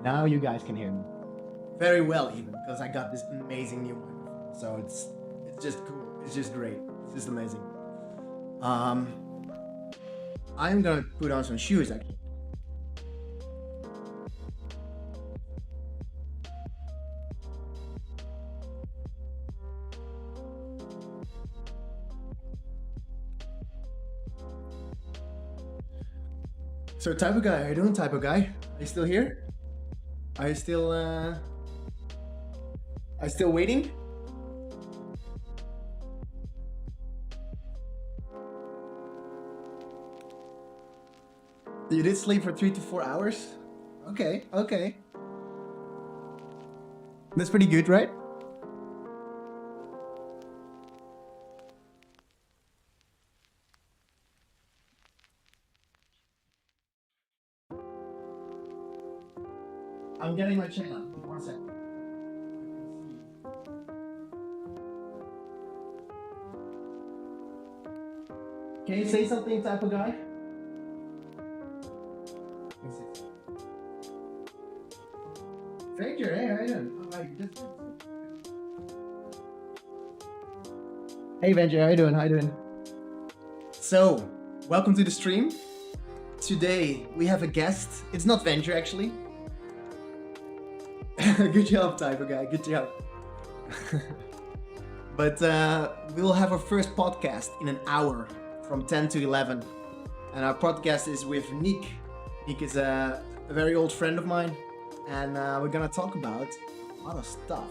Now you guys can hear me very well, even because I got this amazing new microphone. So it's just cool. It's just great. It's just amazing. Um, I'm gonna put on some shoes actually. So type of guy, how you doing, type of guy? Are you still here? Are you still waiting? You did sleep for 3 to 4 hours? Okay, okay. That's pretty good, right? I'm getting my channel. One second. Can you say something, type of guy? Stranger, hey, how you doing? Oh, hey, Venture, how you doing? How you doing? So, welcome to the stream. Today we have a guest. It's not Venture, actually. Good job, type of guy. Good job. But we'll have our first podcast in an hour from 10 to 11. And our podcast is with Nick. Nick is a very old friend of mine. And we're gonna talk about a lot of stuff.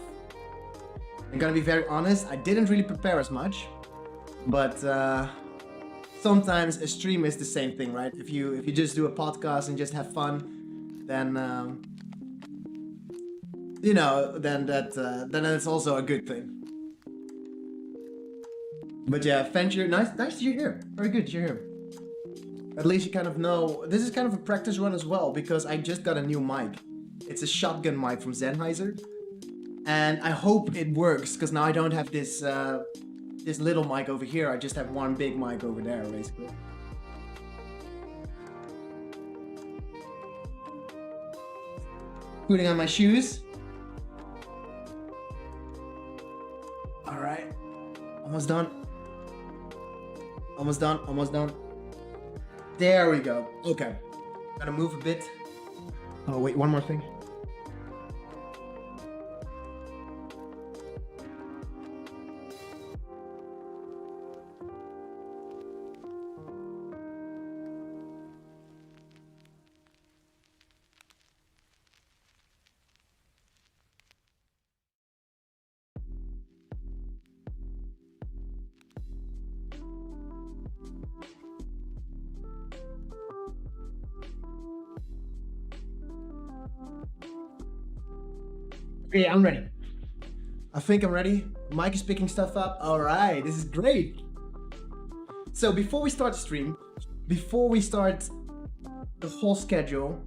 I'm gonna be very honest, I didn't really prepare as much. But sometimes a stream is the same thing, right? If you just do a podcast and just have fun, then then it's also a good thing. But yeah, Venture, nice you're here. Very good you're here. At least you kind of know. This is kind of a practice run as well because I just got a new mic. It's a shotgun mic from Sennheiser, and I hope it works because now I don't have this this little mic over here. I just have one big mic over there, basically. Putting on my shoes. All right, almost done. Almost done. Almost done. There we go. Okay, gotta move a bit. Oh wait, one more thing. Okay, I'm ready. I think I'm ready. Mike is picking stuff up. All right, this is great. So before we start the stream, before we start the whole schedule,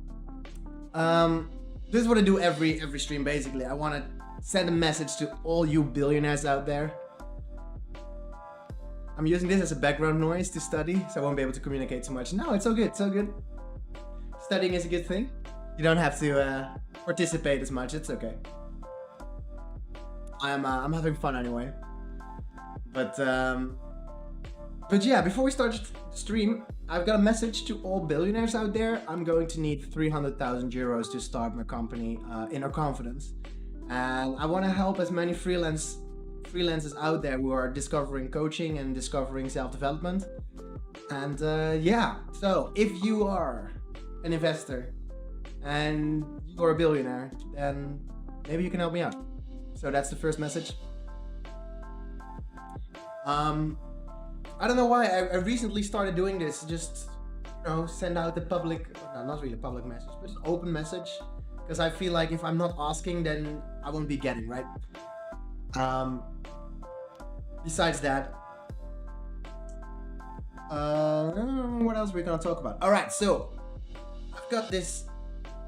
this is what I do every stream basically. I want to send a message to all you billionaires out there. I'm using this as a background noise to study, so I won't be able to communicate too much. No, it's all good. It's all good. Studying is a good thing. You don't have to participate as much. It's okay. I'm having fun anyway. But yeah, before we start the stream, I've got a message to all billionaires out there. I'm going to need 300,000 euros to start my company, Inner Confidence, and I want to help as many freelancers out there who are discovering coaching and discovering self-development. And yeah, so if you are an investor and you're a billionaire, then maybe you can help me out. So that's the first message. I don't know why I recently started doing this. Just send out the public, no, not really a public message, but just open message. Because I feel like if I'm not asking, then I won't be getting, right? Besides that, what else are we gonna talk about? All right, so I've got this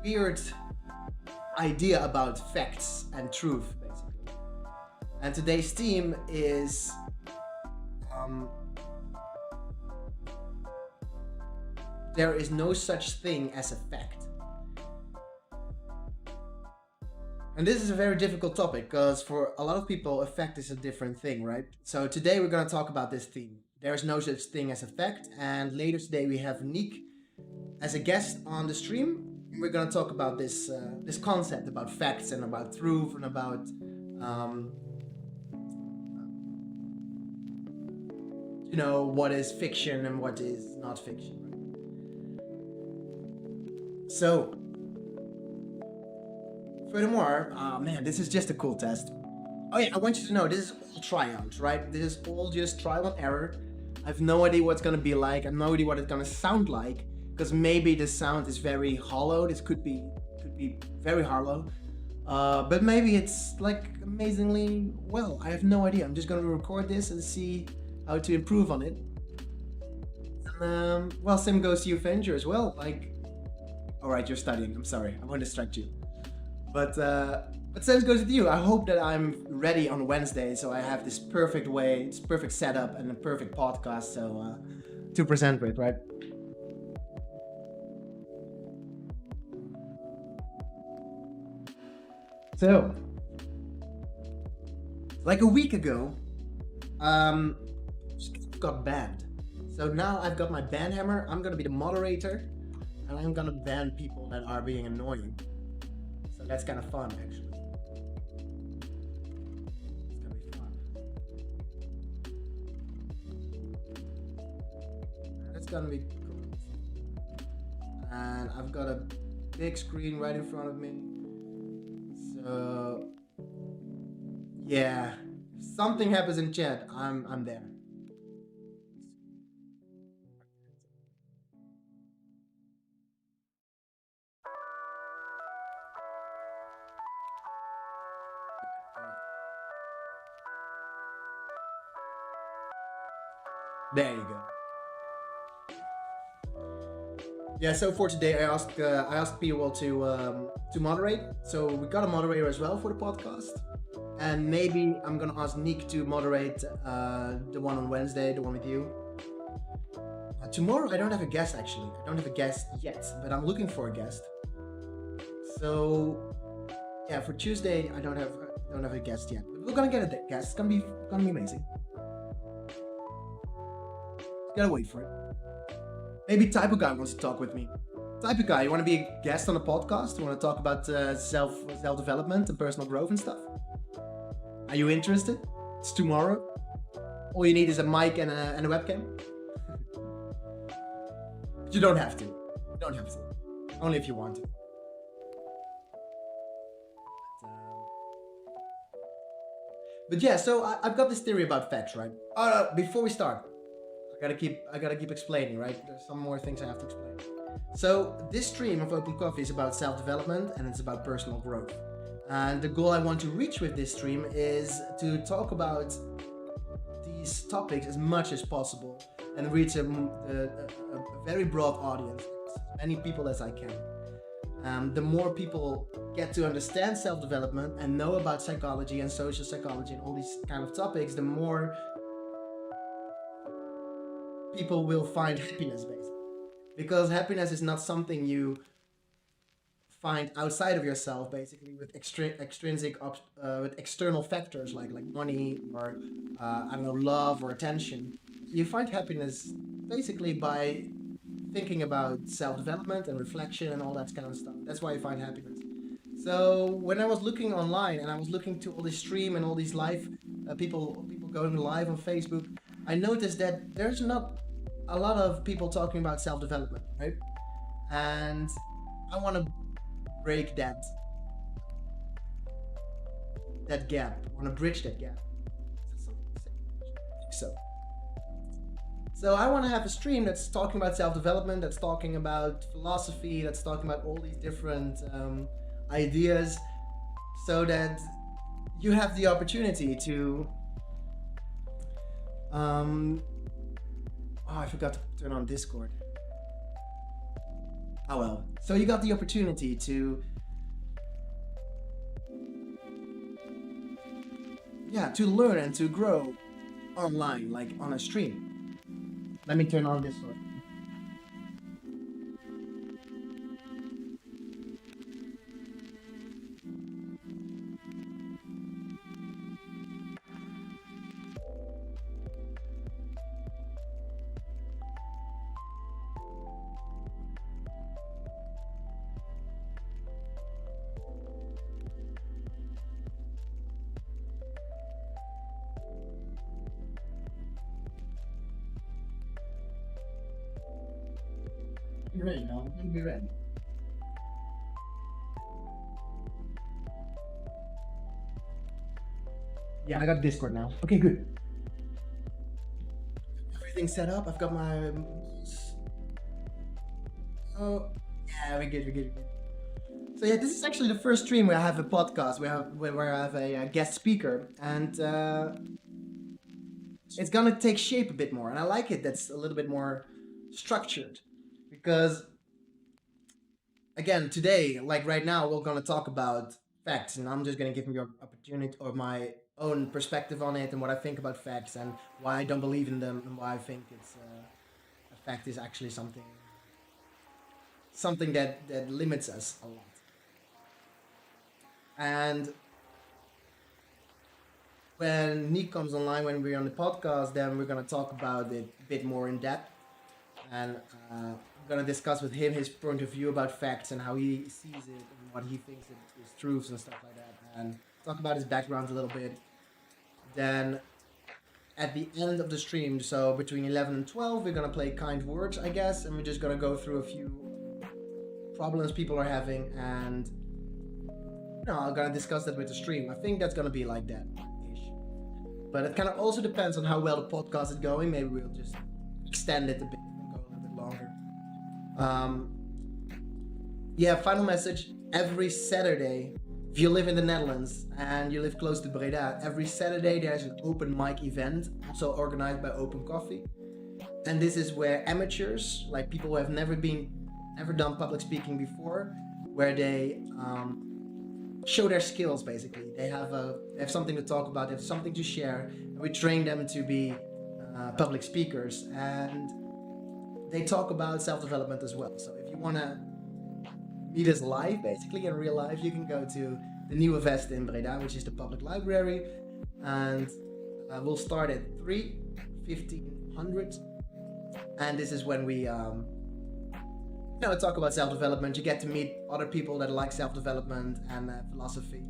weird idea about facts and truth, basically. And today's theme is there is no such thing as a fact. And this is a very difficult topic because for a lot of people, effect is a different thing, right? So today we're going to talk about this theme. There is no such thing as effect. And later today we have Nick as a guest on the stream. We're going to talk about this concept about facts and about truth and about um, what is fiction and what is not fiction. So, furthermore, man, this is just a cool test. Oh yeah, I want you to know this is all tryouts, right? This is all just trial and error. I have no idea what's gonna be like. I have no idea what it's gonna sound like because maybe the sound is very hollow. This could be very hollow, but maybe it's like amazingly well. I have no idea. I'm just gonna record this and see how to improve on it. And, well, same goes to you, Venger, as well. Like, all right, you're studying. I'm sorry. I won't distract you. But same goes with you. I hope that I'm ready on Wednesday, so I have this perfect way, this perfect setup, and a perfect podcast to present with, right? So, like a week ago, um, got banned. So now I've got my ban hammer. I'm gonna be the moderator, and I'm gonna ban people that are being annoying. So that's kind of fun, actually. It's gonna be fun. That's gonna be cool. And I've got a big screen right in front of me. So yeah, if something happens in chat, I'm there. There you go. Yeah, so for today, I asked people to moderate. So we got a moderator as well for the podcast, and maybe I'm gonna ask Nick to moderate the one on Wednesday, the one with you. Tomorrow I don't have a guest actually. I don't have a guest yet, but I'm looking for a guest. So yeah, for Tuesday I don't have a guest yet. But we're gonna get a guest. It's gonna be amazing. Gotta wait for it. Maybe Type of Guy wants to talk with me. Type of Guy, you want to be a guest on a podcast? You want to talk about self development and personal growth and stuff? Are you interested? It's tomorrow. All you need is a mic and a webcam. But you don't have to. You don't have to. Only if you want to. But yeah, so I've got this theory about facts, right? Before we start, I gotta keep explaining, right? There's some more things I have to explain. So this stream of Open Coffee is about self-development and it's about personal growth. And the goal I want to reach with this stream is to talk about these topics as much as possible and reach a very broad audience, as many people as I can. The more people get to understand self-development and know about psychology and social psychology and all these kind of topics, the more people will find happiness, basically. Because happiness is not something you find outside of yourself, basically, with with external factors like money or I don't know, love or attention. You find happiness basically by thinking about self-development and reflection and all that kind of stuff. That's why you find happiness. So when I was looking online and I was looking to all this stream and all these live people going live on Facebook, I noticed that there's not a lot of people talking about self-development, right? And I want to break that gap. I want to bridge that gap. So I want to have a stream that's talking about self-development, that's talking about philosophy, that's talking about all these different ideas, so that you have the opportunity to I forgot to turn on Discord. Oh well. So you got the opportunity to learn and to grow online, like on a stream. Let me turn on Discord. be ready now. I'm gonna be ready. Yeah, I got Discord now. Okay, good. Everything set up. I've got my. Oh, yeah, we're good. We're good. We're good. So yeah, this is actually the first stream where I have a podcast. Where I have a guest speaker, and it's gonna take shape a bit more. And I like it. That's a little bit more structured, because again, today, like right now, we're gonna talk about facts, and I'm just gonna give you your opportunity or my own perspective on it, and what I think about facts, and why I don't believe in them, and why I think it's a fact is actually something that limits us a lot. And when Nick comes online, when we're on the podcast, then we're gonna talk about it a bit more in depth, and I'm gonna discuss with him his point of view about facts and how he sees it and what he thinks is truths and stuff like that, and talk about his background a little bit. Then at the end of the stream, so between 11 and 12, we're gonna play kind words, I guess, and we're just gonna go through a few problems people are having, and I'm gonna discuss that with the stream. I think that's gonna be like that ish. But it kind of also depends on how well the podcast is going. Maybe we'll just extend it a bit and go a little bit longer. Yeah, final message. Every Saturday, if you live in the Netherlands and you live close to Breda, every Saturday there's an open mic event, also organized by Open Coffee. And this is where amateurs, like people who have never done public speaking before, where they show their skills. Basically, they have something to talk about, they have something to share, and we train them to be public speakers, and they talk about self-development as well. So if you want to meet us live, basically in real life, you can go to the Nieuwe Vest in Breda, which is the public library, and we'll start at 3:15, and this is when we talk about self-development. You get to meet other people that like self-development and philosophy.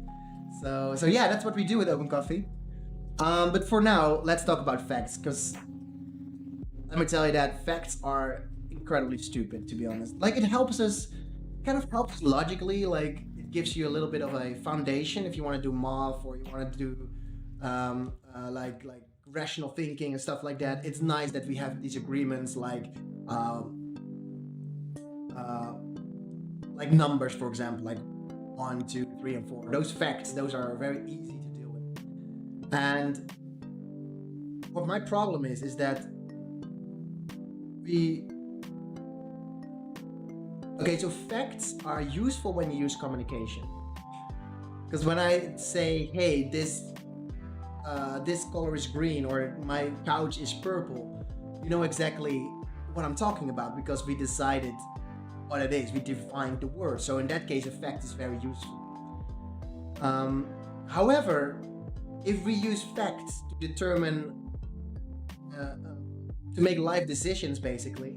So yeah, that's what we do with Open Coffee. But for now, let's talk about facts, because let me tell you that facts are incredibly stupid, to be honest. Like, it helps us logically. Like, it gives you a little bit of a foundation if you want to do math, or you want to do like rational thinking and stuff like that. It's nice that we have these agreements, like numbers, for example, like 1, 2, 3, and 4. Those facts, those are very easy to deal with. And what my problem is that so facts are useful when you use communication. Because when I say, hey, this color is green, or my couch is purple, you know exactly what I'm talking about, because we decided what it is. We defined the word. So in that case, a fact is very useful. However, if we use facts to determine, to make life decisions, basically,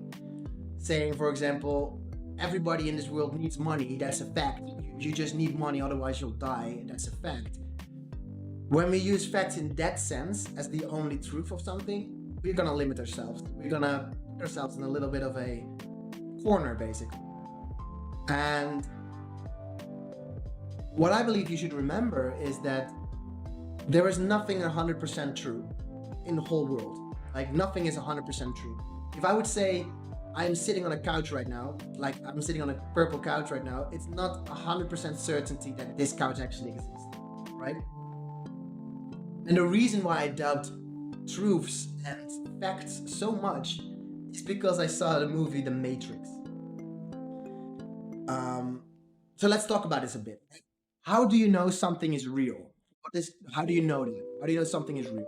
saying, for example, everybody in this world needs money, that's a fact. You just need money, otherwise you'll die, that's a fact. When we use facts in that sense, as the only truth of something, we're gonna limit ourselves. We're gonna put ourselves in a little bit of a corner, basically. And what I believe you should remember is that there is nothing 100% true in the whole world. Like, nothing is 100% true. If I would say I'm sitting on a couch right now, like I'm sitting on a purple couch right now, it's not 100% certainty that this couch actually exists, right? And the reason why I doubt truths and facts so much is because I saw the movie The Matrix. So let's talk about this a bit. How do you know something is real? How do you know that? How do you know something is real?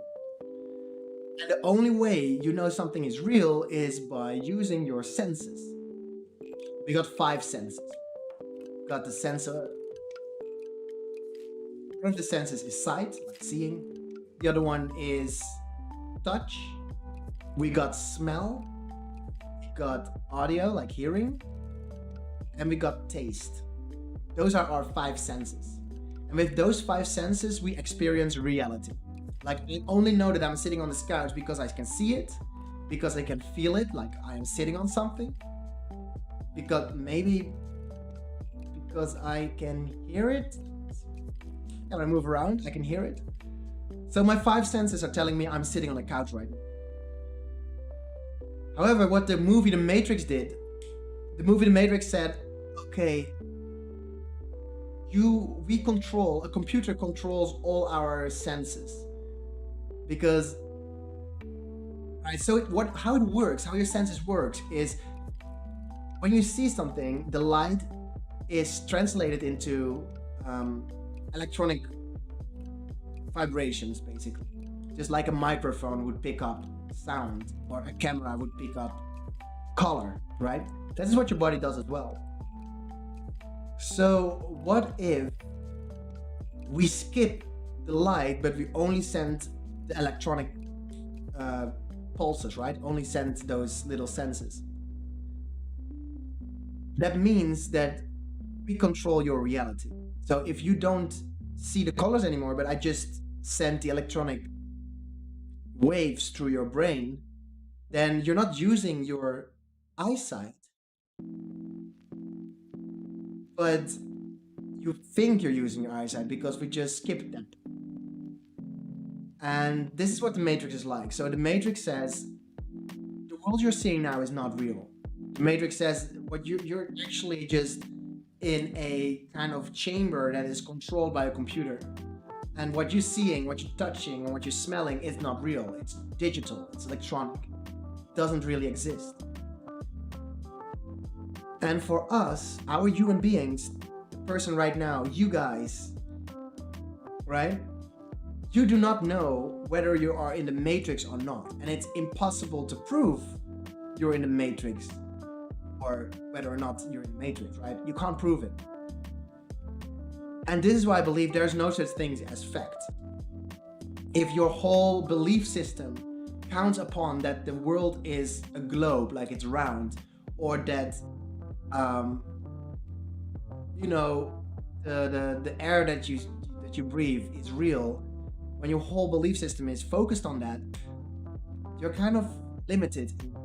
And the only way you know something is real is by using your senses. We got 5 senses. We got the sensor. One of the senses is sight, like seeing. The other one is touch. We got smell. We got audio, like hearing. And we got taste. Those are our 5 senses. And with those 5 senses, we experience reality. Like, I only know that I'm sitting on this couch because I can see it, because I can feel it, like I am sitting on something. because maybe because I can hear it. When I move around, I can hear it. So my five senses are telling me I'm sitting on a couch right now. However, what the movie The Matrix did, the movie The Matrix said, okay, a computer controls all our senses. Because, right, so how it works, how your senses works is when you see something, the light is translated into electronic vibrations, basically. Just like a microphone would pick up sound, or a camera would pick up color, right? That is what your body does as well. So what if we skip the light, but we only send the electronic pulses, right? Only send those little senses. That means that we control your reality. So if you don't see the colors anymore, but I just send the electronic waves through your brain, then you're not using your eyesight, but you think you're using your eyesight because we just skipped that. And this is what the Matrix is like. So the Matrix says the world you're seeing now is not real. The Matrix says what you're actually just in a kind of chamber that is controlled by a computer. And what you're seeing, what you're touching, and what you're smelling is not real. It's digital, it's electronic. It doesn't really exist. And for us, our human beings, the person right now, you guys, right? You do not know whether you are in the Matrix or not. And it's impossible to prove you're in the Matrix or whether or not you're in the Matrix, right? You can't prove it. And this is why I believe there's no such thing as fact. If your whole belief system counts upon that the world is a globe, like it's round, or that, the air that you breathe is real, when your whole belief system is focused on that, you're kind of limited in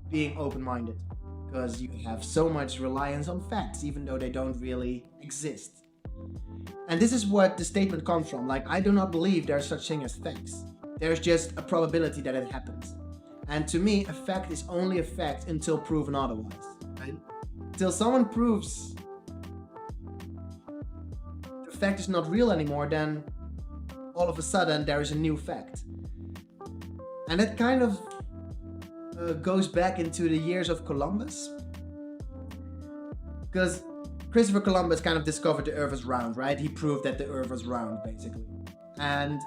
being open-minded because you have so much reliance on facts, even though they don't really exist. And this is what the statement comes from. Like, I do not believe there's such thing as facts. There's just a probability that it happens. And to me, a fact is only a fact until proven otherwise, right? Till someone proves the fact is not real anymore, then all of a sudden there is a new fact. And that kind of goes back into the years of Columbus. Because Christopher Columbus kind of discovered the earth is round, right? He proved that the earth was round, basically. And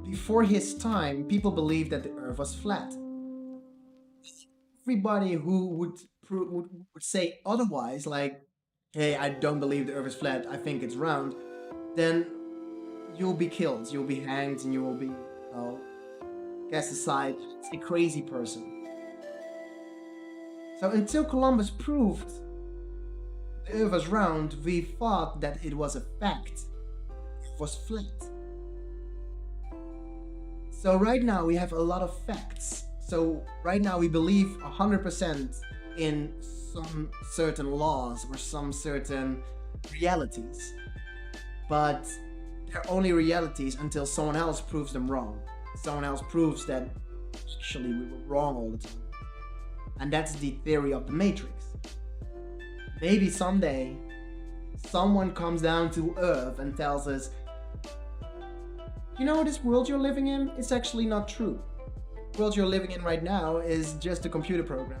before his time, people believed that the earth was flat. Everybody who would say otherwise, like, hey, I don't believe the earth is flat, I think it's round, then you'll be killed, you'll be hanged, and you will be, cast aside. It's a crazy person. So until Columbus proved the earth was round, we thought that it was a fact. It was flat. So right now we have a lot of facts. So right now we believe 100% in some certain laws or some certain realities. But they're only realities until someone else proves them wrong. Someone else proves that actually we were wrong all the time. And that's the theory of the Matrix. Maybe someday someone comes down to Earth and tells us, you know, this world you're living in, it's actually not true. The world you're living in right now is just a computer program.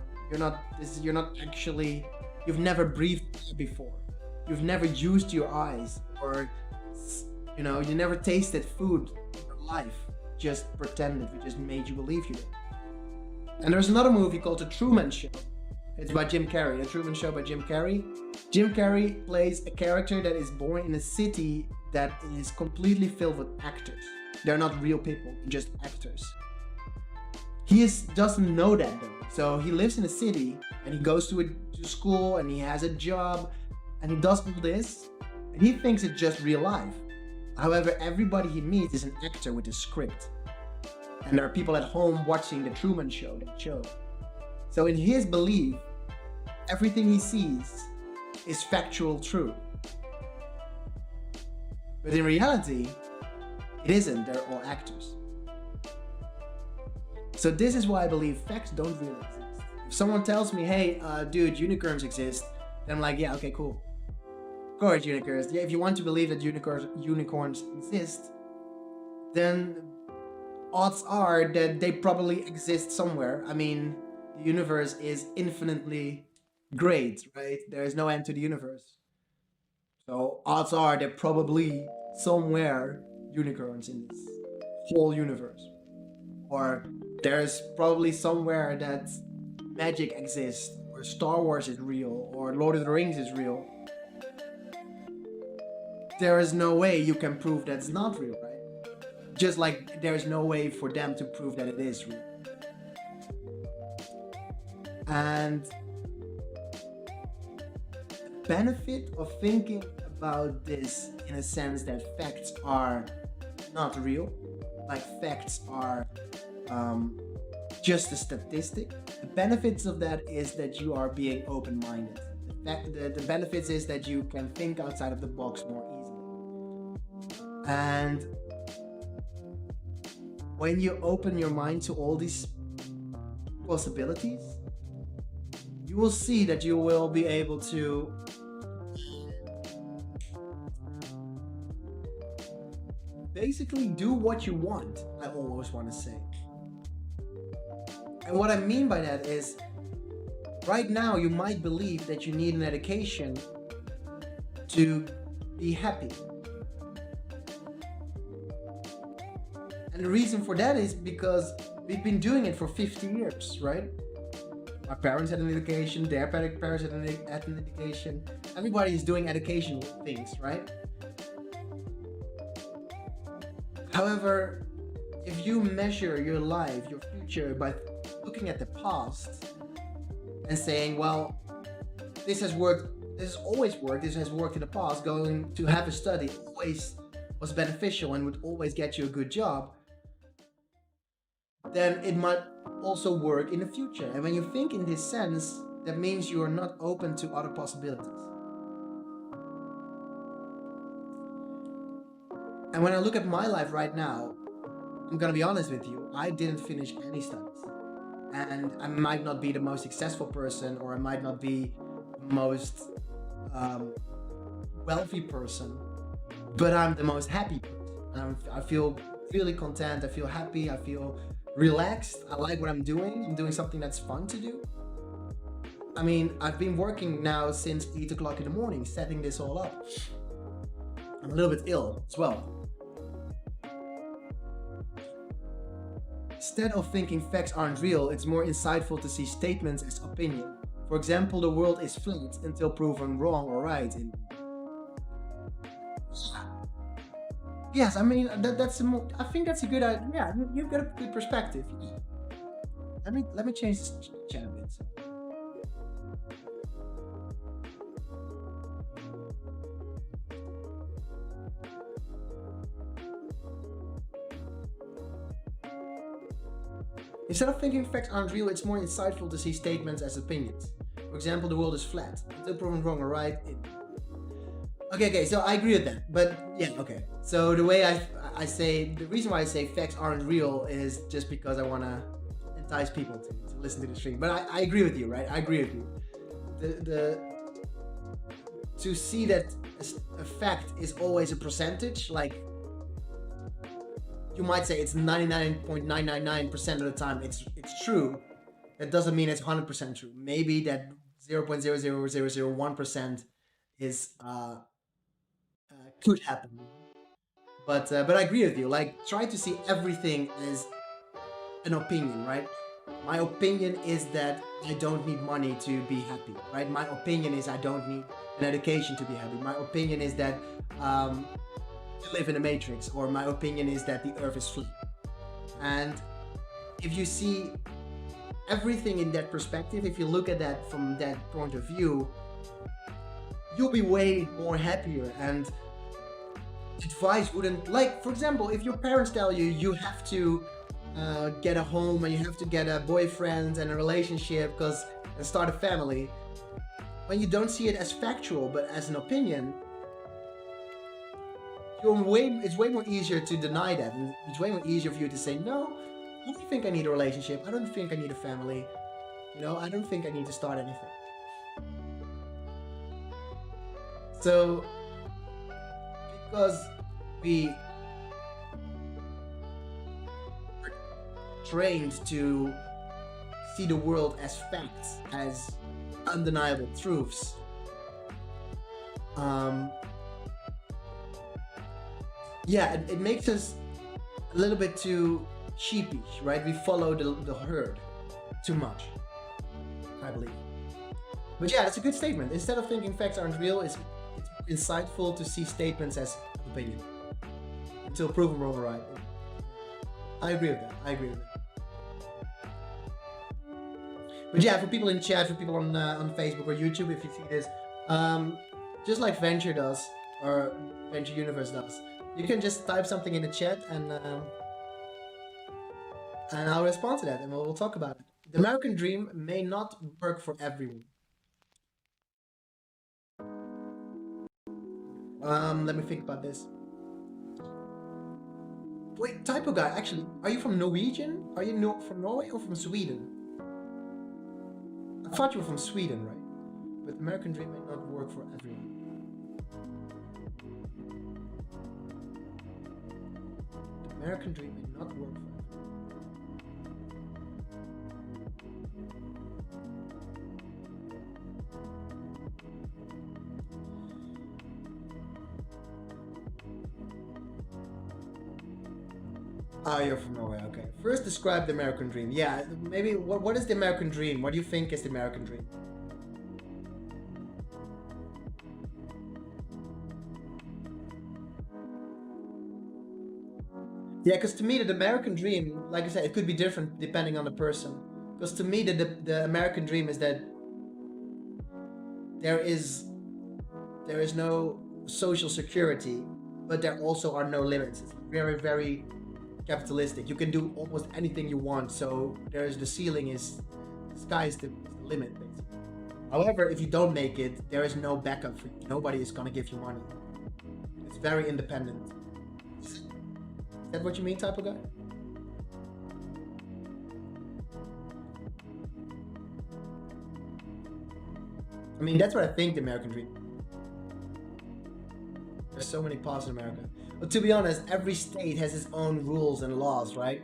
You've never breathed before. You've never used your eyes, or, you never tasted food in your life. Just pretended, we just made you believe you did. And there's another movie called The Truman Show. It's by Jim Carrey, The Truman Show by Jim Carrey. Jim Carrey plays a character that is born in a city that is completely filled with actors. They're not real people, just actors. He doesn't know that though. So he lives in a city and he goes to school and he has a job and he does all this and he thinks it's just real life. However, everybody he meets is an actor with a script. And there are people at home watching The Truman Show, that show. So in his belief, everything he sees is factual truth. But in reality, it isn't. They're all actors. So this is why I believe facts don't really exist. If someone tells me, hey, dude, unicorns exist, then I'm like, yeah, okay, cool. Of course, unicorns. Yeah, if you want to believe that unicorns exist, then odds are that they probably exist somewhere. I mean, the universe is infinitely great, right? There is no end to the universe. So odds are there probably somewhere unicorns in this whole universe. Or there's probably somewhere that magic exists, or Star Wars is real, or Lord of the Rings is real. There is no way you can prove that's not real, right? Just like there's no way for them to prove that it is real. And the benefit of thinking about this in a sense that facts are not real, like facts are just a statistic. The benefits of that is that you are being open-minded. The benefits is that you can think outside of the box more easily. And when you open your mind to all these possibilities, you will see that you will be able to basically do what you want, I always want to say. And what I mean by that is, right now you might believe that you need an education to be happy. And the reason for that is because we've been doing it for 50 years, right? My parents had an education, their parents had an education. Everybody is doing educational things, right? However, if you measure your life, your future by looking at the past and saying, well, this has worked, this has always worked, this has worked in the past, going to have a study always was beneficial and would always get you a good job, then it might also work in the future. And when you think in this sense, that means you are not open to other possibilities. And when I look at my life right now, I'm gonna be honest with you, I didn't finish any studies. And I might not be the most successful person, or I might not be the most wealthy person, but I'm the most happy person. I feel really content, I feel happy, I feel relaxed, I like what I'm doing something that's fun to do. I mean, I've been working now since 8 o'clock in the morning, setting this all up. I'm a little bit ill as well. Instead of thinking facts aren't real, it's more insightful to see statements as opinion. For example, the world is flat until proven wrong or right. Yes, I mean, I think that's a good idea. Yeah, you've got a good perspective. Let me change this chat a bit. Instead of thinking facts aren't real, it's more insightful to see statements as opinions. For example, the world is flat until proven wrong or right. Okay, so I agree with that. But yeah, okay. So the way I say, the reason why I say facts aren't real is just because I want to entice people to listen to the stream. But I agree with you, right? I agree with you. To see that a fact is always a percentage, like you might say it's 99.999% of the time it's true. That doesn't mean it's 100% true. Maybe that 0.00001% is could happen. But I agree with you. Like, try to see everything as an opinion, right? My opinion is that I don't need money to be happy, right? My opinion is I don't need an education to be happy. My opinion is that to live in a matrix, or my opinion is that the earth is flat. And if you see everything in that perspective, if you look at that from that point of view, you'll be way more happier. And advice wouldn't, like, for example, if your parents tell you you have to get a home and you have to get a boyfriend and a relationship and start a family, when you don't see it as factual but as an opinion, it's way more easier to deny that, and it's way more easier for you to say, no, I don't think I need a relationship. I don't think I need a family. I don't think I need to start anything. So, because we are trained to see the world as facts, as undeniable truths, yeah, it makes us a little bit too sheepish, right? We follow the herd too much, I believe. But yeah, that's a good statement. Instead of thinking facts aren't real, it's insightful to see statements as opinion until proven wrong or right. I agree with that. But yeah, for people in chat, for people on Facebook or YouTube, if you see this, just like Venture does, or Venture Universe does, you can just type something in the chat and I'll respond to that and we'll talk about it. The American dream may not work for everyone. Let me think about this. Wait, typo guy, actually, are you from Norwegian? Are you from Norway or from Sweden? I thought you were from Sweden, right? But American dream may not work for everyone. The American dream may not work for everyone. Ah, you're from Norway, okay. First, describe the American dream. Yeah, maybe, what is the American dream? What do you think is the American dream? Yeah, because to me, the American dream, like I said, it could be different depending on the person. Because to me, the American dream is that there is no social security, but there also are no limits. It's very, very capitalistic. You can do almost anything you want, so the ceiling is, the sky is the limit, basically. However, if you don't make it, there is no backup for you. Nobody is gonna give you money. It's very independent. Is that what you mean, type of guy? I mean, that's what I think the American dream. There's so many paths in America. But to be honest, every state has its own rules and laws, right?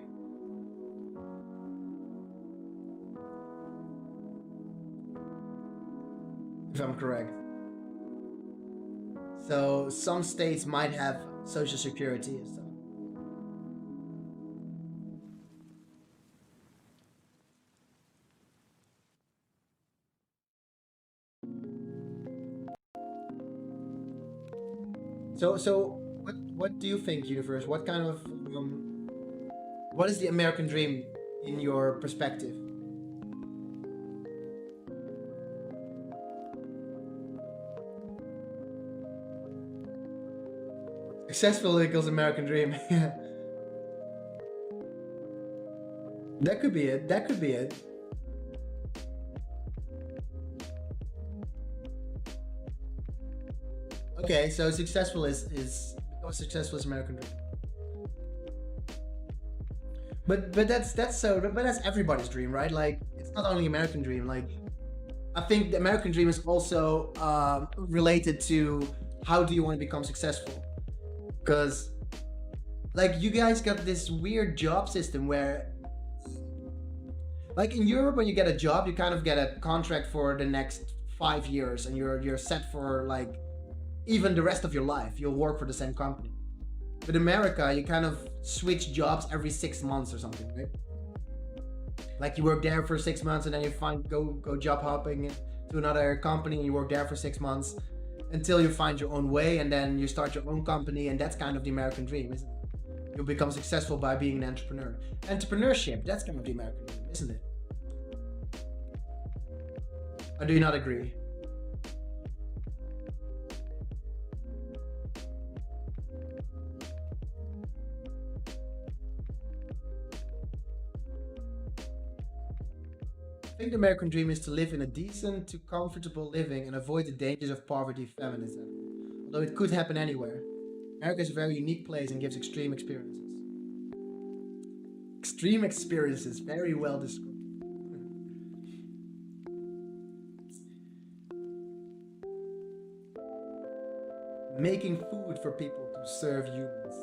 If I'm correct. So some states might have social security and stuff. So what do you think, Universe? What kind of what is the American dream in your perspective? Successful equals American dream. Yeah. That could be it. That could be it. Okay, so successful is successful is American dream. But that's everybody's dream, right? Like, it's not only American dream. Like, I think the American dream is also related to how do you want to become successful? Because, like, you guys got this weird job system where, like in Europe, when you get a job, you kind of get a contract for the next 5 years, and you're set for like even the rest of your life. You'll work for the same company. With America, you kind of switch jobs every 6 months or something, right? Like, you work there for 6 months and then you go job hopping to another company and you work there for 6 months until you find your own way, and then you start your own company, and that's kind of the American dream, isn't it? You become successful by being an entrepreneur. Entrepreneurship, that's kind of the American dream, isn't it? Or do you not agree? I think the American dream is to live in a decent to comfortable living and avoid the dangers of poverty, feminism. Although it could happen anywhere. America is a very unique place and gives extreme experiences. Extreme experiences, very well described. Making food for people to serve humans.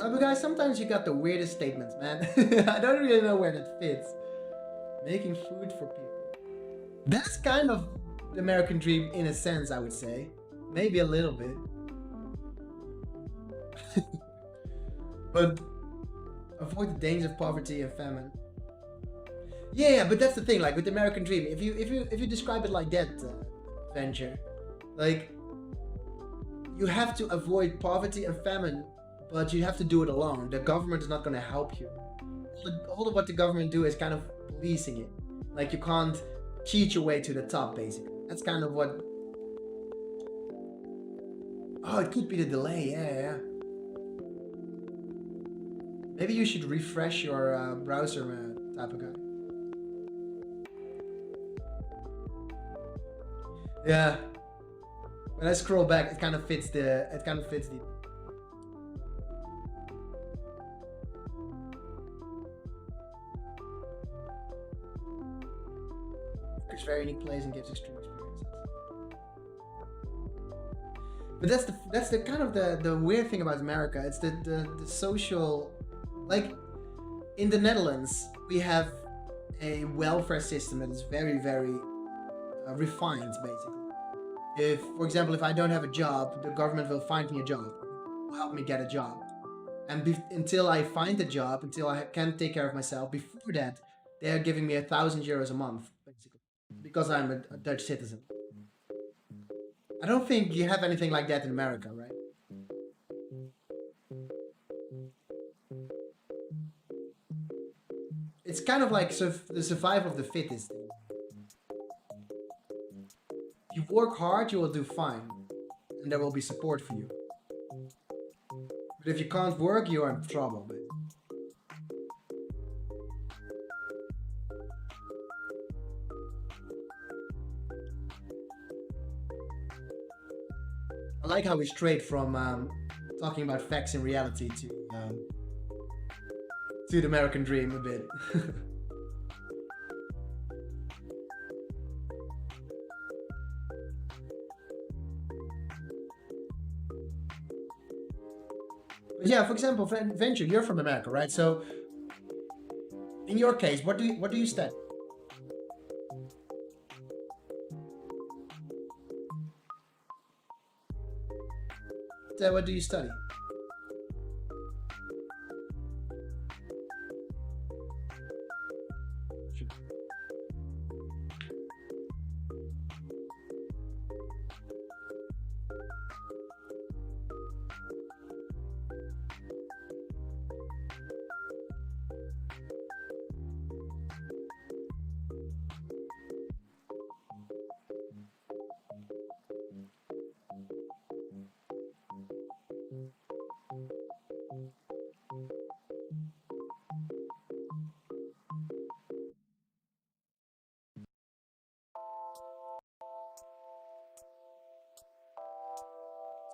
But guys, sometimes you got the weirdest statements, man. I don't really know where that fits. Making food for people. That's kind of the American dream in a sense, I would say. Maybe a little bit. But avoid the dangers of poverty and famine. Yeah, but that's the thing. Like with the American dream, if you describe it like that, Venture, like you have to avoid poverty and famine, but you have to do it alone. The government is not going to help you. All of what the government do is kind of policing it. Like you can't cheat your way to the top, basically. That's kind of what. Oh, it could be the delay. Yeah. Maybe you should refresh your browser, type of guy. Yeah. When I scroll back, it kind of fits the. It's very unique place and gives extreme experiences. But that's the kind of the weird thing about America. It's the social, like in the Netherlands we have a welfare system that is very refined, basically. If, for example, if I don't have a job, the government will find me a job, will help me get a job, and until I find a job, until I can take care of myself, before that, they are giving me €1,000 a month, basically, because I'm a Dutch citizen. I don't think you have anything like that in America, right? It's kind of like the survival of the fittest. If you work hard, you will do fine, and there will be support for you. But if you can't work, you are in trouble, man. I like how we strayed from talking about facts and reality to the American dream a bit. But yeah, for example, Venture, you're from America, right? So, in your case, what do you study? What do you study?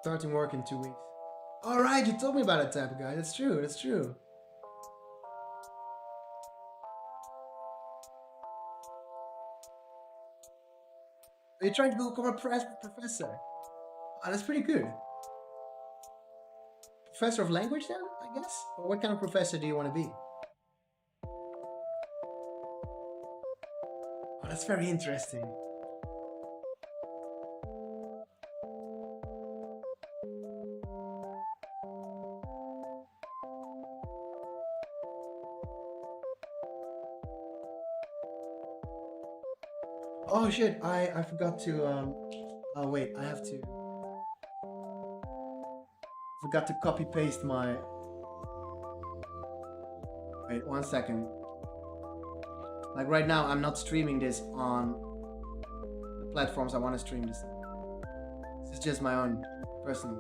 Starting work in 2 weeks. All right, you told me about that type of guy. That's true. That's true. Are you trying to become a professor? Oh, that's pretty good. Professor of language, then, I guess? Or what kind of professor do you want to be? Oh, that's very interesting. Oh shit, I forgot to oh wait, I have to forgot to copy paste my. Wait 1 second. Like right now I'm not streaming this on the platforms I want to stream this. This is just my own personal.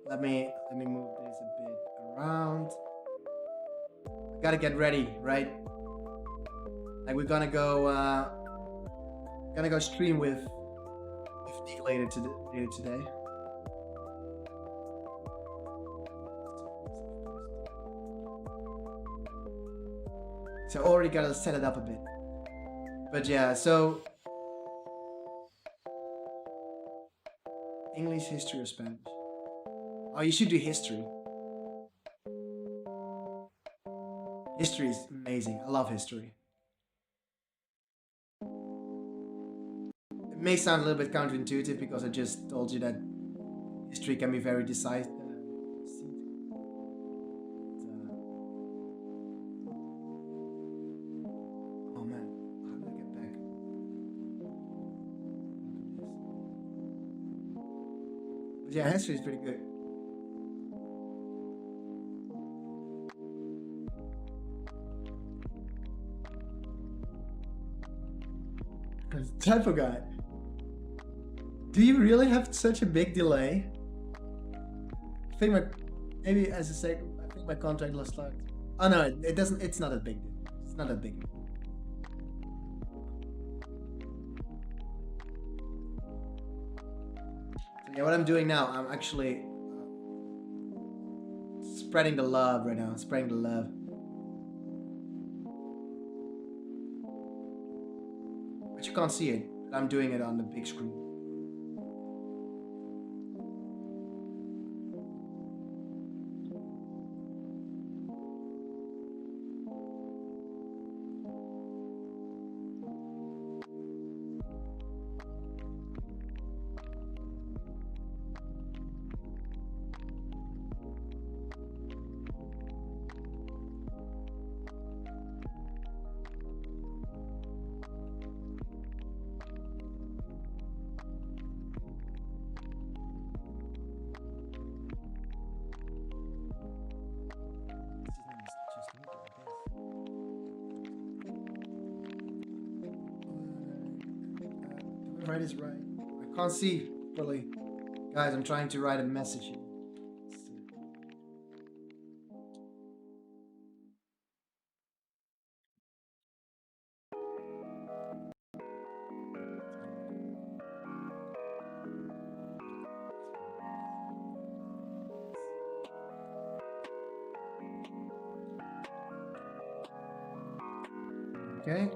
let me move this a bit around. I gotta get ready, right? Like we're gonna go stream with Nick later today. So already gotta set it up a bit. But yeah, so English, history, or Spanish? Oh, you should do history. History is amazing. I love history. It may sound a little bit counterintuitive because I just told you that history can be very decisive. Oh man, how do I get back? But yeah, history is pretty good. Typo guy. Do you really have such a big delay? I think maybe as a sec, I think my contract will start. Oh no, it doesn't. It's not a big deal. It's not a big deal. So yeah, what I'm doing now, I'm actually spreading the love right now. Spreading the love. But you can't see it. I'm doing it on the big screen. Right is right. I can't see fully. Guys, I'm trying to write a message here. Okay.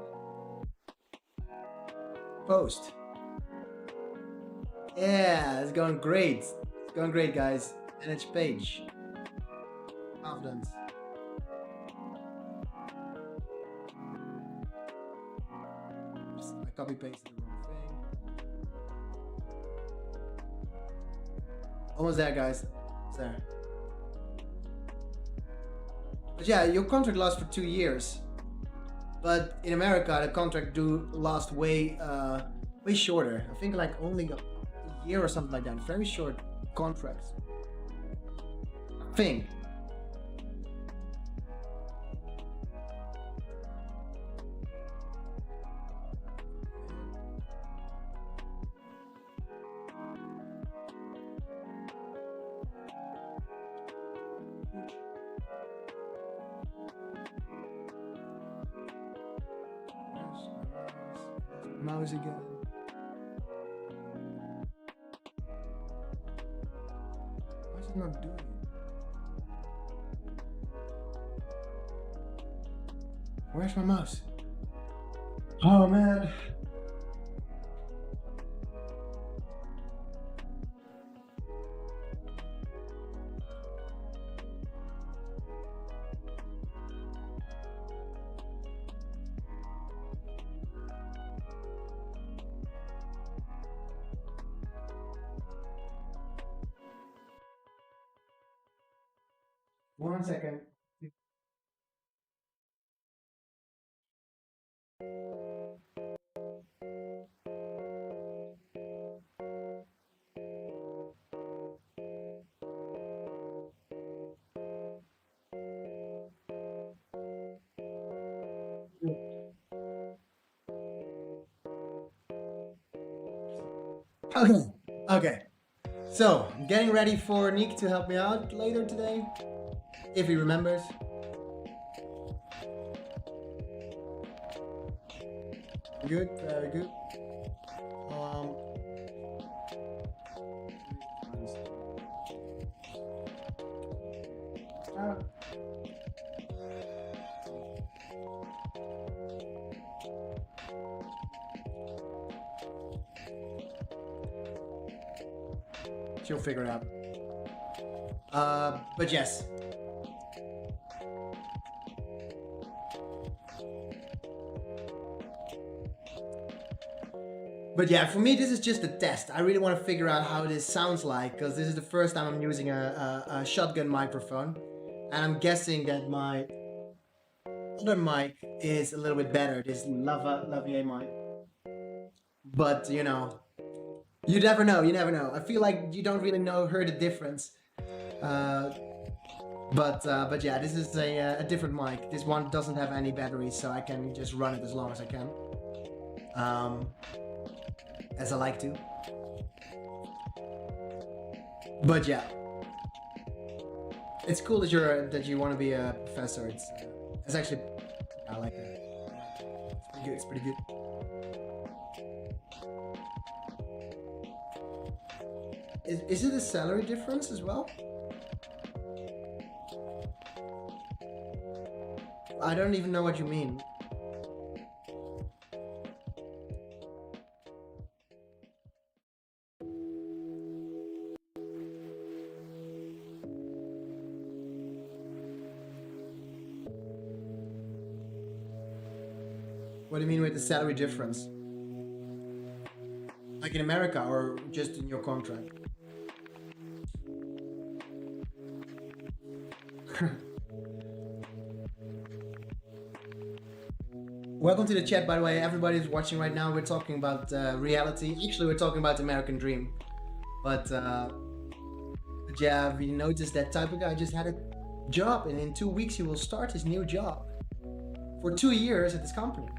Post. Yeah, it's going great. It's going great, guys. NH page. Confidence. I copy pasted the wrong thing. Almost there, guys. It's there. But yeah, your contract lasts for 2 years. But in America, the contract do last way shorter. I think like only a year or something like that. Very short contracts. I think. Mouse again. Why is it not doing it? Where's my mouse? Oh man. One second. Okay. Okay. So, I'm getting ready for Nick to help me out later today, if he remembers. Good, very good. Um, ah, she'll figure it out. But yes. But yeah, for me, this is just a test. I really want to figure out how this sounds like, because this is the first time I'm using a shotgun microphone. And I'm guessing that my other mic is a little bit better, this Lavier mic. But, you know, you never know, you never know. I feel like you don't really hear the difference. But yeah, this is a different mic. This one doesn't have any batteries, so I can just run it as long as I can. As I like to. But yeah, it's cool that you want to be a professor. It's actually, I like it. It's pretty good. It's pretty good. Is it a salary difference as well? I don't even know what you mean. What do you mean with the salary difference? Like in America or just in your contract? Welcome to the chat, by the way. Everybody's watching right now. We're talking about reality. Actually, we're talking about the American dream. But yeah, we noticed that type of guy just had a job, and in 2 weeks he will start his new job for 2 years at this company.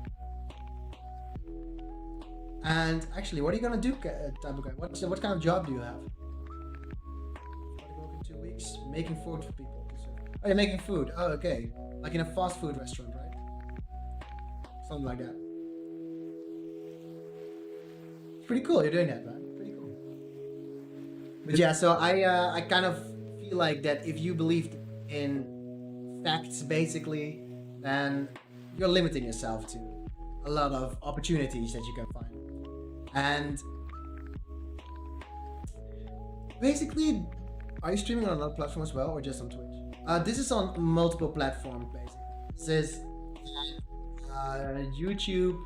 And actually, what are you gonna do, type of guy? What kind of job do you have? In 2 weeks, making food for people. Oh, you're making food. Oh, okay. Like in a fast food restaurant, right? Something like that. It's pretty cool. You're doing that, man. Pretty cool. But yeah, so I kind of feel like that if you believe in facts, basically, then you're limiting yourself to a lot of opportunities that you can find. And basically, are you streaming on another platform as well, or just on Twitch? This is on multiple platforms, basically. This is YouTube.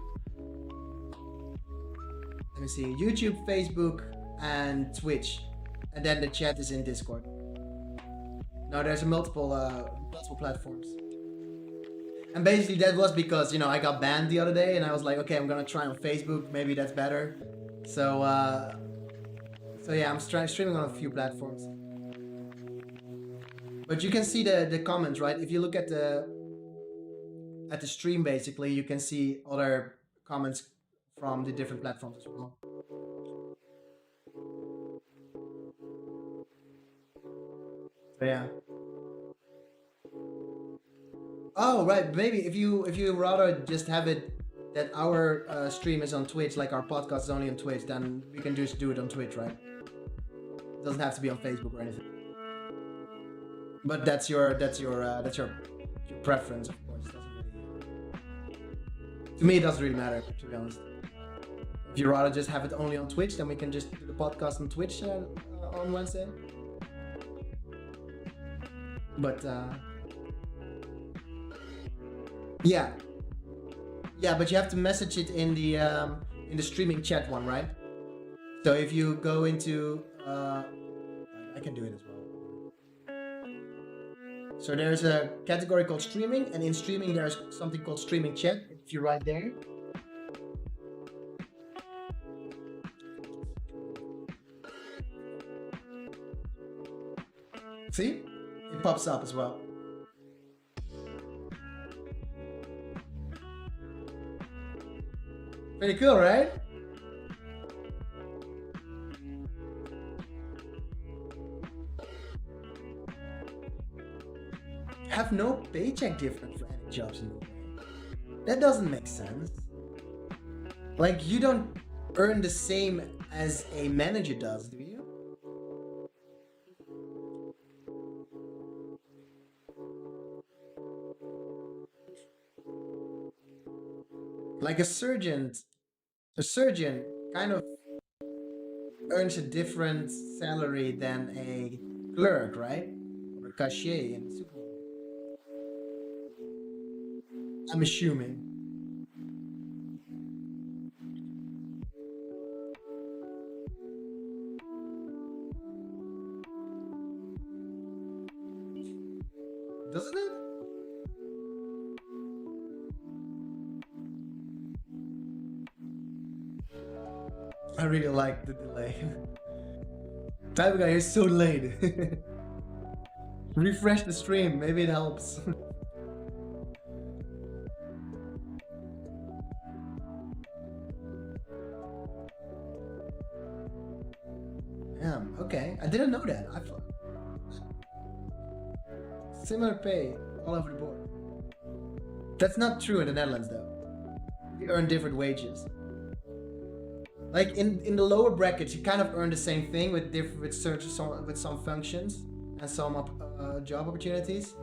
Let me see. YouTube, Facebook, and Twitch, and then the chat is in Discord. No, there's multiple platforms. And basically that was because, you know, I got banned the other day and I was like, okay, I'm gonna try on Facebook, maybe that's better. So yeah, I'm streaming on a few platforms. But you can see the comments, right? If you look at the stream, basically, you can see other comments from the different platforms as well. So yeah. Oh, right. Maybe if you rather just have it that our stream is on Twitch, like our podcast is only on Twitch, then we can just do it on Twitch, right? It doesn't have to be on Facebook or anything. But that's your preference, of course. To me, it doesn't really matter, to be honest. If you rather just have it only on Twitch, then we can just do the podcast on Twitch on Wednesday. But yeah, but you have to message it in the streaming chat one, right? So if you go into, I can do it as well. So there's a category called streaming, and in streaming there's something called streaming chat. If you're right there. See? It pops up as well. Pretty cool, right? have no paycheck difference for any jobs in Norway. That doesn't make sense. Like, you don't earn the same as a manager does, do you? Like a surgeon kind of earns a different salary than a clerk, right? Or a cashier in the supermarket. I'm assuming. Doesn't it? I really like the delay. Type guy is so late. Refresh the stream, maybe it helps. Yeah, okay. I didn't know that. I thought similar pay all over the board. That's not true in the Netherlands though. You earn different wages. Like in the lower brackets, you kind of earn the same thing with different with some functions and some job opportunities.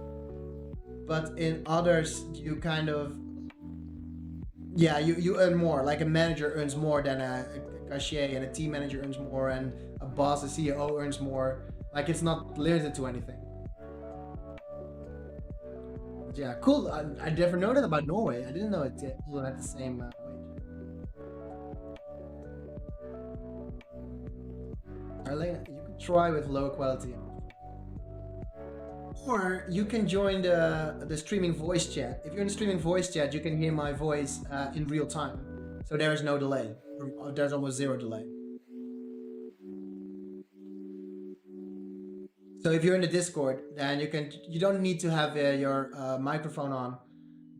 But in others, you kind of yeah you earn more. Like a manager earns more than a cashier, and a team manager earns more, and a boss, a CEO earns more. Like it's not limited to anything. But yeah, cool. I never know that about Norway. I didn't know it all had the same wage. Arlene, you could try with low quality. Or you can join the streaming voice chat. If you're in the streaming voice chat, you can hear my voice in real time. So there is no delay. There's almost zero delay. So if you're in the Discord, then you don't need to have your microphone on,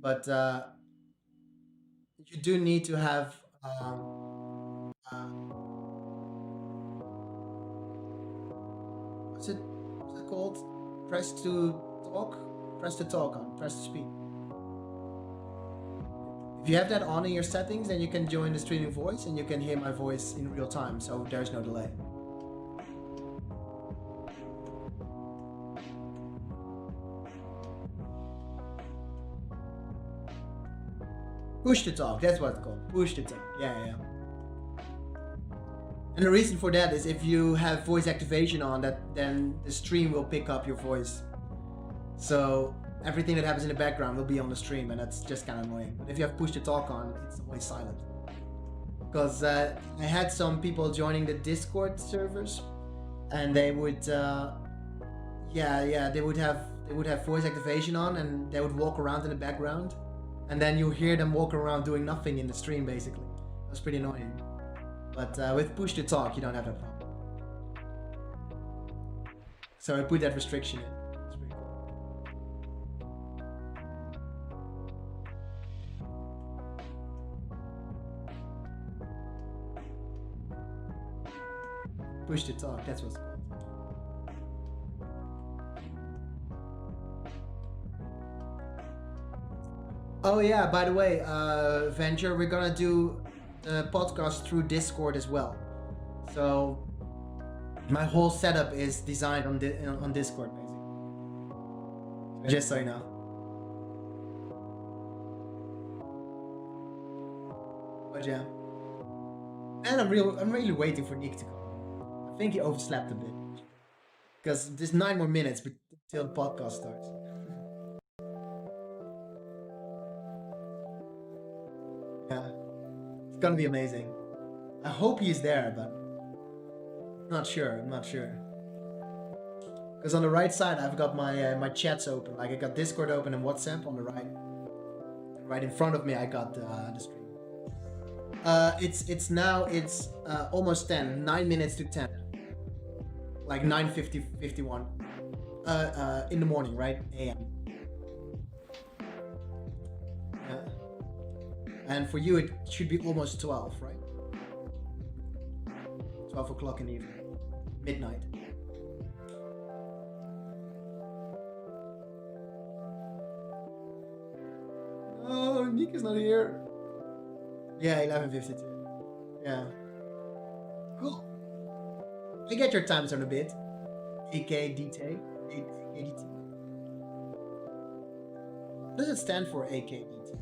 but you do need to have what's it called? Press to talk. Press to talk on. Press to speak. If you have that on in your settings, then you can join the streaming voice and you can hear my voice in real time. So there's no delay. Push to talk, that's what it's called. Push to talk. Yeah. And the reason for that is if you have voice activation on, then the stream will pick up your voice. So everything that happens in the background will be on the stream, and that's just kind of annoying. But if you have push to talk on, it's always silent. Because I had some people joining the Discord servers, and they would, they would have voice activation on, and they would walk around in the background. And then you hear them walk around doing nothing in the stream, basically. That's pretty annoying. But with push to talk, you don't have that problem. So I put that restriction in. It's pretty cool. Push to talk, that's what's called. Oh yeah, by the way, Venture, we're gonna do a podcast through Discord as well. So my whole setup is designed on Discord, basically. Just so you know. But yeah, and I'm really waiting for Nick to come. I think he overslept a bit because there's 9 more minutes till the podcast starts. Yeah, it's gonna be amazing. I hope he's there, but I'm not sure. Because on the right side, I've got my chats open. Like I got Discord open and WhatsApp on the right. And right in front of me, I got the stream. It's now almost 10. 9 minutes to 10. Like 9:51. In the morning, right? AM. And for you, it should be almost 12, right? 12 o'clock in the evening. Midnight. Nick is not here. Yeah, 11:52. Yeah. Cool. I get your time zone a bit. AKDT. AKDT. What does it stand for, AKDT?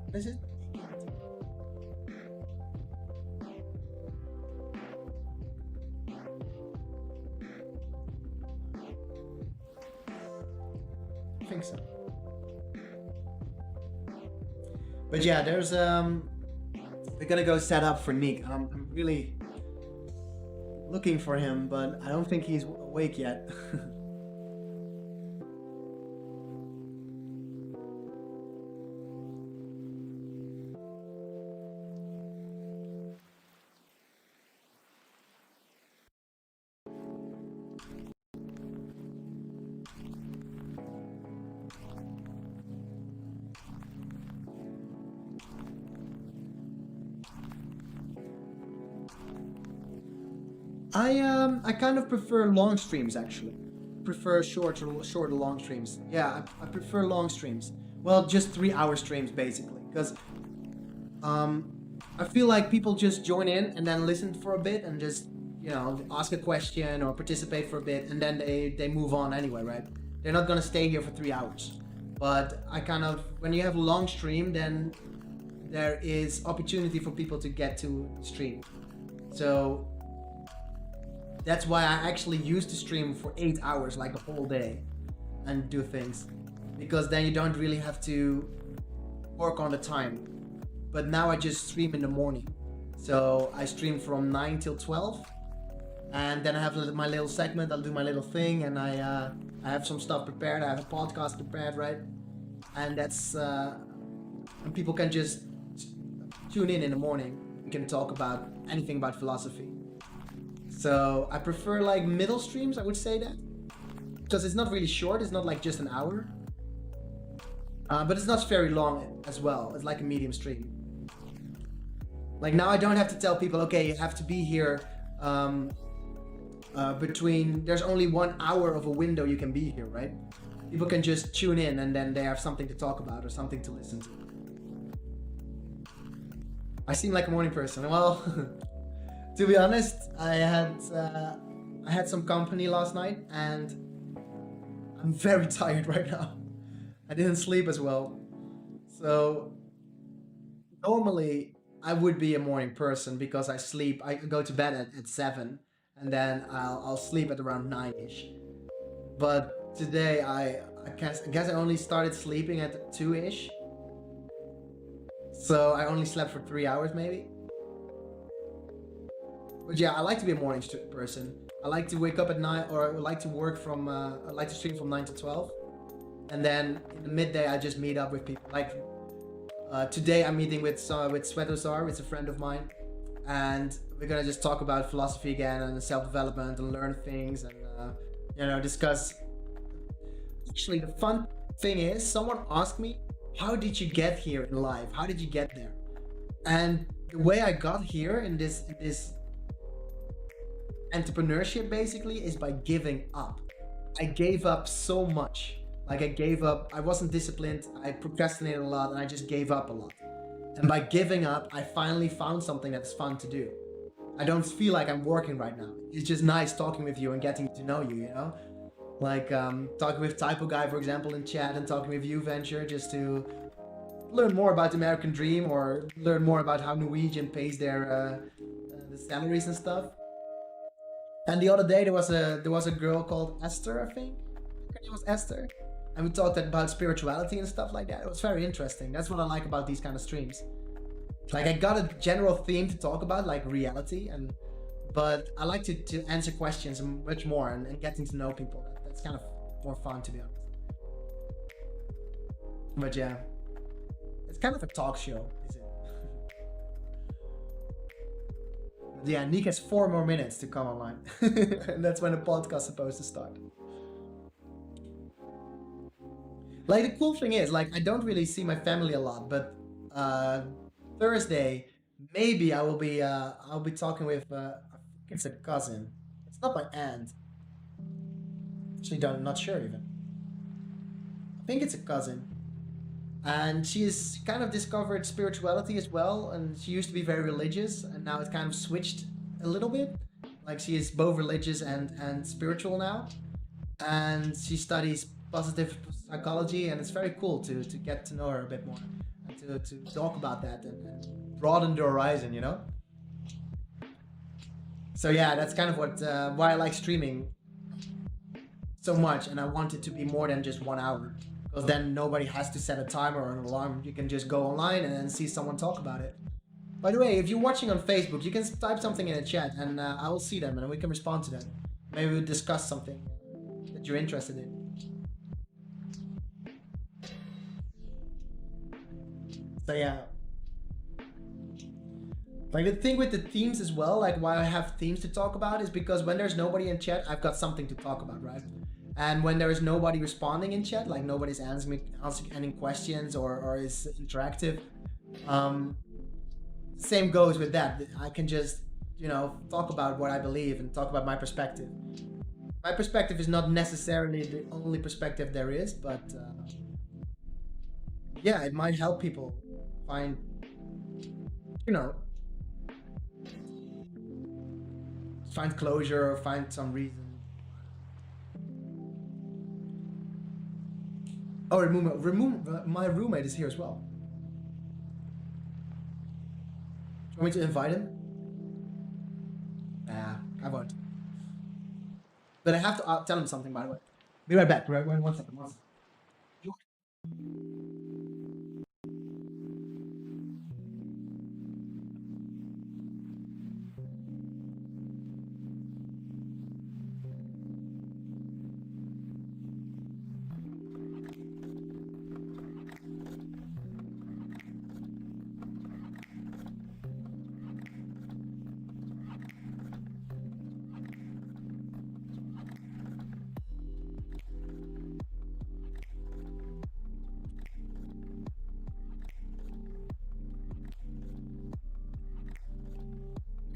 What is it? I think so. But yeah, there's we're gonna go set up for Nick. I'm really looking for him, but I don't think he's awake yet. I kind of prefer long streams actually. Prefer shorter long streams. Yeah, I prefer long streams. Well, just 3 hour streams basically, because um, I feel like people just join in and then listen for a bit and just ask a question or participate for a bit and then they move on anyway, right? They're not gonna stay here for 3 hours. But I kind of, when you have a long stream, then there is opportunity for people to get to stream. So that's why I actually used to stream for 8 hours, like a whole day, and do things, because then you don't really have to work on the time. But now I just stream in the morning, so I stream from 9 till 12, and then I have my little segment. I'll do my little thing, and I have some stuff prepared. I have a podcast prepared, right? And that's and people can just tune in the morning. We can talk about anything about philosophy. So I prefer like middle streams, I would say that, because it's not really short. It's not like just an hour, but it's not very long as well. It's like a medium stream. Like now I don't have to tell people, okay, you have to be here between, there's only 1 hour of a window you can be here, right? People can just tune in and then they have something to talk about or something to listen to. I seem like a morning person. Well, to be honest, I had some company last night and I'm very tired right now. I didn't sleep as well. So normally I would be a morning person because I go to bed at 7 and then I'll sleep at around 9ish. But today I guess I only started sleeping at 2ish. So I only slept for 3 hours maybe. But yeah, I like to be a morning person. I like to wake up at 9, or I like to work from, I like to stream from 9 to 12. And then in the midday, I just meet up with people. Like today, I'm meeting with Svetozar, it's a friend of mine. And we're gonna just talk about philosophy again and self-development and learn things and, discuss. Actually, the fun thing is, someone asked me, how did you get here in life? How did you get there? And the way I got here in this entrepreneurship basically is by giving up. I gave up so much. Like I wasn't disciplined, I procrastinated a lot, and I just gave up a lot. And by giving up, I finally found something that's fun to do. I don't feel like I'm working right now. It's just nice talking with you and getting to know you, Like talking with Typo Guy, for example, in chat, and talking with you, Venture, just to learn more about the American dream or learn more about how Norwegian pays their the salaries and stuff. And the other day there was a girl called Esther, I think. Her name was Esther. And we talked about spirituality and stuff like that. It was very interesting. That's what I like about these kind of streams. Like I got a general theme to talk about, like reality, but I like to answer questions much more and getting to know people. That's kind of more fun, to be honest. But yeah, it's kind of a talk show, is it? Yeah, Nick has 4 more minutes to come online. And that's when the podcast's supposed to start. Like the cool thing is, like I don't really see my family a lot, but Thursday maybe I'll be talking with I think it's a cousin. It's not my aunt. Actually, not sure even. I think it's a cousin. And she has kind of discovered spirituality as well. And she used to be very religious, and now it's kind of switched a little bit. Like she is both religious and spiritual now, and she studies positive psychology, and it's very cool to get to know her a bit more and to talk about that and broaden the horizon, you know. So yeah, that's kind of what why I like streaming so much, and I want it to be more than just 1 hour, because then nobody has to set a timer or an alarm. You can just go online and then see someone talk about it. By the way, if you're watching on Facebook, you can type something in the chat, and I will see them and we can respond to them. Maybe we'll discuss something that you're interested in. So yeah, like the thing with the themes as well, like why I have themes to talk about is because when there's nobody in chat, I've got something to talk about, right? And when there is nobody responding in chat, like nobody's answering any questions or is interactive, um, same goes with that. I can just, you know, talk about what I believe and talk about my perspective. My perspective is not necessarily the only perspective there is, but yeah, it might help people find, you know, find closure or find some reason. Oh, remove my roommate is here as well. Do you want me to invite him? Nah, I won't. But I have to tell him something, by the way. Be right back. Right, one second. One second.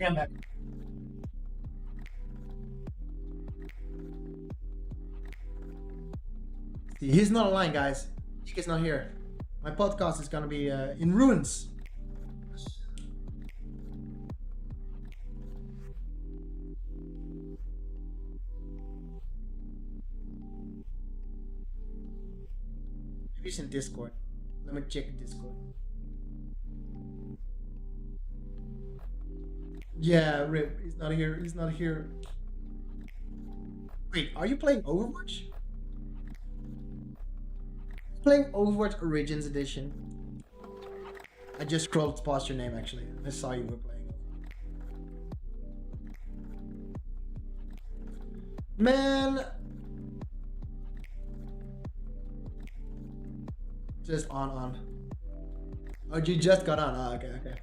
Okay, I'm back. See, he's not online, guys. Nick is not here. My podcast is gonna be in ruins. Maybe he's in Discord. Let me check Discord. Yeah, Rip. He's not here. He's not here. Wait, are you playing Overwatch? Playing Overwatch Origins Edition. I just scrolled past your name actually. I saw you were playing. Man. Just on. Oh, you just got on. Oh, okay.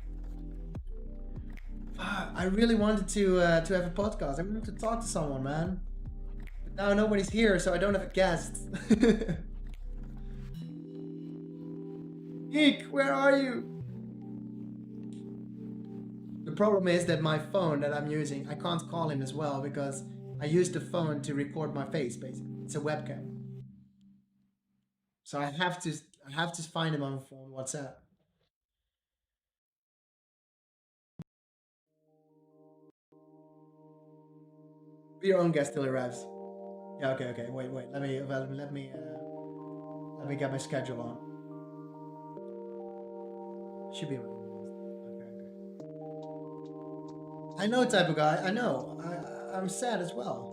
I really wanted to have a podcast. I wanted to talk to someone, man. But now nobody's here, so I don't have a guest. Eek, where are you? The problem is that my phone that I'm using, I can't call him as well because I use the phone to record my face, basically. It's a webcam. So I have to find him on WhatsApp. Be your own guest till he arrives. Yeah, okay. Wait. Let me get my schedule on. Should be my own guest. Okay. I know, type of guy. I know. I'm sad as well.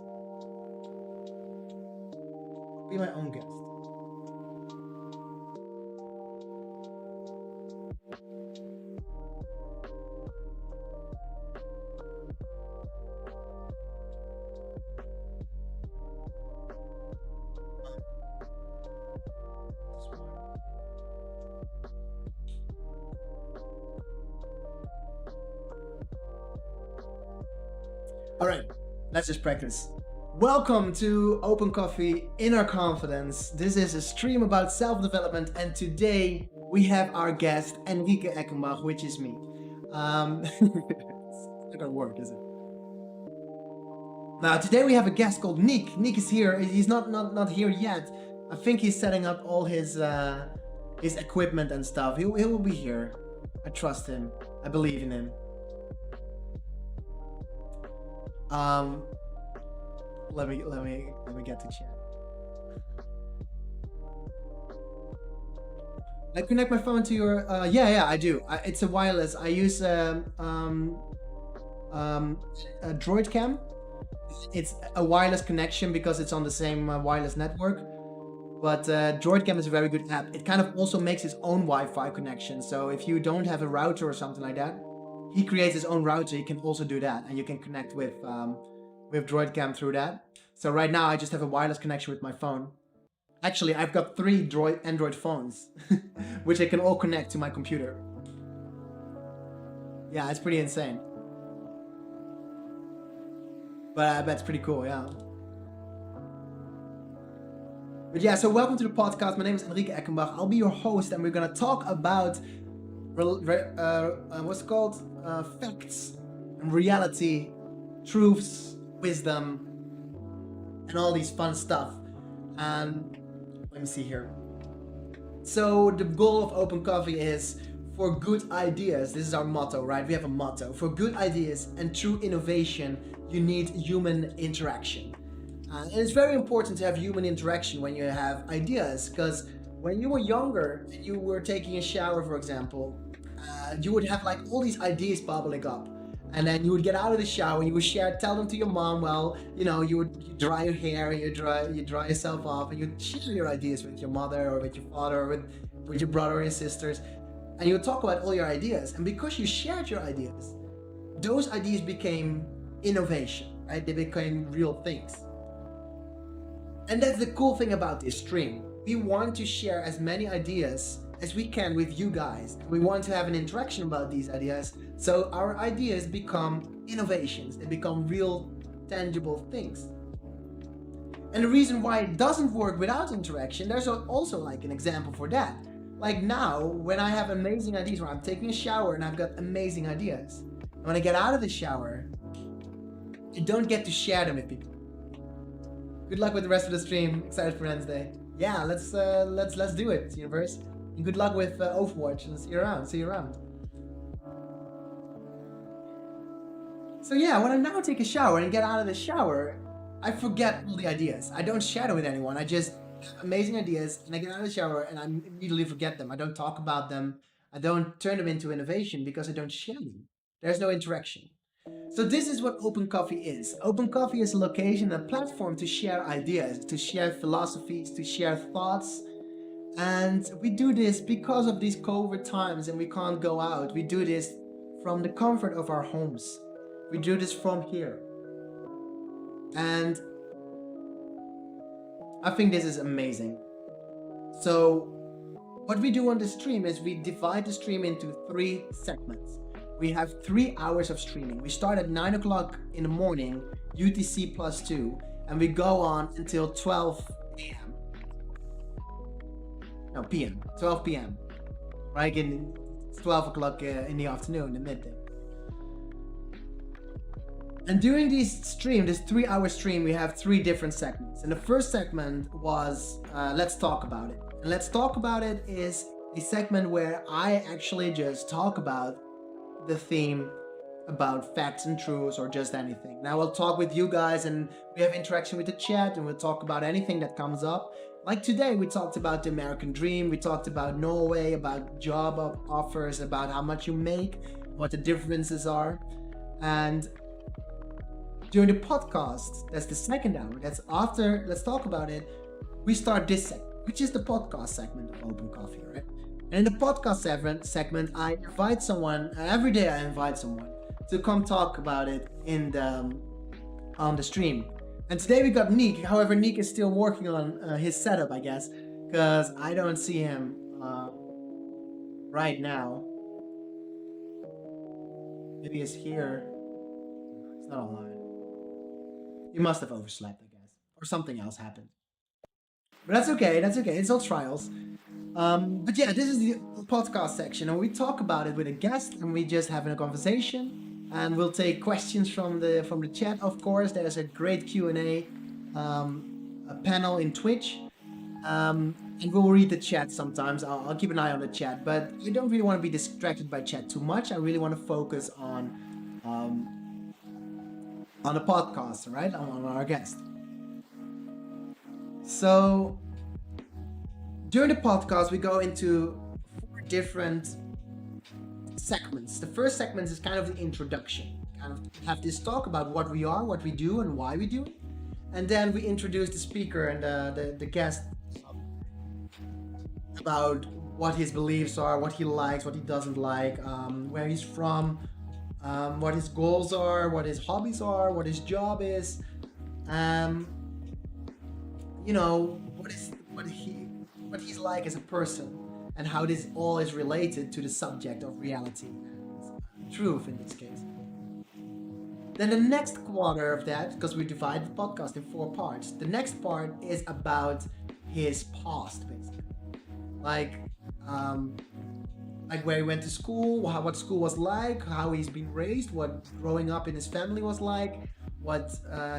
Be my own guest. All right, let's just practice. Welcome to Open Coffee Inner Confidence. This is a stream about self-development, and today we have our guest Enrique Eckenbach, which is me. It's not gonna work, is it? Now today we have a guest called Nick. Nick is here. He's not here yet. I think he's setting up all his his equipment and stuff. He will be here. I trust him. I believe in him. Let me get to chat. I connect my phone to your. Yeah, I do. It's a wireless. I use a Droid Cam. It's a wireless connection because it's on the same wireless network. But Droid Cam is a very good app. It kind of also makes its own Wi-Fi connection. So if you don't have a router or something like that, he creates his own router. He can also do that, and you can connect with Droid Cam through that. So right now I just have a wireless connection with my phone. Actually, I've got 3 Android phones, which I can all connect to my computer. Yeah, it's pretty insane. But I bet it's pretty cool, yeah. But yeah, so welcome to the podcast. My name is Enrique Eckenbach. I'll be your host, and we're gonna talk about what's it called? Facts and reality, truths, wisdom, and all these fun stuff. And let me see here. So the goal of Open Coffee is for good ideas. This is our motto, right? We have a motto. For good ideas and true innovation, you need human interaction. And it's very important to have human interaction when you have ideas, because when you were younger and you were taking a shower, for example, you would have like all these ideas bubbling up. And then you would get out of the shower and you would tell them to your mom. Well, you dry your hair, you dry yourself off, and you share your ideas with your mother or with your father or with your brother or your sisters. And you would talk about all your ideas. And because you shared your ideas, those ideas became innovation, right? They became real things. And that's the cool thing about this stream. We want to share as many ideas as we can with you guys. We want to have an interaction about these ideas, so our ideas become innovations. They become real, tangible things. And the reason why it doesn't work without interaction, there's also like an example for that. Like now, when I have amazing ideas, when I'm taking a shower and I've got amazing ideas, and when I get out of the shower, I don't get to share them with people. Good luck with the rest of the stream. Excited for Wednesday. Yeah, let's do it, universe. And good luck with Overwatch, and see you around. So yeah, when I now take a shower and get out of the shower, I forget all the ideas. I don't share them with anyone. I just have amazing ideas, and I get out of the shower and I immediately forget them. I don't talk about them. I don't turn them into innovation because I don't share them. There's no interaction. So this is what Open Coffee is. Open Coffee is a location, a platform to share ideas, to share philosophies, to share thoughts. And we do this because of these COVID times and we can't go out. We do this from the comfort of our homes. We do this from here. And I think this is amazing. So what we do on the stream is we divide the stream into 3 segments. We have 3 hours of streaming. We start at 9 o'clock in the morning, UTC +2, and we go on until 12 a.m. No, p.m. 12 p.m. Right? It's 12 o'clock in the afternoon, the midday. And during this 3-hour stream, we have 3 different segments. And the first segment was Let's Talk About It. And Let's Talk About It is a segment where I actually just talk about the theme about facts and truths or just anything. Now I'll talk with you guys and we have interaction with the chat and we'll talk about anything that comes up. Like today we talked about the American dream, we talked about Norway, about job offers, about how much you make, what the differences are. And during the podcast, that's the second hour, that's after Let's Talk About It, we start this segment, which is the podcast segment of Open Coffee, right? And in the podcast segment, I invite someone, every day I invite someone to come talk about it on the stream. And today we got Nick. However, Nick is still working on his setup, I guess, because I don't see him right now. Maybe he's here. It's not online. He must have overslept, I guess, or something else happened. But that's okay. It's all trials. But yeah, this is the podcast section, and we talk about it with a guest, and we just having a conversation, and we'll take questions from the chat. Of course, there's a great Q&A, a panel in Twitch, and and we'll read the chat sometimes. I'll keep an eye on the chat, but I don't really want to be distracted by chat too much. I really want to focus on the podcast, right? On our guest. So during the podcast, we go into four different segments. The first segment is kind of the introduction. Kind of have this talk about what we are, what we do, and why we do it. And then we introduce the speaker and the guest about what his beliefs are, what he likes, what he doesn't like, where he's from, what his goals are, what his hobbies are, what his job is, um, what he's like as a person, and how this all is related to the subject of reality, truth in this case. Then the next quarter of that, because we divide the podcast in four parts, the next part is about his past, basically, like um, like where he went to school, what school was like, how he's been raised, what growing up in his family was like, what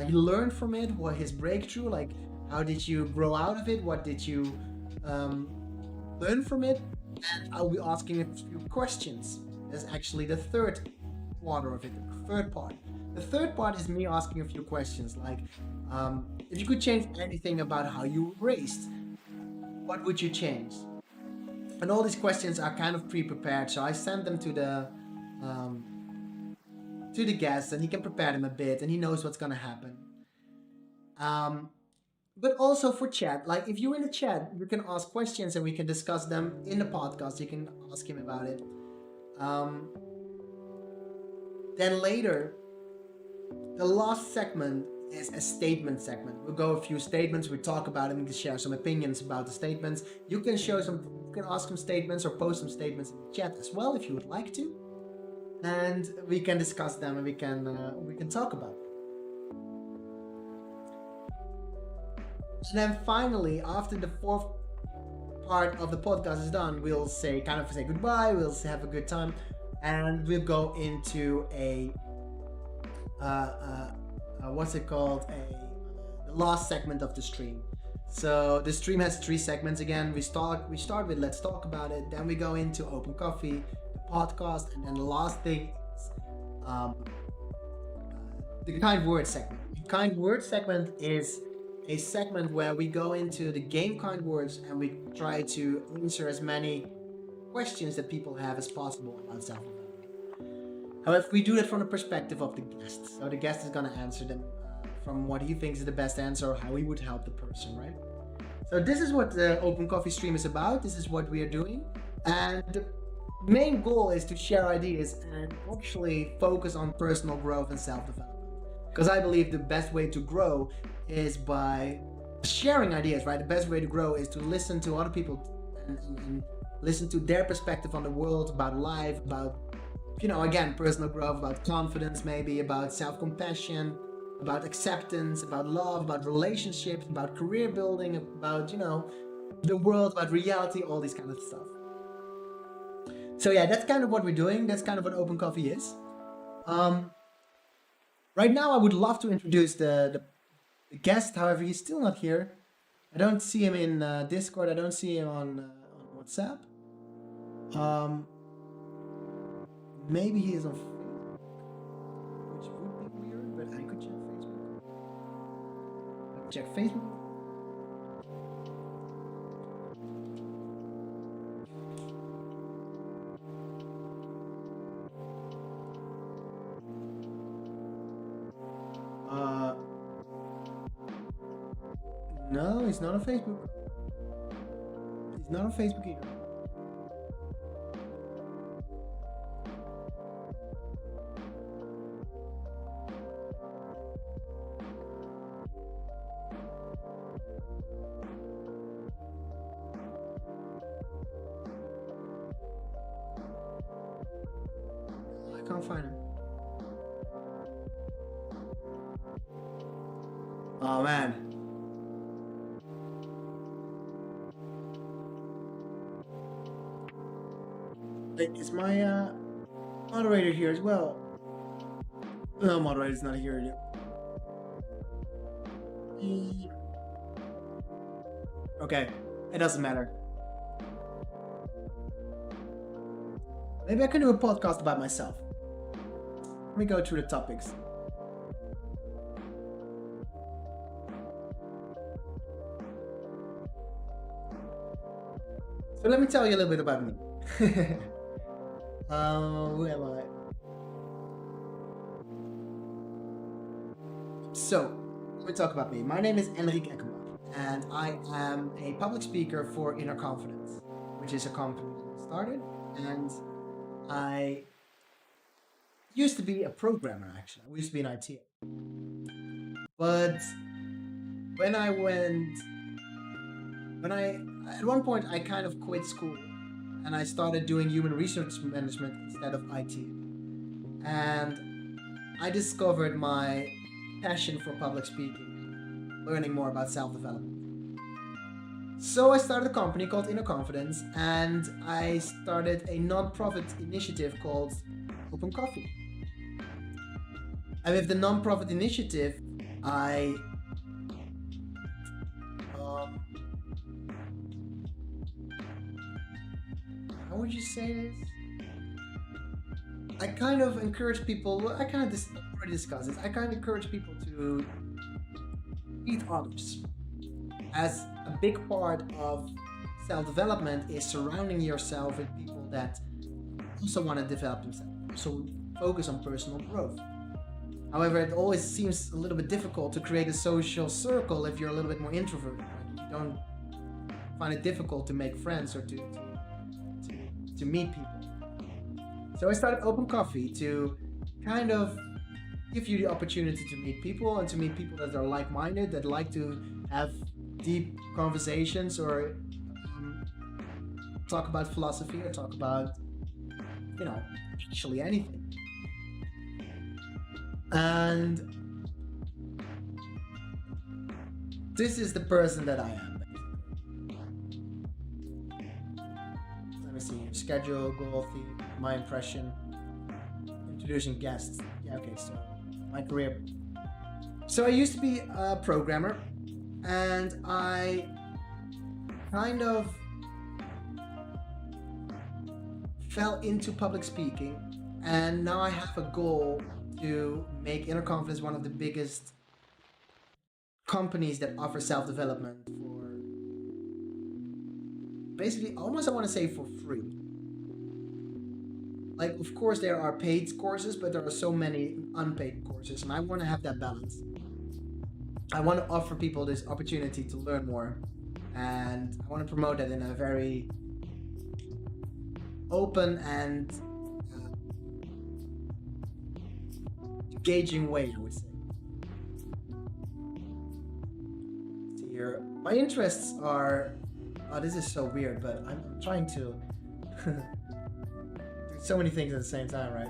he learned from it, what his breakthrough, like how did you grow out of it, what did you um, learn from it, and I'll be asking a few questions. That's actually the third quarter of it, the third part. The third part is me asking a few questions, like if you could change anything about how you were raised, what would you change? And all these questions are kind of pre-prepared, so I send them um, to the guest, and he can prepare them a bit, and he knows what's gonna happen. Um, but also for chat, like if you're in the chat, you can ask questions, and we can discuss them in the podcast. You can ask him about it. Um, then later, the last segment is a statement segment. We'll go a few statements, we talk about them, we can share some opinions about the statements. You can ask some statements or post some statements in the chat as well if you would like to, and we can discuss them, and we can talk about it. And then finally, after the fourth part of the podcast is done, we'll say goodbye. We'll have a good time, and we'll go into what's it called? The last segment of the stream. So the stream has three segments again. We start with let's talk about it. Then we go into open coffee, the podcast, and then the last thing is the kind word segment. The kind word segment is a segment where we go into the game kind words, and we try to answer as many questions that people have as possible about self-development. However, we do that from the perspective of the guest. So the guest is going to answer them from what he thinks is the best answer, or how he would help the person, right? So this is what the Open Coffee stream is about. This is what we are doing. And the main goal is to share ideas and actually focus on personal growth and self-development. Because I believe the best way to grow is by sharing ideas, right? The best way to grow is to listen to other people and listen to their perspective on the world, about life, about again, personal growth, about confidence, maybe about self-compassion, about acceptance, about love, about relationships, about career building, about, the world, about reality, all this kind of stuff. So yeah, that's kind of what we're doing. That's kind of what Open Coffee is. Right now, I would love to introduce the guest. However, he's still not here. I don't see him in Discord. I don't see him on WhatsApp. Maybe he is on Facebook, which would be weird, but I could check Facebook. Check Facebook. No, he's not on Facebook. He's not on Facebook either. I can't find him. Oh man. Wait, is my moderator here as well? No, moderator's not here yet. Okay. It doesn't matter. Maybe I can do a podcast about myself. Let me go through the topics. So let me tell you a little bit about me. Who am I? So, let me talk about me. My name is Enrique Eckenbach, and I am a public speaker for Inner Confidence, which is a company that I started. And I used to be a programmer, actually. I used to be an IT. But when I went, at one point, I kind of quit school and I started doing human resource management instead of IT. And I discovered my passion for public speaking, learning more about self-development. So I started a company called Inner Confidence, and I started a non-profit initiative called Open Coffee. And with the non-profit initiative, I how would you say this? I kind of encourage people. I kind of already discussed this. I kind of encourage people to meet others, as a big part of self-development is surrounding yourself with people that also want to develop themselves. So focus on personal growth. However, it always seems a little bit difficult to create a social circle if you're a little bit more introverted. Like, you don't find it difficult to make friends or to meet people. So I started Open Coffee to kind of give you the opportunity to meet people and to meet people that are like-minded, that like to have deep conversations or talk about philosophy or talk about, actually anything. And this is the person that I am. Let me see. Schedule, goal, theme, my impression, introducing guests. Yeah, okay, so my career. So I used to be a programmer, and I kind of fell into public speaking, and now I have a goal to make Inner Confidence one of the biggest companies that offer self-development for basically almost, I want to say, for free. Like, of course there are paid courses, but there are so many unpaid courses, and I want to have that balance. I want to offer people this opportunity to learn more, and I want to promote that in a very open and engaging way, I would say. See here, my interests are. Oh, this is so weird, but I'm trying to do so many things at the same time, right?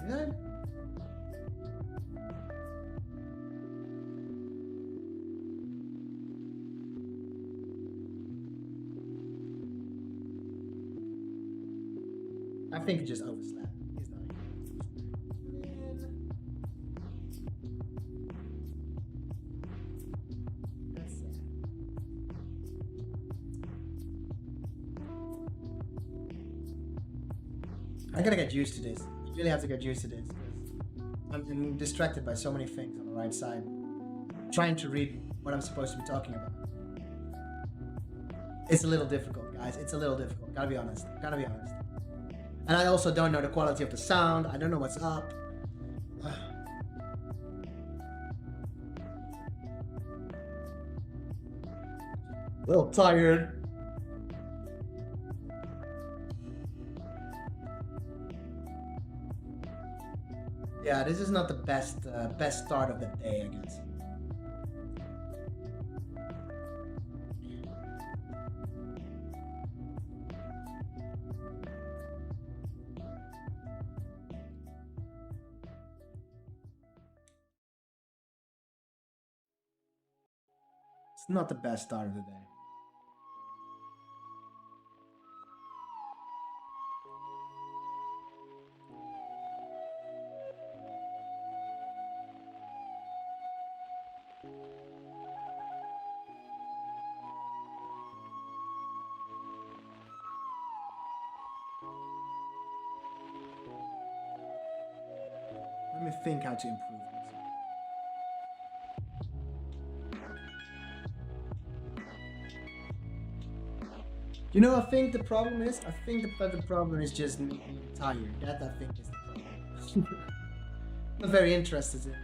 Did I? I think it just overslapped. He's not here. That's sad. I gotta get used to this. I really have to get used to this because I'm distracted by so many things on the right side. Trying to read what I'm supposed to be talking about. It's a little difficult, guys. It's a little difficult. Gotta be honest. Gotta be honest. And I also don't know the quality of the sound. I don't know what's up. A little tired. Yeah, this is not the best start of the day, I guess. It's not the best start of the day. Let me think how to improve this. You know, I think the problem is, the problem is just tired. That I think is the problem. Not very interested in.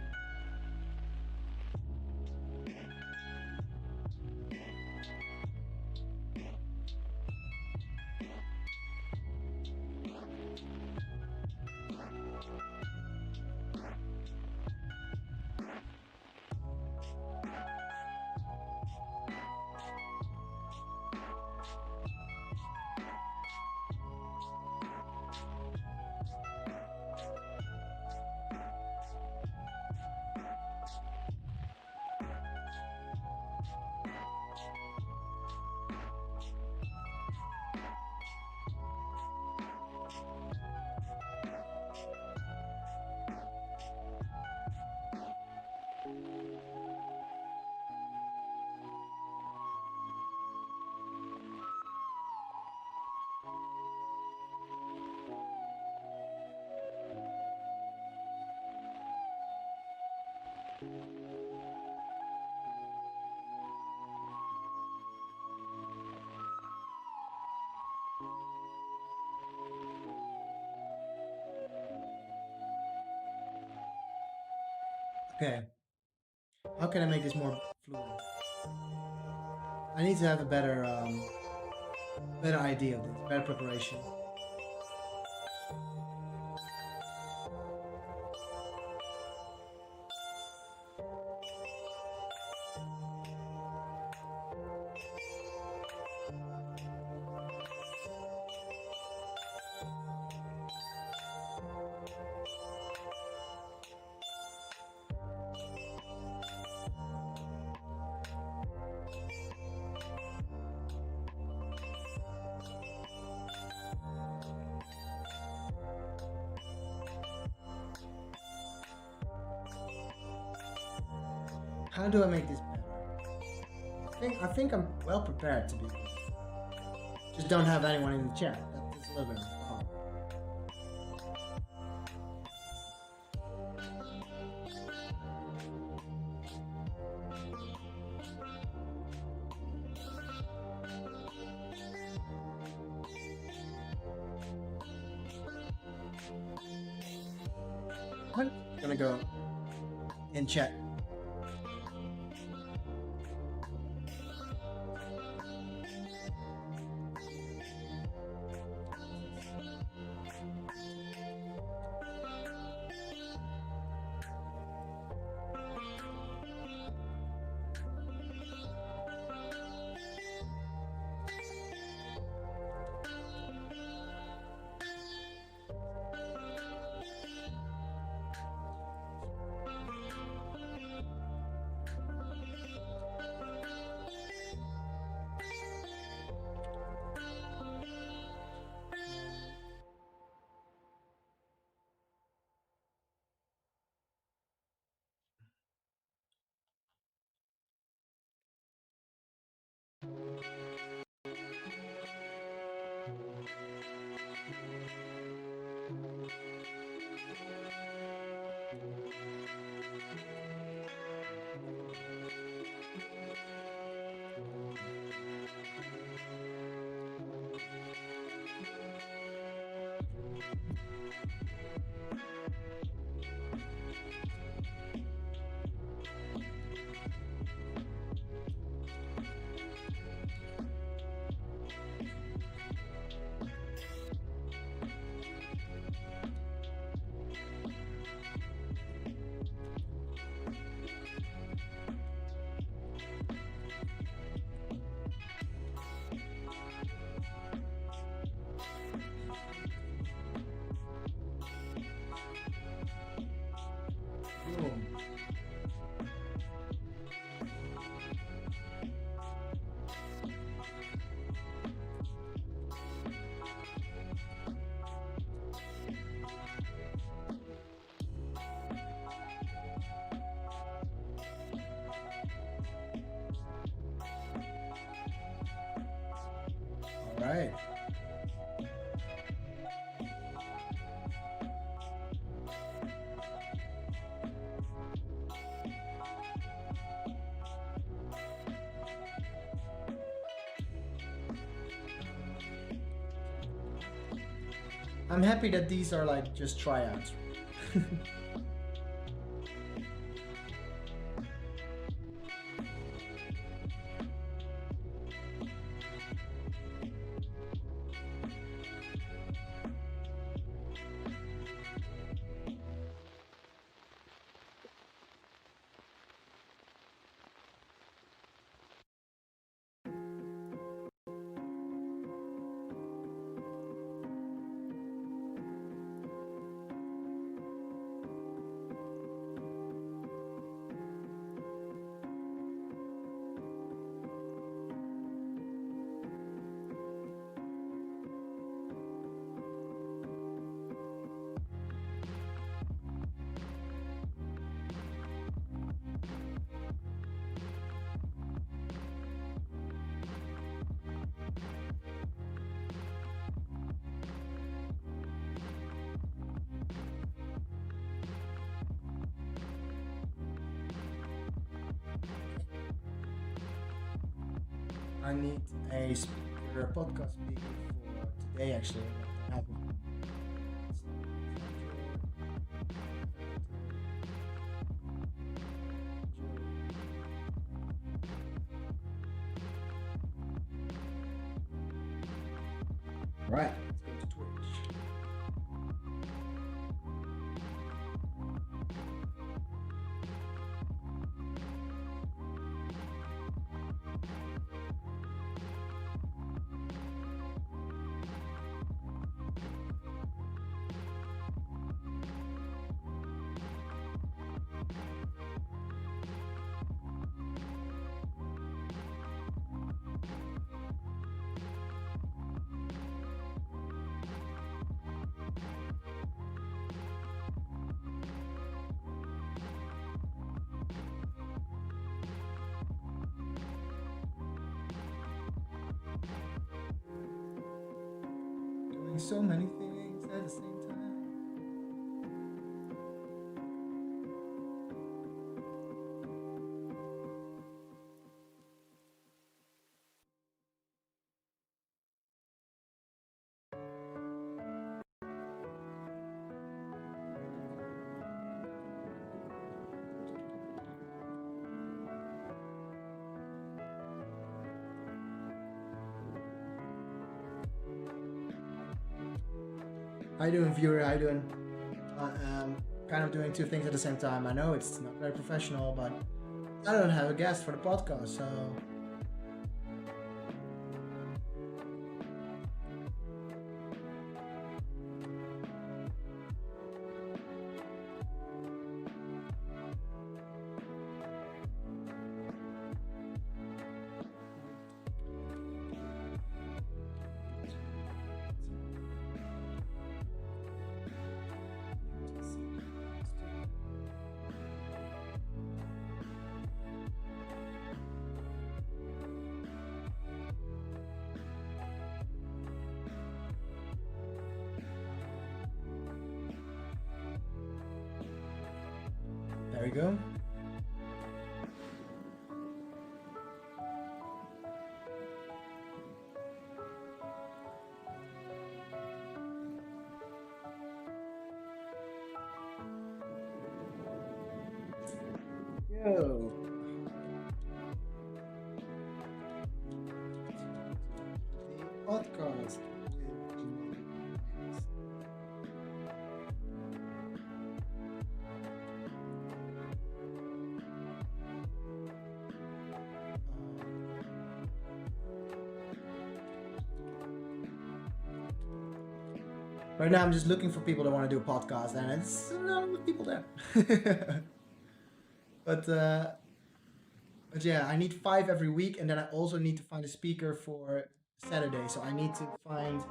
Okay. How can I make this more fluent? I need to have a better idea of this, better preparation. How do I make this better? I think I'm well prepared to be good. Just don't have anyone in the chat. That's a little bit hard. I'm gonna go in chat. Right. I'm happy that these are like just tryouts. I need a speaker, a podcast speaker for today actually. I have one. Right, let's go to Twitch. Doing so many things at the same time. How you doing, viewer? How you doing? Kind of doing two things at the same time. I know it's not very professional, but I don't have a guest for the podcast, so there we go. Yo. The podcast. Right now, I'm just looking for people that want to do a podcast, and it's not enough people there. But yeah, I need 5 every week, and then I also need to find a speaker for Saturday. So I need to find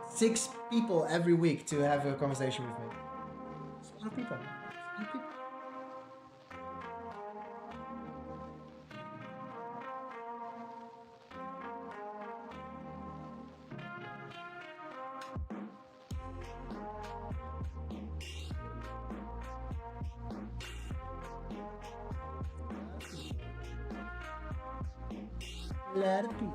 6 people every week to have a conversation with me. It's a lot of people. It's a lot of people. A lot of people.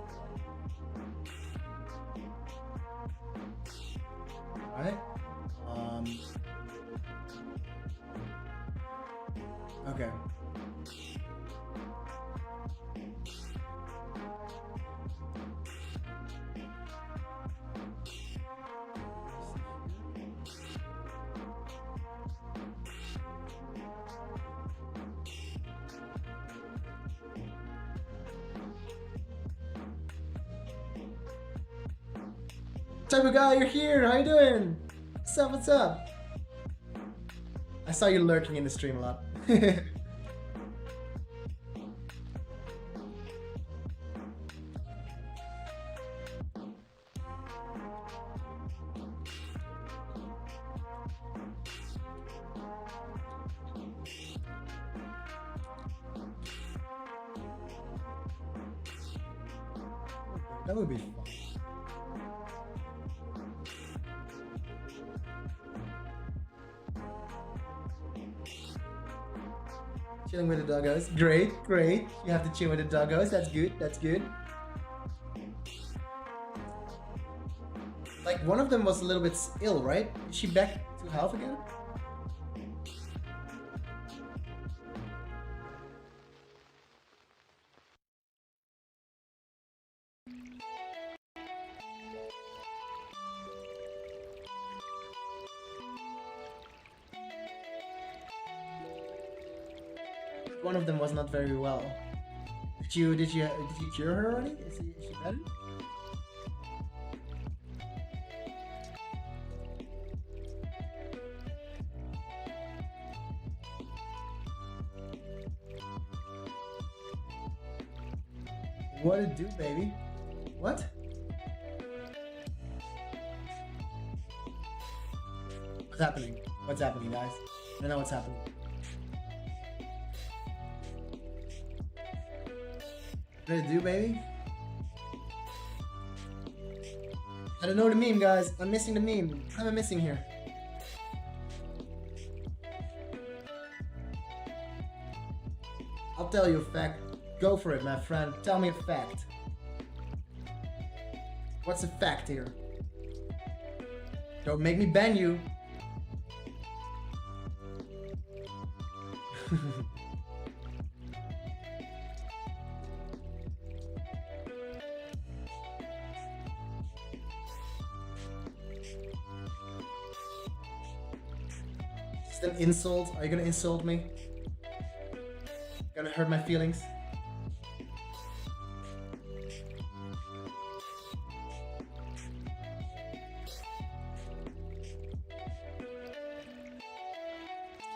Right? Okay. Type of guy, you're here. How you doing? What's up? What's up? I saw you lurking in the stream a lot. That would be fun. Chilling with the doggos. Great, great. You have to chill with the doggos. That's good. That's good. Like one of them was a little bit ill, right? Is she back to health again? One of them was not very well. Did you cure her already? Is she better? What it do, baby? What? What's happening? What's happening, guys? I don't know what's happening. What it do, baby? I don't know the meme, guys. I'm missing the meme. What am I missing here? I'll tell you a fact. Go for it, my friend. Tell me a fact. What's the fact here? Don't make me ban you. Is that an insult? Are you gonna insult me? Gonna hurt my feelings?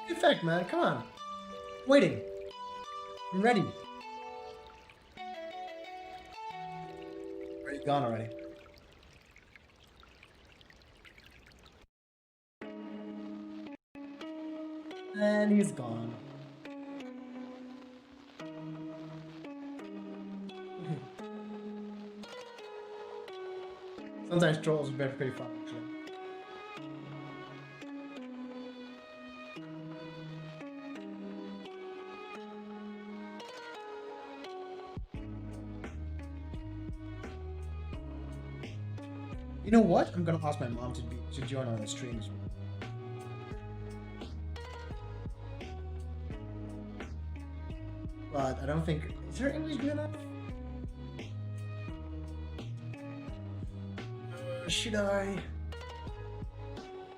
Effect, man, come on. Waiting. I'm ready. Where you gone already? And he's gone. Sometimes trolls are pretty fun, actually. You know what? I'm gonna ask my mom to join on the streams. But I don't think... Is her English good enough? Should I?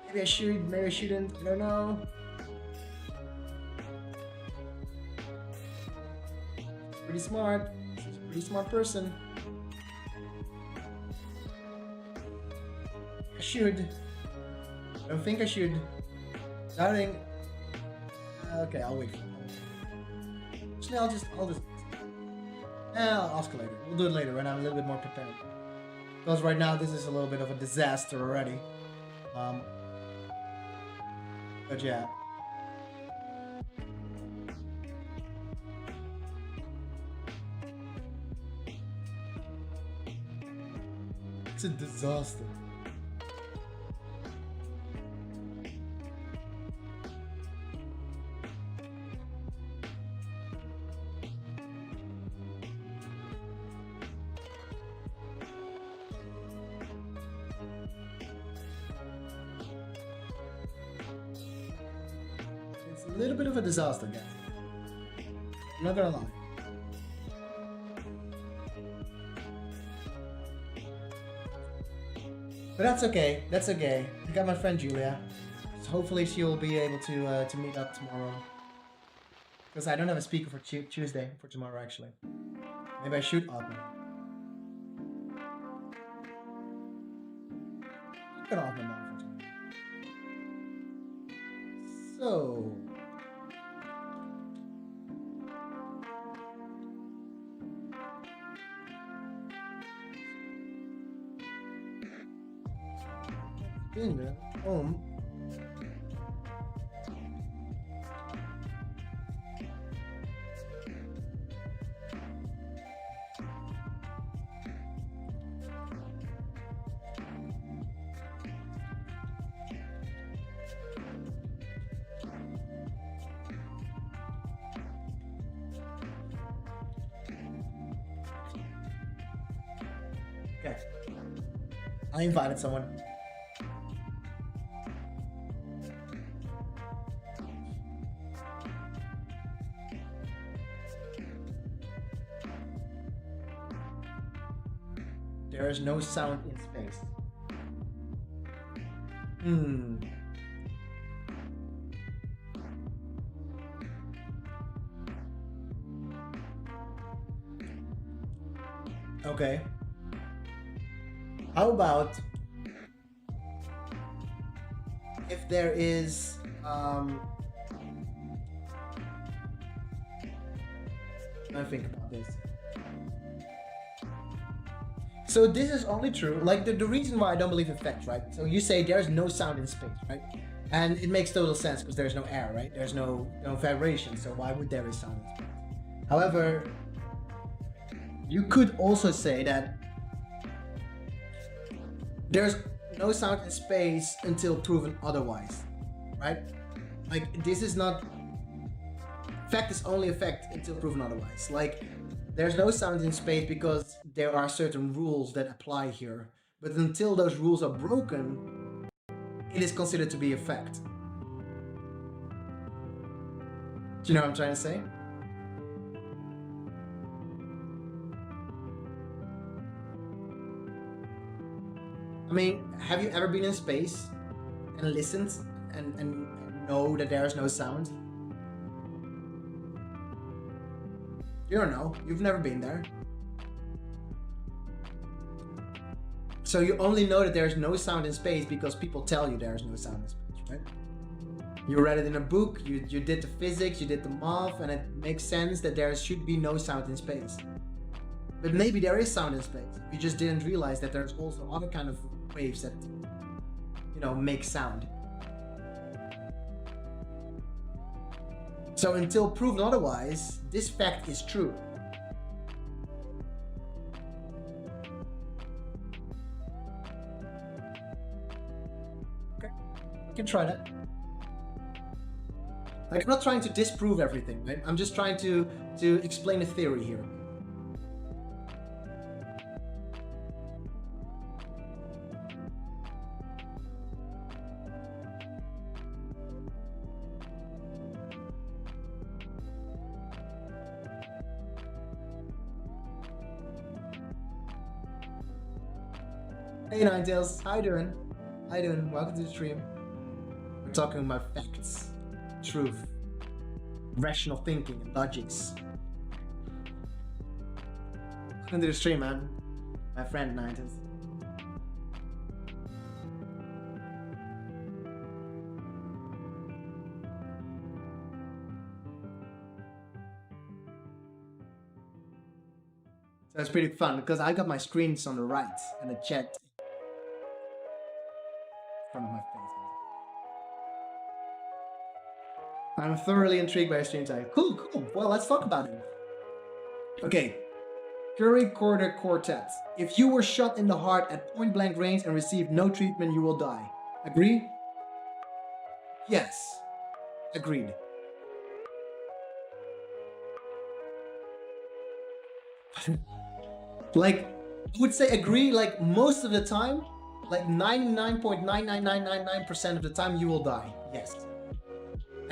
Maybe I should, maybe I shouldn't. I don't know. Pretty smart. She's a pretty smart person. I should. I don't think I should. Doubting. Okay, I'll wait. Actually, I'll just. I'll ask later. We'll do it later when I'm a little bit more prepared. Because right now this is a little bit of a disaster already. But yeah. It's a disaster. a little bit of a disaster, guys. I'm not gonna lie. But that's okay. That's okay. I got my friend Julia. So hopefully she'll be able to meet up tomorrow. Because I don't have a speaker for Tuesday, for tomorrow actually. Maybe I should opt in. I'm gonna opt in for tomorrow. So. In home. Okay. I invited someone. There is no sound in space. Okay. How about if there is I think about this. So this is only true, like the reason why I don't believe in facts, right? So you say there's no sound in space, right? And it makes total sense because there's no air, right? There's no vibration, so why would there be sound in space? However, you could also say that there's no sound in space until proven otherwise, right? Like this is not, fact is only a fact until proven otherwise. Like there's no sound in space because there are certain rules that apply here. But until those rules are broken, it is considered to be a fact. Do you know what I'm trying to say? I mean, have you ever been in space and listened and know that there is no sound? You don't know. You've never been there. So you only know that there's no sound in space because people tell you there's no sound in space, right? You read it in a book, you did the physics, you did the math, and it makes sense that there should be no sound in space. But maybe there is sound in space. You just didn't realize that there's also other kind of waves that, you know, make sound. So until proven otherwise, this fact is true. Okay, we can try that. Like, I'm not trying to disprove everything, right? I'm just trying to explain a theory here. Hey Ninetales, how you doing? How you doing? Welcome to the stream. We're talking about facts, truth, rational thinking, and logics. Welcome to the stream, man. My friend Ninetales. So it's pretty fun because I got my screens on the right and the chat in front of my face. I'm thoroughly intrigued by your stream time. Cool, cool. Well, let's talk about it. Okay. Curry Corder Quartet. If you were shot in the heart at point blank range and received no treatment, you will die. Agree? Yes. Agreed. Like, I would say agree, like most of the time, like 99.99999% of the time you will die. Yes.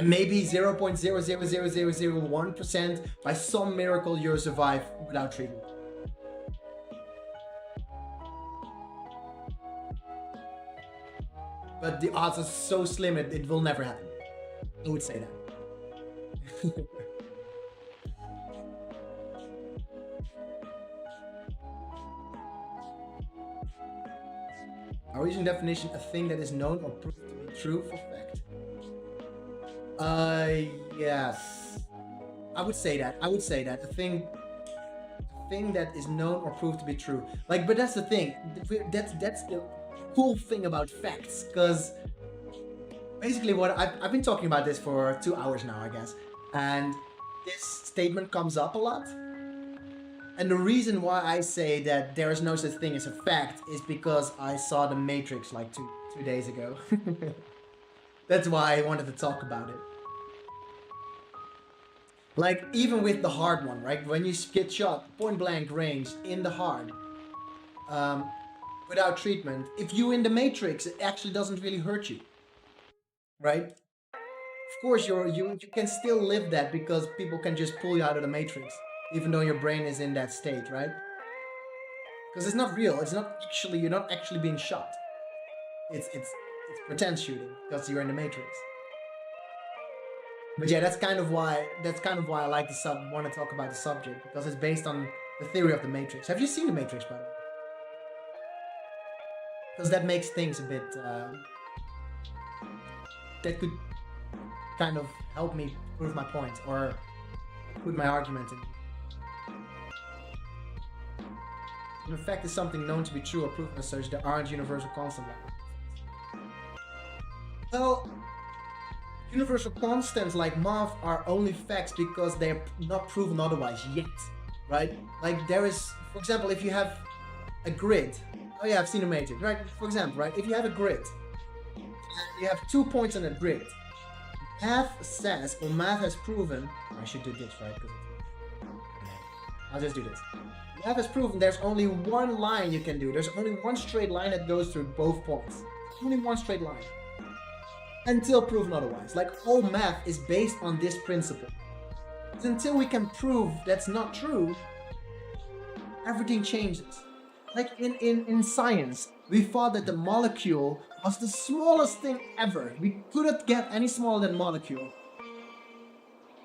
And maybe 0.00001% by some miracle you'll survive without treatment. But the odds are so slim it will never happen. I would say that. Our recent definition, a thing that is known or proved to be true for fact. Yes. I would say that. A thing that is known or proved to be true. Like, but that's the thing. That's the cool thing about facts, because basically what I've been talking about this for 2 hours now, I guess, and this statement comes up a lot. And the reason why I say that there is no such thing as a fact is because I saw The Matrix like two days ago. That's why I wanted to talk about it. Like, even with the hard one, right? When you get shot point blank range in the heart, without treatment, if you're in the Matrix, it actually doesn't really hurt you, right? Of course, you can still live that because people can just pull you out of the Matrix, even though your brain is in that state, right? Because it's not real. It's not actually, you're not actually being shot. It's pretend shooting because you're in the Matrix. But yeah, that's kind of why I like want to talk about the subject, because it's based on the theory of the Matrix. Have you seen the Matrix, by the way? Because that makes things a bit that could kind of help me prove my point or put my argument in. In fact, is something known to be true or proven as such. There aren't universal constants. Well, universal constants like math are only facts because they're not proven otherwise yet, right? Like there is, for example, if you have a grid. Oh yeah, I've seen a Matrix, right? For example, right? If you have a grid, and you have 2 points on a grid, math says, or math has proven, I should do this, right? I'll just do this. Math has proven there's only one line you can do. There's only one straight line that goes through both points. Only one straight line. Until proven otherwise. Like, all math is based on this principle. Until we can prove that's not true, everything changes. Like in science, we thought that the molecule was the smallest thing ever. We couldn't get any smaller than molecule.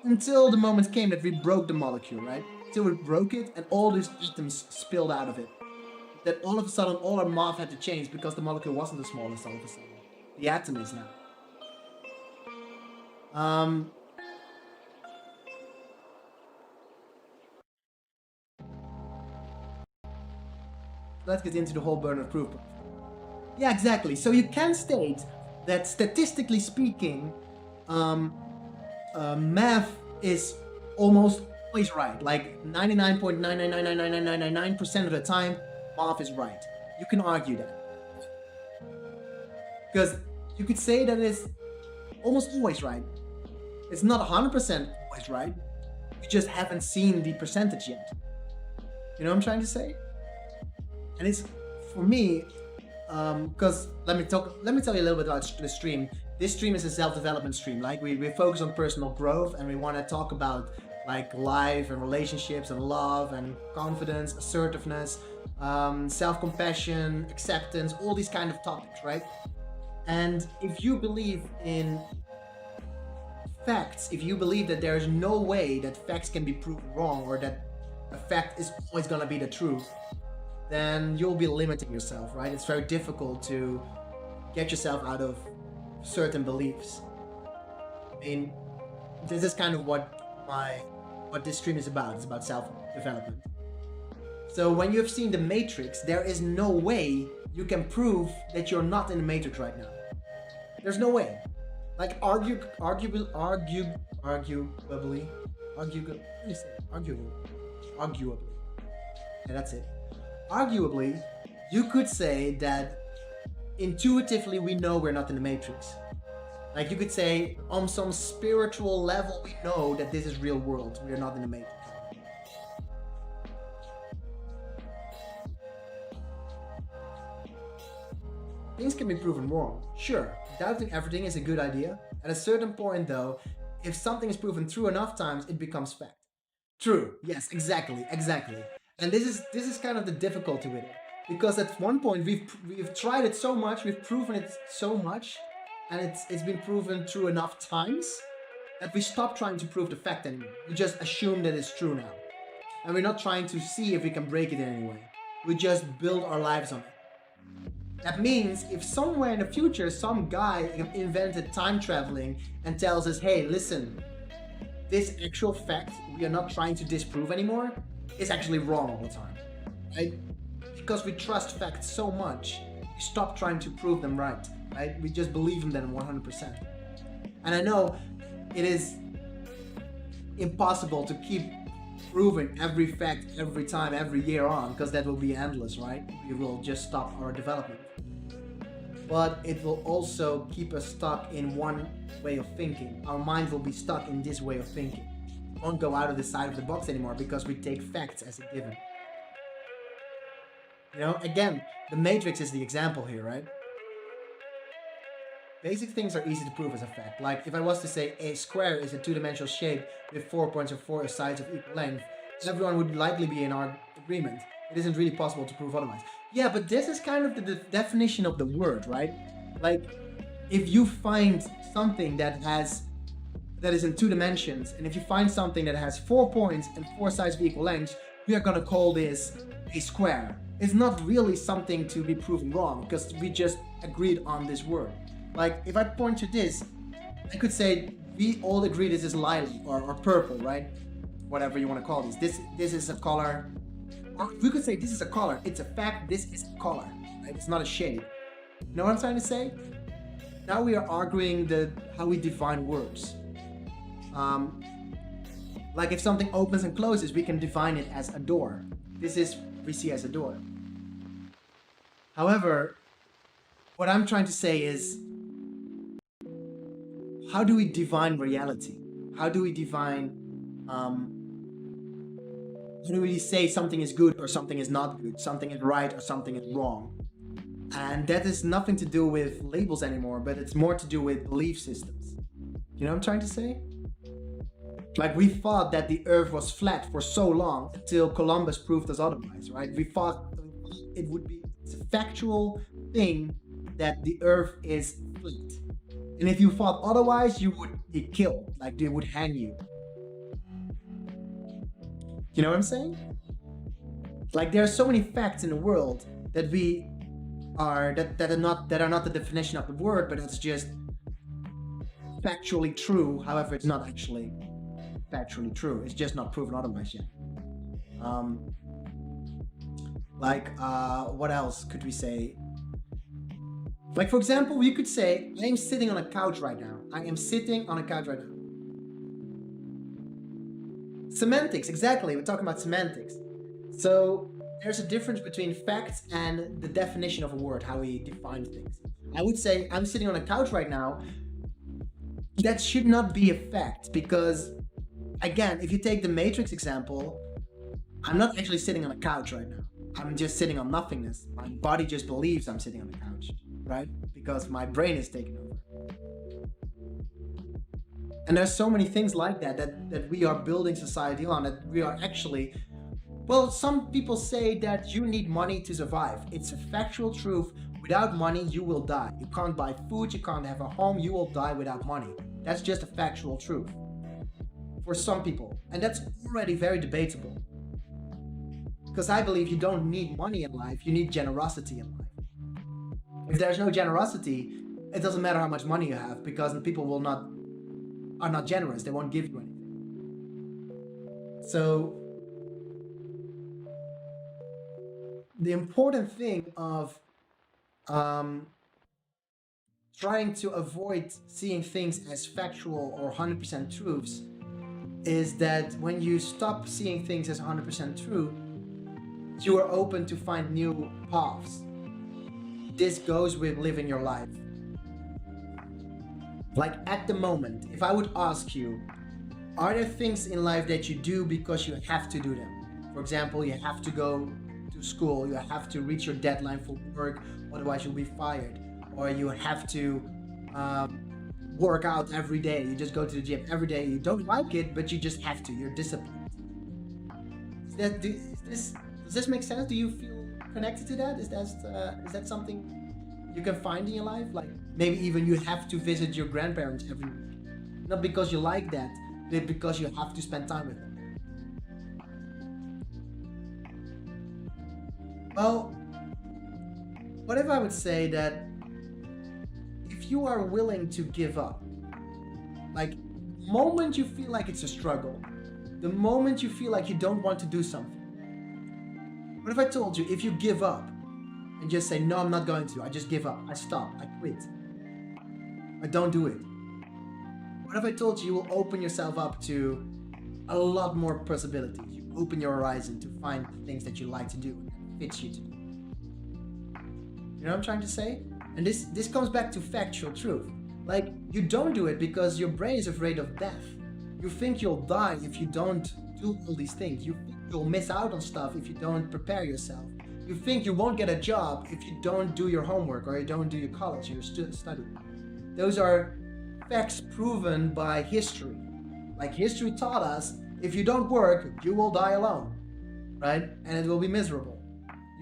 Until the moment came that we broke the molecule, right? Until we broke it and all these atoms spilled out of it. That all of a sudden all our math had to change because the molecule wasn't the smallest all of a sudden. The atom is now. Let's get into the whole burden of proof. Yeah, exactly. So you can state that statistically speaking, math is almost always right. Like 99.9999999% of the time, math is right. You can argue that. Because you could say that it's almost always right. It's not 100% always right. You just haven't seen the percentage yet. You know what I'm trying to say? And it's, for me, because let me tell you a little bit about the stream. This stream is a self-development stream. Like we focus on personal growth, and we want to talk about like life and relationships and love and confidence, assertiveness, self-compassion, acceptance, all these kind of topics, right? And if you believe in facts, if you believe that there is no way that facts can be proven wrong, or that a fact is always going to be the truth, then you'll be limiting yourself, right? It's very difficult to get yourself out of certain beliefs. I mean, this is kind of what this stream is about. It's about self-development. So when you have seen The Matrix, there is no way you can prove that you're not in the Matrix right now. There's no way. Like arguably, yeah, that's it. Arguably, you could say that intuitively we know we're not in the Matrix. Like you could say on some spiritual level we know that this is real world. We're not in the Matrix. things can be proven wrong. Sure, doubting everything is a good idea. At a certain point, though, if something is proven true enough times, it becomes fact. True. Yes, exactly. And this is kind of the difficulty with it, because at one point we've tried it so much, we've proven it so much, and it's been proven true enough times that we stop trying to prove the fact anymore. We just assume that it's true now, and we're not trying to see if we can break it in any way. We just build our lives on it. That means if somewhere in the future some guy invented time traveling and tells us, hey, listen, this actual fact we are not trying to disprove anymore is actually wrong all the time, right? Because we trust facts so much, we stop trying to prove them right? We just believe in them 100%. And I know it is impossible to keep proving every fact every time, every year on, because that will be endless, right? We will just stop our development. But it will also keep us stuck in one way of thinking. Our mind will be stuck in this way of thinking. We won't go out of the side of the box anymore because we take facts as a given. Again, the Matrix is the example here, right? Basic things are easy to prove as a fact. Like if I was to say a square is a two-dimensional shape with 4 points or 4 sides of equal length, everyone would likely be in our agreement. It isn't really possible to prove otherwise. Yeah, but this is kind of the definition of the word, right? Like, if you find something that is in 2 dimensions, and if you find something that has 4 points and 4 sides of equal length, we are gonna call this a square. It's not really something to be proven wrong, because we just agreed on this word. Like, if I point to this, I could say we all agree this is lilac or purple, right? Whatever you want to call this. This is a color. Or we could say this is a color. It's a fact. This is a color, right? It's not a shade. You know what I'm trying to say? Now we are arguing how we define words. Like if something opens and closes, we can define it as a door. This is we see as a door. However, what I'm trying to say is, how do we define reality? How do we define, how do we say something is good or something is not good, something is right or something is wrong? And that is nothing to do with labels anymore, but it's more to do with belief systems. You know what I'm trying to say? Like we thought that the earth was flat for so long until Columbus proved us otherwise, right? We thought it would be a factual thing that the earth is flat. And if you thought otherwise, you would be killed, like they would hang you. You know what I'm saying? Like there are so many facts in the world that that are not the definition of the word, but it's just factually true. However, it's not actually factually true. It's just not proven otherwise yet. What else could we say? Like, for example, you could say, I am sitting on a couch right now. I am sitting on a couch right now. Semantics, exactly. We're talking about semantics. So there's a difference between facts and the definition of a word, how we define things. I would say, I'm sitting on a couch right now. That should not be a fact because, again, if you take the Matrix example, I'm not actually sitting on a couch right now. I'm just sitting on nothingness. My body just believes I'm sitting on the couch, right? Because my brain is taking over. And there's so many things like that we are building society on, that we are actually, well, some people say that you need money to survive. It's a factual truth. Without money, you will die. You can't buy food, you can't have a home, you will die without money. That's just a factual truth for some people. And that's already very debatable. Because I believe you don't need money in life, you need generosity in life. If there's no generosity, it doesn't matter how much money you have, because people are not generous, they won't give you anything. So the important thing of trying to avoid seeing things as factual or 100% truths is that when you stop seeing things as 100% true, you are open to find new paths. This goes with living your life. Like at the moment, if I would ask you, are there things in life that you do because you have to do them? For example, you have to go to school, you have to reach your deadline for work, otherwise you'll be fired. or you have to work out every day. You just go to the gym every day. You don't like it, but you just have to. You're disciplined. Does this make sense? Do you feel connected to that? Is that something you can find in your life? Like maybe even you have to visit your grandparents every week, not because you like that, but because you have to spend time with them. Well, what if I would say that if you are willing to give up, like the moment you feel like it's a struggle, the moment you feel like you don't want to do something, what if I told you if you give up and just say, no, I'm not going to, I just give up, I stop, I quit, I don't do it. What if I told you you will open yourself up to a lot more possibilities? You open your horizon to find things that you like to do and that fits you to do. You know what I'm trying to say? And this comes back to factual truth. Like, you don't do it because your brain is afraid of death. You think you'll die if you don't do all these things. You think you'll miss out on stuff if you don't prepare yourself. You think you won't get a job if you don't do your homework or you don't do your college or your study. Those are facts proven by history. Like history taught us, if you don't work, you will die alone, right? And it will be miserable.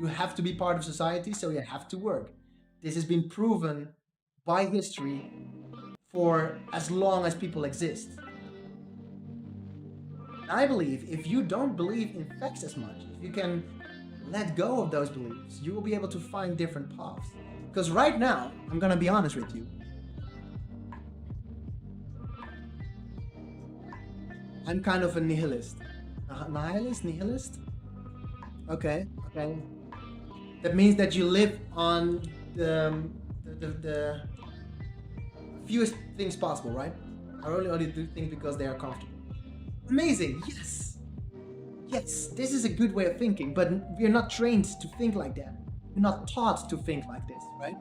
You have to be part of society, so you have to work. This has been proven by history for as long as people exist. And I believe if you don't believe in facts as much, if you can let go of those beliefs, you will be able to find different paths. Because right now, I'm gonna be honest with you, I'm kind of a nihilist. Nihilist? Okay. That means that you live on the fewest things possible, right? I only do things because they are comfortable. Amazing, yes. Yes, this is a good way of thinking, but we're not trained to think like that. We're not taught to think like this, right?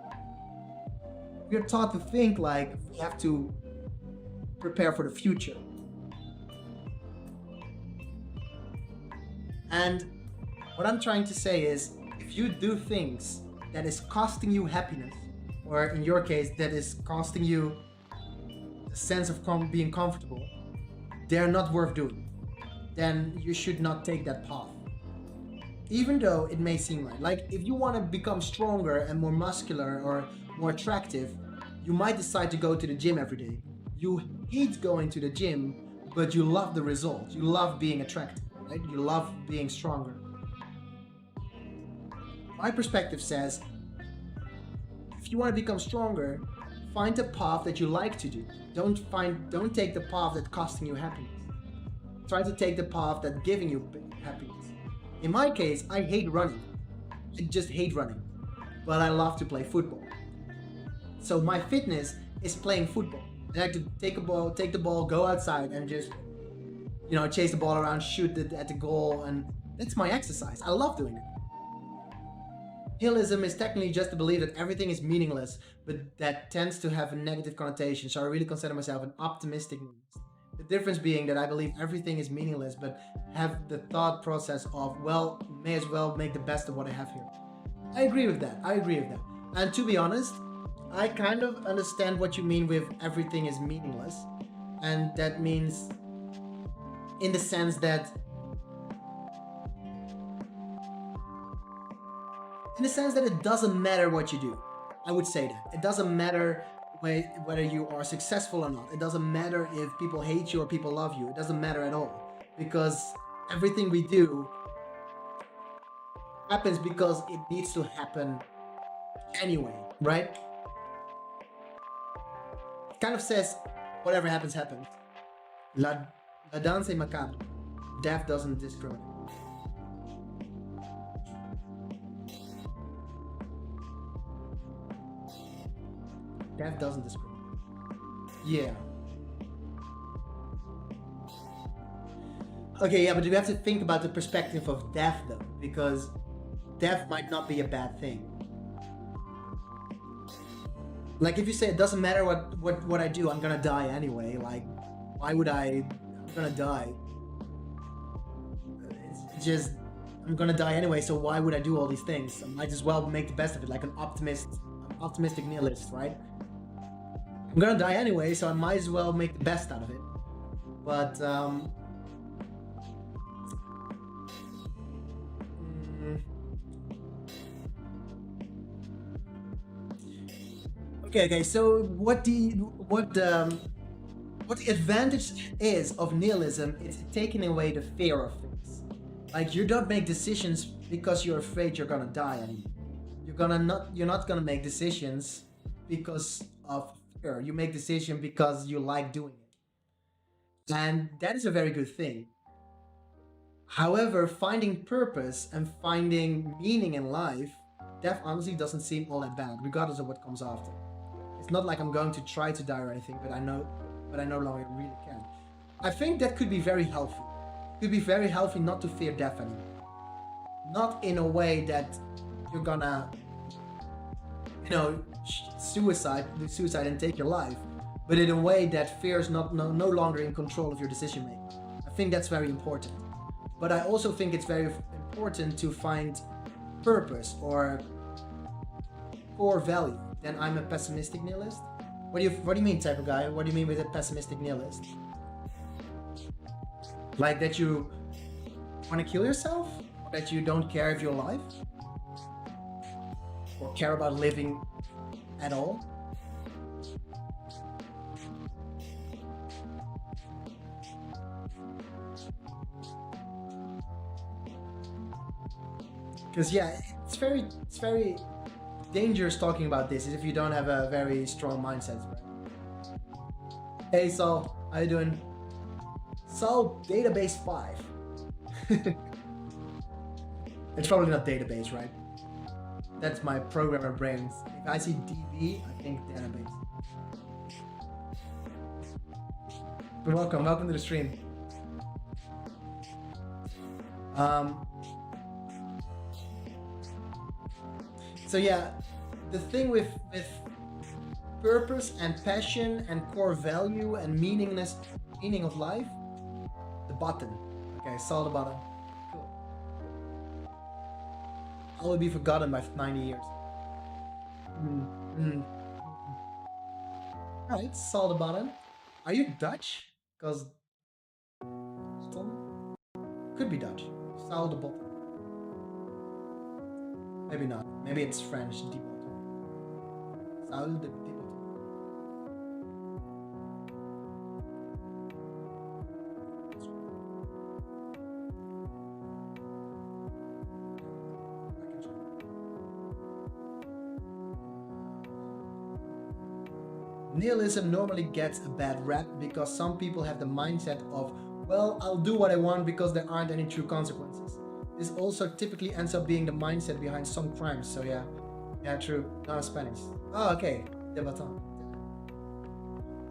We're taught to think like we have to prepare for the future. And what I'm trying to say is, if you do things that is costing you happiness, or in your case, that is costing you the sense of being comfortable, they're not worth doing. Then you should not take that path. Even though it may seem right. Like, if you want to become stronger and more muscular or more attractive, you might decide to go to the gym every day. You hate going to the gym, but you love the result. You love being attractive, right? You love being stronger. My perspective says, if you want to become stronger, find a path that you like to do. Don't take the path that's costing you happiness. Try to take the path that's giving you happiness. In my case, I hate running. I just hate running. But I love to play football. So my fitness is playing football. I like to take the ball, go outside and just, chase the ball around, shoot it at the goal, and that's my exercise. I love doing it. Nihilism is technically just the belief that everything is meaningless, but that tends to have a negative connotation, so I really consider myself an optimistic nihilist. The difference being that I believe everything is meaningless, but have the thought process of, well, may as well make the best of what I have here. I agree with that. And to be honest, I kind of understand what you mean with everything is meaningless. And that means in the sense that it doesn't matter what you do. I would say that. It doesn't matter whether you are successful or not. It doesn't matter if people hate you or people love you. It doesn't matter at all. Because everything we do happens because it needs to happen anyway, right? It kind of says, whatever happens, happens. La danse est macabre. Death doesn't discriminate. Death doesn't discriminate. Yeah. Okay, yeah, but we have to think about the perspective of death though, because death might not be a bad thing. Like if you say it doesn't matter what I do, I'm gonna die anyway, like why would I'm gonna die. It's just, I'm gonna die anyway, so why would I do all these things? I might as well make the best of it, like an optimist. I'm optimistic nihilist, right? I'm gonna die anyway, so I might as well make the best out of it. But mm, okay. So what the advantage is of nihilism is taking away the fear of things. Like you don't make decisions because you're afraid you're gonna die anymore. You're not gonna make decisions because of fear. You make decision because you like doing it. And that is a very good thing. However, finding purpose and finding meaning in life, that honestly doesn't seem all that bad, regardless of what comes after. It's not like I'm going to try to die or anything, but I no longer really can. I think that could be very healthy. It could be very healthy not to fear death anymore. Not in a way that you're gonna, do suicide and take your life, but in a way that fear is no longer in control of your decision making. I think that's very important. But I also think it's very important to find purpose or core value. Then I'm a pessimistic nihilist. What do you mean, type of guy? What do you mean with a pessimistic nihilist? Like that you want to kill yourself? That you don't care if you're alive? Or care about living at all? Because yeah, it's very dangerous talking about this if you don't have a very strong mindset, right? Hey Saul, how you doing? Saul, database 5. It's probably not database, right? That's my programmer brain. If I see DB, I think database. But welcome to the stream. So yeah, the thing with purpose and passion and core value and meaning of life, the button. Okay, saw the button. Cool. I will be forgotten by 90 years. Alright, saw the button. Are you Dutch? Because could be Dutch. Saw the button. Maybe not. Maybe it's French. Saul de Dipot. Nihilism normally gets a bad rap because some people have the mindset of, well, I'll do what I want because there aren't any true consequences. This also typically ends up being the mindset behind some crimes, so yeah. Yeah, true. No, Spanish. Oh, okay. De baton.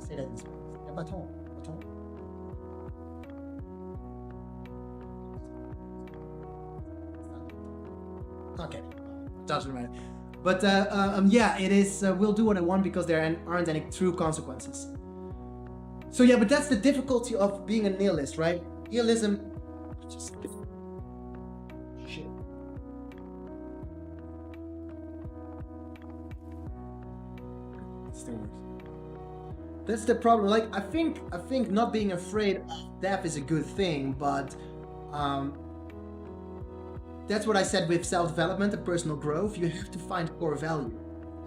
Say that in Spanish. De baton. Baton. Okay. Doesn't matter. But yeah, it is. We'll do what I want because there aren't any true consequences. So yeah, but that's the difficulty of being a nihilist, right? Nihilism. Shit. Still works. That's the problem. Like I think not being afraid of death is a good thing, but that's what I said with self-development and personal growth. You have to find core value,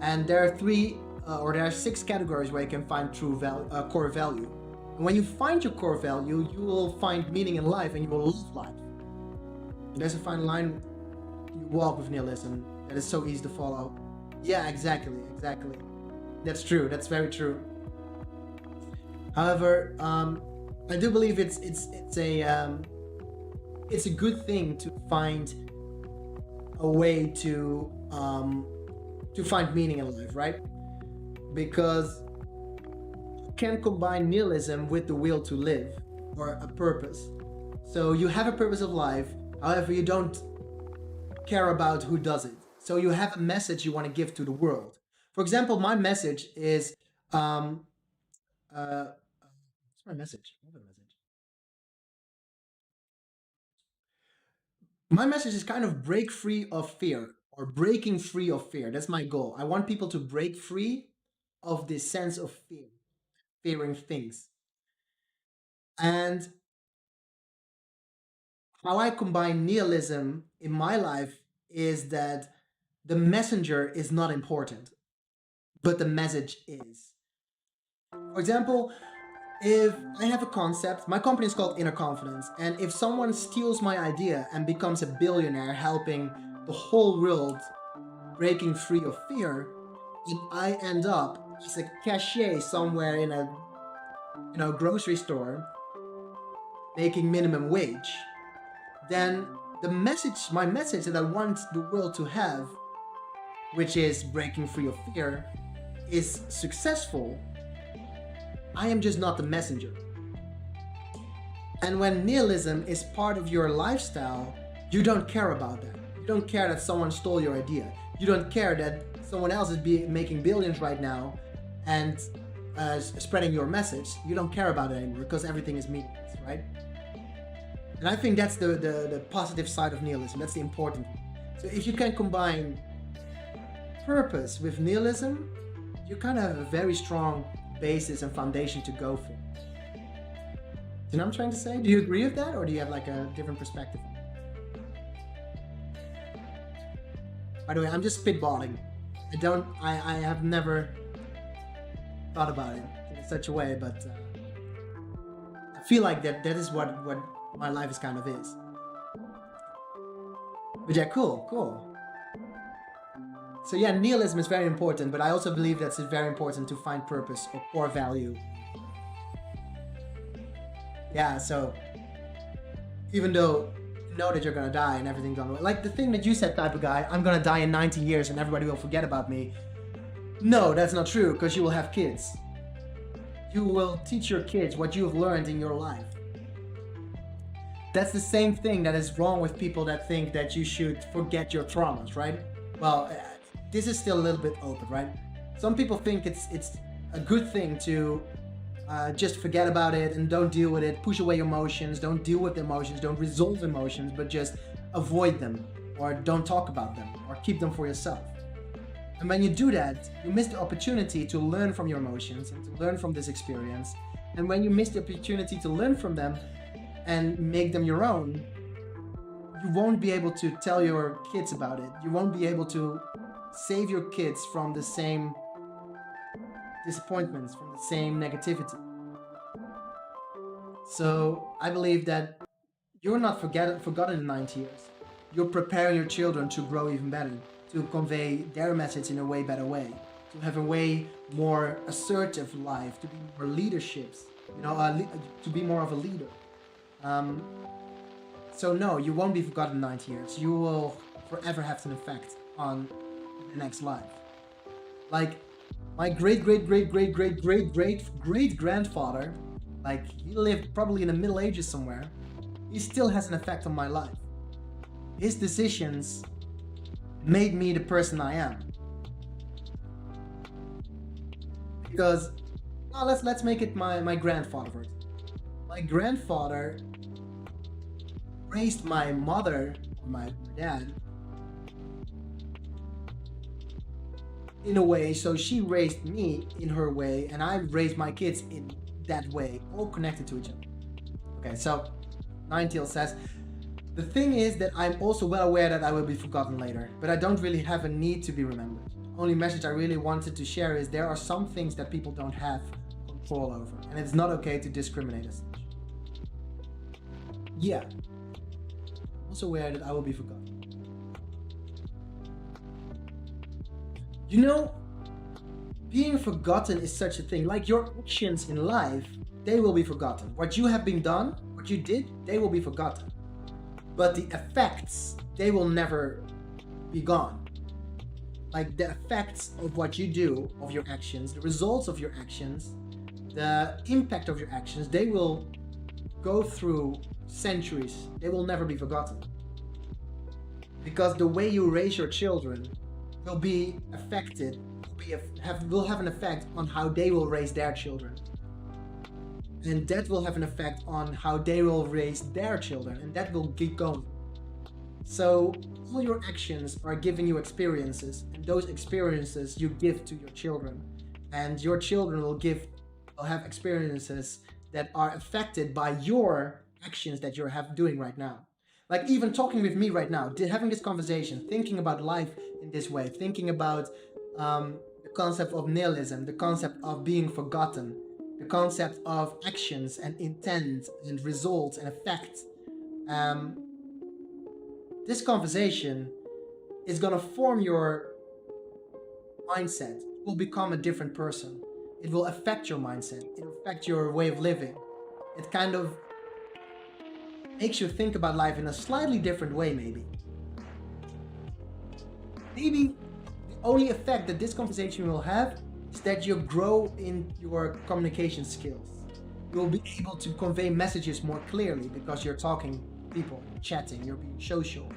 and there are 6 categories where you can find true value, core value. And when you find your core value, you will find meaning in life, and you will live life. And there's a fine line you walk with nihilism that is so easy to follow. Yeah, exactly. That's true. That's very true. However, I do believe it's a good thing to find a way to find meaning in life, right? Because you can combine nihilism with the will to live or a purpose. So you have a purpose of life, however, you don't care about who does it. So you have a message you want to give to the world. For example, my message is what's my message? What is my message? My message is kind of break free of fear or breaking free of fear. That's my goal. I want people to break free of this sense of fear, fearing things. And how I combine nihilism in my life is that the messenger is not important, but the message is. For example, if I have a concept, my company is called Inner Confidence, and if someone steals my idea and becomes a billionaire helping the whole world breaking free of fear, and I end up as a cashier somewhere in a grocery store making minimum wage, then my message that I want the world to have, which is breaking free of fear, is successful. I am just not the messenger. And when nihilism is part of your lifestyle, you don't care about that. You don't care that someone stole your idea. You don't care that someone else is making billions right now and spreading your message. You don't care about it anymore because everything is meaningless, right? And I think that's the positive side of nihilism. That's the important one. So if you can combine purpose with nihilism, you kind of have a very strong basis and foundation to go for. You know what I'm trying to say? Do you agree with that, or do you have like a different perspective? By the way, I'm just spitballing. I have never thought about it in such a way, but I feel like that is what my life is kind of is. But yeah, cool. So yeah, nihilism is very important, but I also believe that it's very important to find purpose or core value. Yeah, so even though you know that you're gonna die and everything's gonna, like the thing that you said, type of guy, I'm gonna die in 90 years and everybody will forget about me. No, that's not true, because you will have kids. You will teach your kids what you've learned in your life. That's the same thing that is wrong with people that think that you should forget your traumas, right? Well, this is still a little bit open, right? Some people think it's a good thing to just forget about it and don't deal with it, push away emotions, don't deal with emotions, don't resolve emotions, but just avoid them or don't talk about them or keep them for yourself. And when you do that, you miss the opportunity to learn from your emotions and to learn from this experience. And when you miss the opportunity to learn from them and make them your own, you won't be able to tell your kids about it. You won't be able to save your kids from the same disappointments, from the same negativity. So I believe that you're not forgotten in 90 years. You're preparing your children to grow even better, to convey their message in a way better way, to have a way more assertive life, to be more leaderships, to be more of a leader. So no, you won't be forgotten in 90 years. You will forever have an effect on the next life. Like my great grandfather, like he lived probably in the Middle Ages somewhere. He still has an effect on my life. His decisions made me the person I am. Because let's make it my grandfather first. My grandfather raised my mother, my dad, in a way, so she raised me in her way, and I raised my kids in that way, all connected to each other. Okay, so Ninetale says, the thing is that I'm also well aware that I will be forgotten later, but I don't really have a need to be remembered. Only message I really wanted to share is there are some things that people don't have control over, and it's not okay to discriminate as such. Yeah, I'm also aware that I will be forgotten. You know, being forgotten is such a thing. Like your actions in life, they will be forgotten. What you have been done, what you did, they will be forgotten. But the effects, they will never be gone. Like the effects of what you do, of your actions, the results of your actions, the impact of your actions, they will go through centuries. They will never be forgotten. Because the way you raise your children will be affected, will have an effect on how they will raise their children. And that will have an effect on how they will raise their children, and that will keep going. So all your actions are giving you experiences, and those experiences you give to your children, and your children will have experiences that are affected by your actions that you're doing right now. Like even talking with me right now, having this conversation, thinking about life in this way, thinking about the concept of nihilism, the concept of being forgotten, the concept of actions and intent and results and effect. Um, this conversation is gonna form your mindset. You will become a different person. It will affect your mindset. It will affect your way of living. It kind of makes you think about life in a slightly different way, maybe. Maybe the only effect that this conversation will have is that you grow in your communication skills. You will be able to convey messages more clearly because you're talking to people, chatting, you're being social.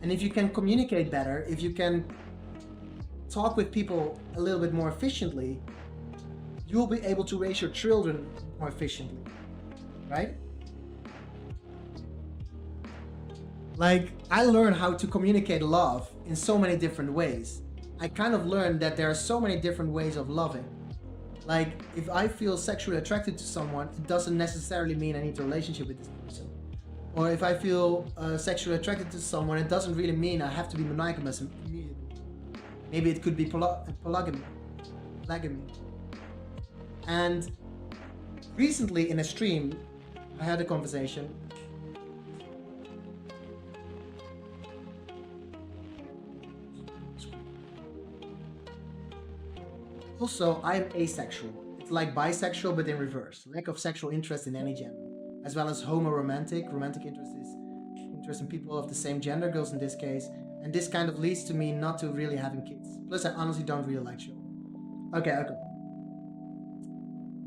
And if you can communicate better, if you can talk with people a little bit more efficiently, you will be able to raise your children more efficiently, right? Like, I learned how to communicate love in so many different ways. I kind of learned that there are so many different ways of loving. Like, if I feel sexually attracted to someone, it doesn't necessarily mean I need a relationship with this person. Or if I feel sexually attracted to someone, it doesn't really mean I have to be monogamous immediately. Maybe it could be polygamy. And recently in a stream, I had a conversation. Also, I'm asexual. It's like bisexual, but in reverse. Lack of sexual interest in any gender. As well as homoromantic. Romantic interest is interest in people of the same gender, girls in this case. And this kind of leads to me not to really having kids. Plus, I honestly don't really like children. Okay.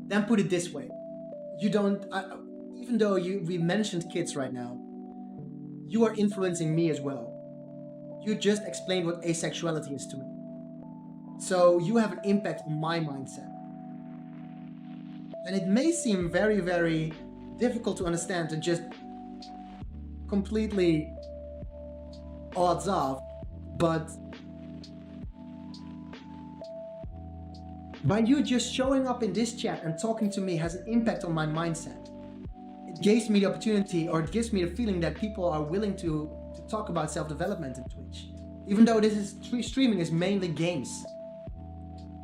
Then put it this way. You don't... even though we mentioned kids right now, you are influencing me as well. You just explained what asexuality is to me. So you have an impact on my mindset. And it may seem very, very difficult to understand and just completely odds off, but by you just showing up in this chat and talking to me has an impact on my mindset. It gives me the opportunity, or it gives me the feeling that people are willing to talk about self-development in Twitch. Even though this is streaming is mainly games.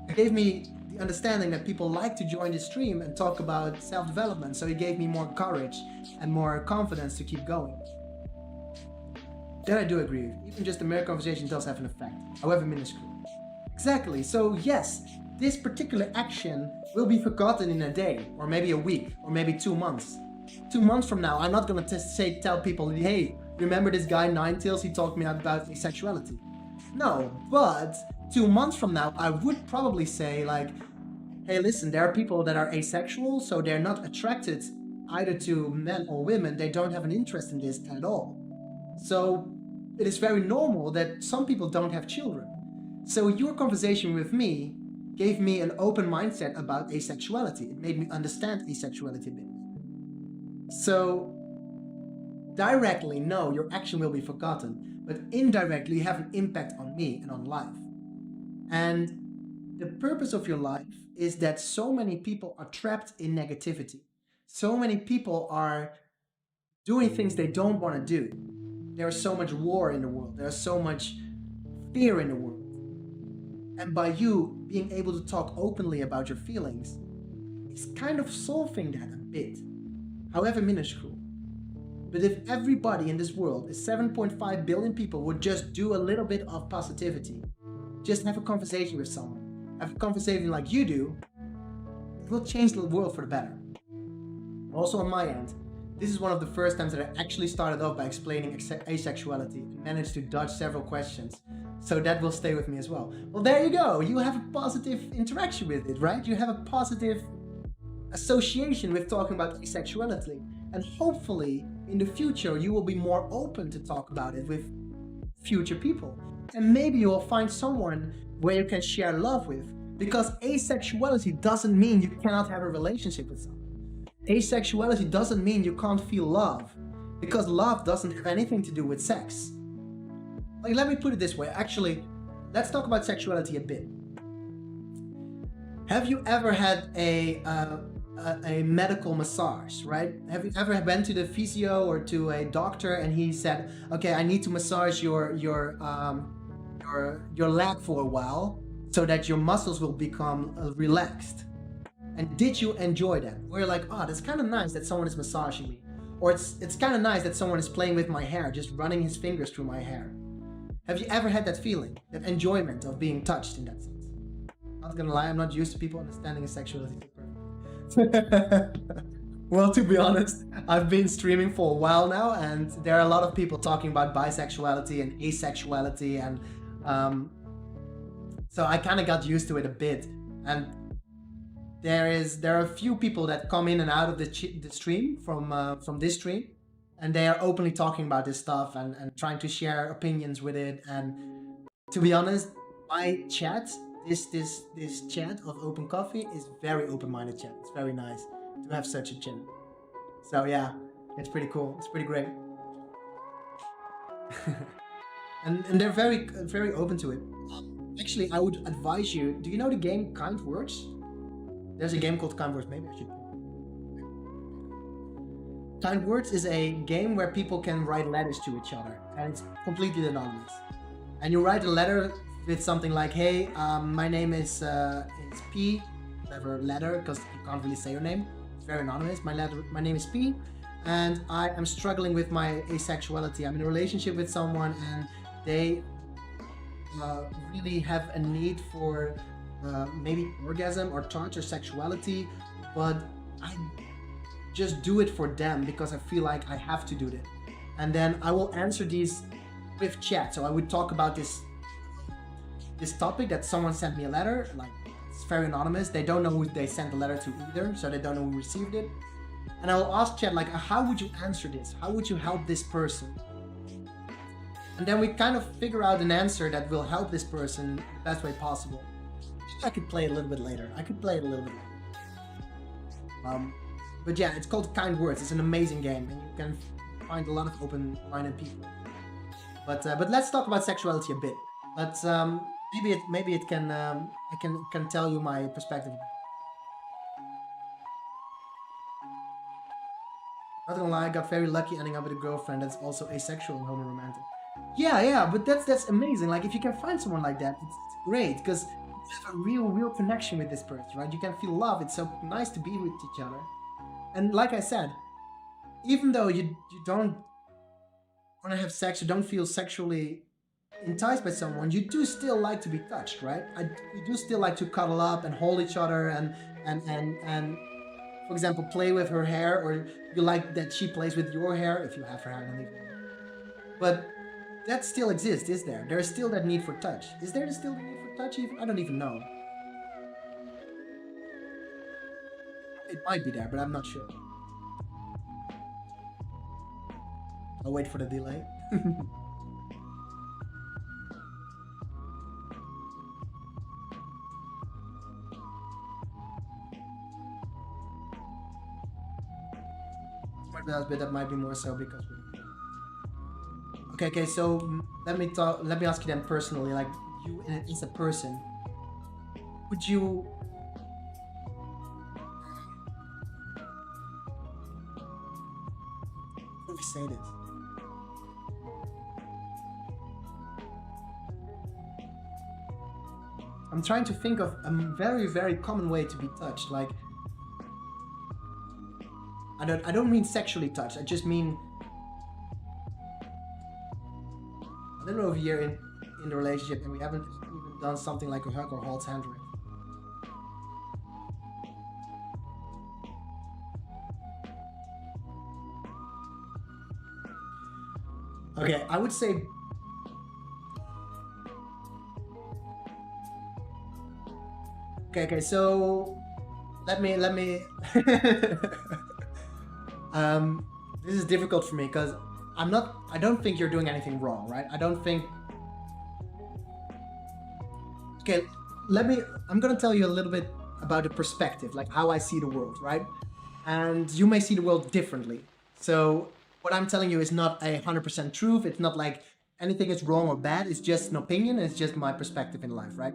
It gave me the understanding that people like to join the stream and talk about self-development, so it gave me more courage and more confidence to keep going. That I do agree with. Even just the mere conversation does have an effect, however minuscule. Exactly, so yes, this particular action will be forgotten in a day, or maybe a week, or maybe 2 months. 2 months from now, I'm not gonna tell people, hey, remember this guy Ninetales, he talked me about asexuality. No, but 2 months from now, I would probably say like, hey, listen, there are people that are asexual, so they're not attracted either to men or women. They don't have an interest in this at all. So it is very normal that some people don't have children. So your conversation with me gave me an open mindset about asexuality. It made me understand asexuality a bit. So directly, no, your action will be forgotten, but indirectly you have an impact on me and on life. And the purpose of your life is that so many people are trapped in negativity. So many people are doing things they don't want to do. There is so much war in the world. There is so much fear in the world. And by you being able to talk openly about your feelings, it's kind of solving that a bit, however minuscule. But if everybody in this world, is 7.5 billion people, would just do a little bit of positivity, just have a conversation with someone, have a conversation like you do, it will change the world for the better. Also on my end, this is one of the first times that I actually started off by explaining asexuality and managed to dodge several questions. So that will stay with me as well. Well, there you go. You have a positive interaction with it, right? You have a positive association with talking about asexuality. And hopefully, in the future, you will be more open to talk about it with future people. And maybe you will find someone where you can share love with. Because asexuality doesn't mean you cannot have a relationship with someone. Asexuality doesn't mean you can't feel love. because love doesn't have anything to do with sex. Like, let me put it this way. Actually, let's talk about sexuality a bit. Have you ever had a medical massage, right? Have you ever been to the physio or to a doctor and he said, "Okay, I need to massage your leg for a while so that your muscles will become relaxed"? And did you enjoy that? Where you're like, "Oh, that's kind of nice that someone is massaging me," or it's kind of nice that someone is playing with my hair, just running his fingers through my hair. Have you ever had that feeling, that enjoyment of being touched in that sense? Not gonna lie, I'm not used to people understanding his sexuality too perfectly. Well, to be honest, I've been streaming for a while now, and there are a lot of people talking about bisexuality and asexuality, and so I kind of got used to it a bit. And there are a few people that come in and out of the stream from this stream, and they are openly talking about this stuff and trying to share opinions with it. And to be honest, my chat, this chat of Open Coffee is very open-minded chat. It's very nice to have such a chat. So yeah, it's pretty cool. It's pretty great. and they're very open to it. Actually, I would advise you. Do you know the game Kind Words? There's a game called Kind Words. Maybe I should. Kind Words is a game where people can write letters to each other, and it's completely anonymous. And you write a letter with something like, "Hey, my name is P," whatever letter, because you can't really say your name. It's very anonymous. My name is P, and I am struggling with my asexuality. I'm in a relationship with someone, and they really have a need for maybe orgasm or touch or sexuality, but I just do it for them because I feel like I have to do that. And then I will answer these with chat. So I would talk about this topic that someone sent me a letter, like it's very anonymous. They don't know who they sent the letter to either, so they don't know who received it. And I will ask chat like, how would you answer this? How would you help this person? And then we kind of figure out an answer that will help this person the best way possible. I could play it a little bit later. But yeah, it's called Kind Words. It's an amazing game, and you can find a lot of open-minded people. But let's talk about sexuality a bit. Let's maybe it can I can tell you my perspective. Not gonna lie, I got very lucky ending up with a girlfriend that's also asexual and homo-romantic. Yeah, but that's amazing. Like, if you can find someone like that, it's great, because you have a real connection with this person, right? You can feel love. It's so nice to be with each other. And like I said, even though you don't want to have sex, you don't feel sexually enticed by someone, you do still like to be touched, right? You do still like to cuddle up and hold each other and for example, play with her hair, or you like that she plays with your hair if you have her hair. But that still exists, is there? There is still that need for touch. Is there still the need for touch? I don't even know. It might be there, but I'm not sure. I'll wait for the delay. But that might be more so because we... Okay, so let me ask you then personally, like, you as a person, would you... How do I say this? I'm trying to think of a very common way to be touched, like... I don't mean sexually touched, I just mean... I don't know if you're in the relationship and we haven't even done something like a hug or hold hands. Okay, I would say... Okay, so... Let me... This is difficult for me because I don't think you're doing anything wrong, right? I don't think... Okay, I'm gonna tell you a little bit about the perspective, like how I see the world, right? And you may see the world differently. So what I'm telling you is not 100% truth. It's not like anything is wrong or bad. It's just an opinion. It's just my perspective in life, right?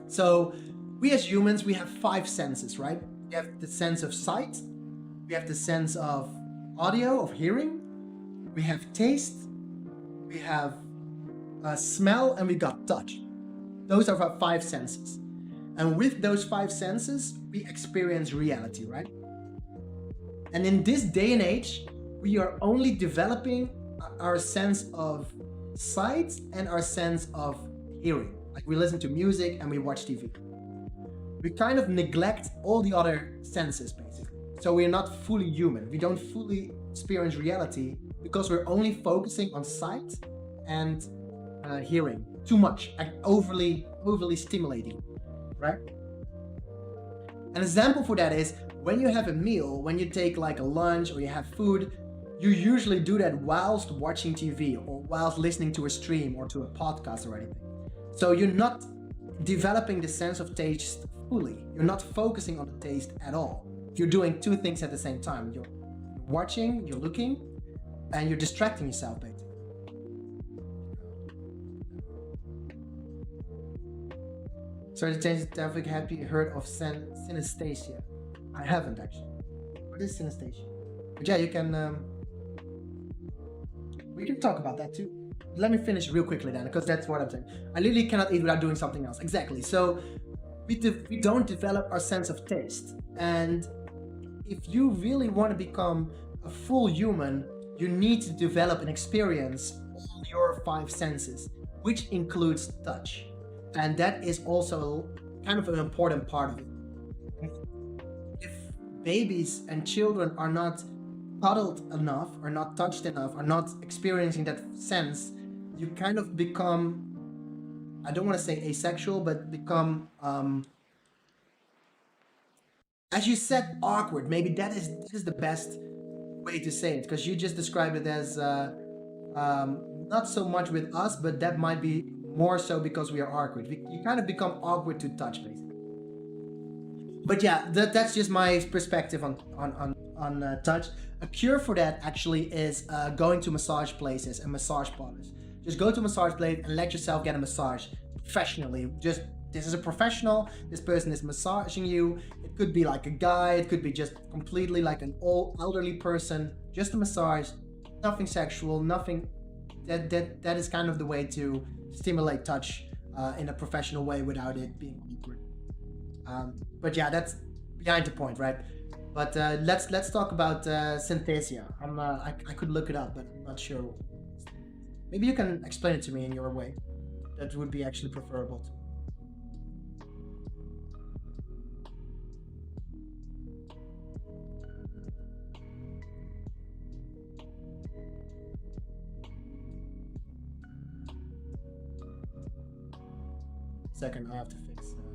So we as humans, we have five senses, right? We have the sense of sight. We have the sense of audio, of hearing. We have taste. We have smell, and we got touch. Those are our five senses. And with those five senses, we experience reality, right? And in this day and age, we are only developing our sense of sight and our sense of hearing. Like we listen to music and we watch TV. We kind of neglect all the other senses, basically. So we're not fully human. We don't fully experience reality because we're only focusing on sight and hearing too much and overly stimulating, right? An example for that is when you have a meal, when you take like a lunch or you have food, you usually do that whilst watching TV or whilst listening to a stream or to a podcast or anything. So you're not developing the sense of taste fully. You're not focusing on the taste at all. You're doing two things at the same time. You're watching, you're looking, and you're distracting yourself, basically. Sorry to change the topic. Have you heard of synesthesia? I haven't actually. What is synesthesia? But yeah, you can. We can talk about that too. Let me finish real quickly then, because that's what I'm saying. I literally cannot eat without doing something else. Exactly. So we don't develop our sense of taste, and if you really want to become a full human, you need to develop and experience all your five senses, which includes touch. And that is also kind of an important part of it. If babies and children are not cuddled enough, are not touched enough, are not experiencing that sense, you kind of become, I don't want to say asexual, but become, as you said, awkward. Maybe that is the best way to say it, because you just described it as not so much with us, but that might be more so because we are awkward. You kind of become awkward to touch, basically. But yeah, that's just my perspective on touch. A cure for that actually is going to massage places and massage parlors. Just go to a massage place and let yourself get a massage professionally. Just, this is a professional, this person is massaging you. It could be like a guy, it could be just completely like an old elderly person. Just a massage, nothing sexual, nothing. That is kind of the way to stimulate touch in a professional way without it being awkward. But yeah, that's behind the point, right? But let's talk about synesthesia. I could look it up, but I'm not sure. Maybe you can explain it to me in your way. That would be actually preferable to me. Second, I have to fix stuff.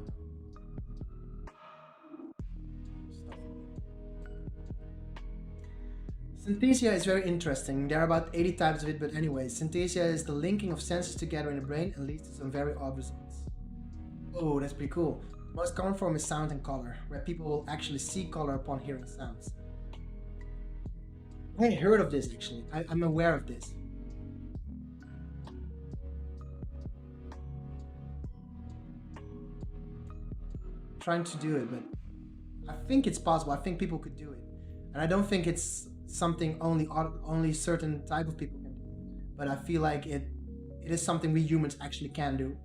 Synesthesia is very interesting. There are about 80 types of it, but anyway, synesthesia is the linking of senses together in the brain and leads to some very odd results. Oh, that's pretty cool. The most common form is sound and color, where people will actually see color upon hearing sounds. I heard of this actually. I'm aware of this. Trying to do it, but I think it's possible. I think people could do it, and I don't think it's something only certain type of people can do. But I feel like it is something we humans actually can do.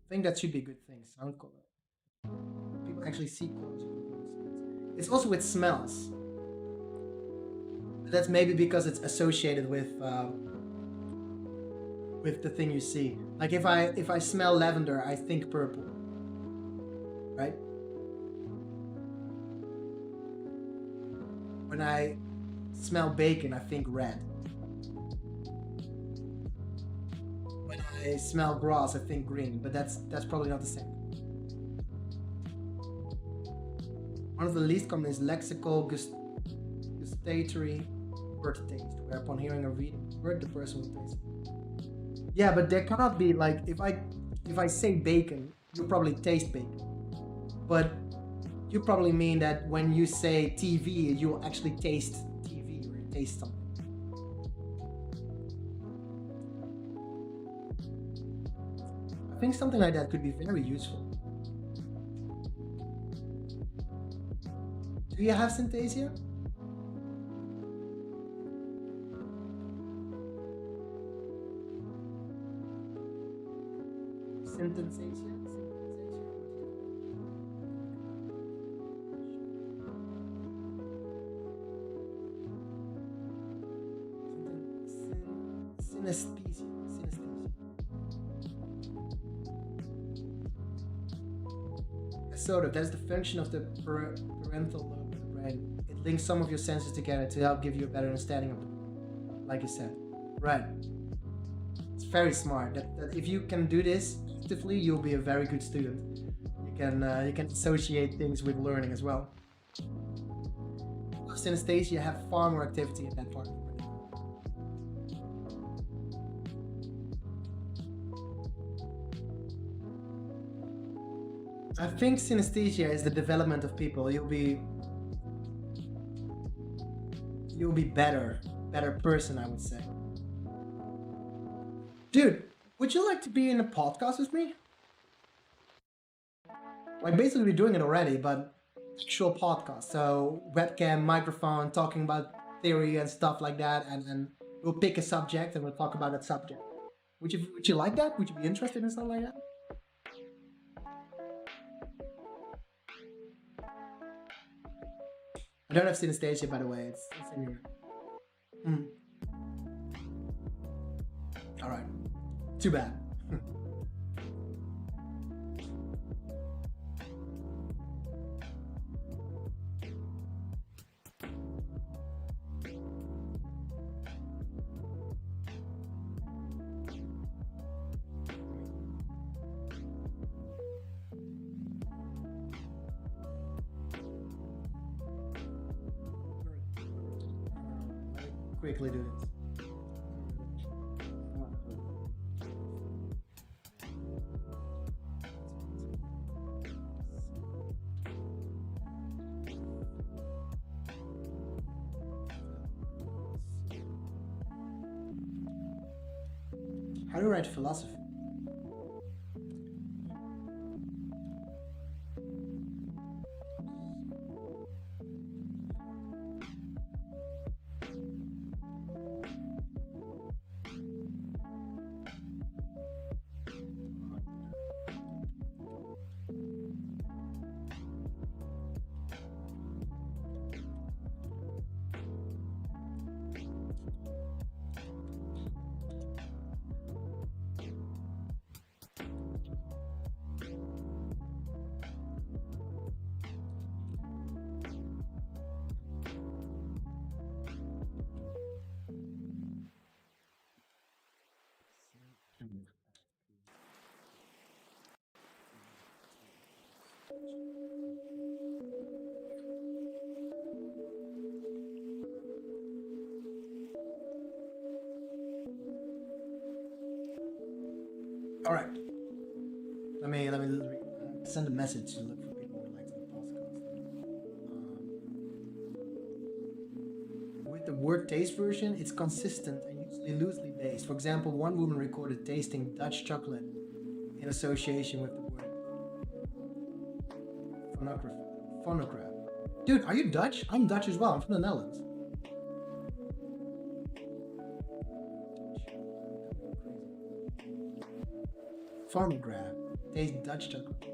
I think that should be a good thing. Sound color. People actually see colors. It's also with smells. That's maybe because it's associated with the thing you see. Like if I smell lavender, I think purple, right? When I smell bacon, I think red. When I smell grass, I think green, but that's probably not the same. One of the least common is lexical gustatory word taste, where upon hearing or reading the word, the person will taste it. Yeah, but there cannot be like if I say bacon, you probably taste bacon, but You probably mean that when you say TV, you'll actually taste TV or taste something. I think something like that could be very useful. Do you have Synthesia? Synthesia? Synesthesia. Synesthesia. Sort of. That's the function of the parental lobe of the brain. It links some of your senses together to help give you a better understanding of the world, like you said. Right. It's very smart. That if you can do this actively, you'll be a very good student. You can associate things with learning as well. Synesthesia have far more activity in that part of the brain. I think synesthesia is the development of people. You'll be better person, I would say. Dude, would you like to be in a podcast with me? Like basically we're doing it already, but actual podcast. So webcam, microphone, talking about theory and stuff like that, and we'll pick a subject and we'll talk about that subject. Would you like that? Would you be interested in stuff like that? I don't have synesthesia, by the way. It's in here. Hmm. All right. Too bad. Quickly do this. How do you write philosophy? All right. Let me send a message to look for people who would like to do podcast. With the word taste version, it's consistent and usually loosely based. For example, one woman recorded tasting Dutch chocolate in association with the word phonograph. Dude, are you Dutch? I'm Dutch as well. I'm from the Netherlands. Phonograph. Taste Dutch chocolate.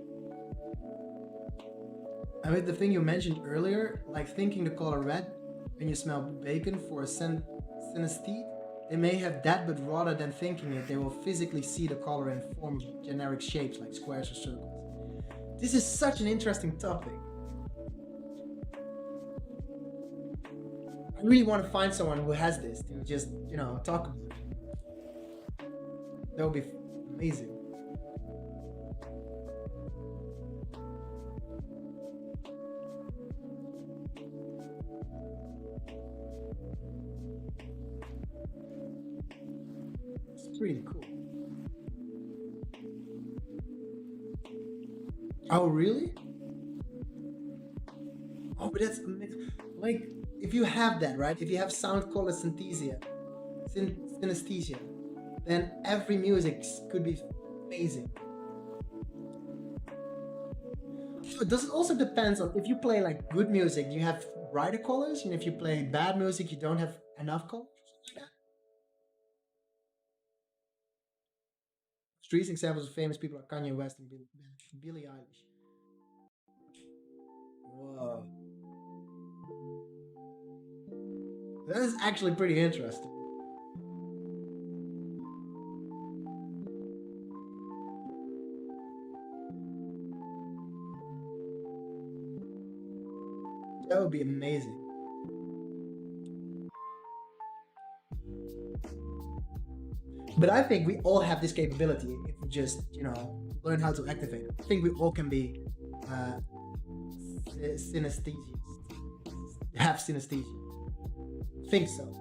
I mean, the thing you mentioned earlier, like thinking the color red when you smell bacon for a synesthete, they may have that, but rather than thinking it, they will physically see the color in form of generic shapes like squares or circles. This is such an interesting topic. I really want to find someone who has this to just, talk about it. That would be amazing. It's pretty cool. Oh, really? but that's like if you have that, right? If you have sound color synesthesia, then every music could be amazing. So does it also depends on if you play like good music, you have brighter colors, and if you play bad music, you don't have enough colors, something like that. Three examples of famous people are Kanye West and Billie Eilish. Whoa, that is actually pretty interesting. That would be amazing. But I think we all have this capability if we just, learn how to activate it. I think we all can be uh, synesthesia. Have synesthesia. Think so.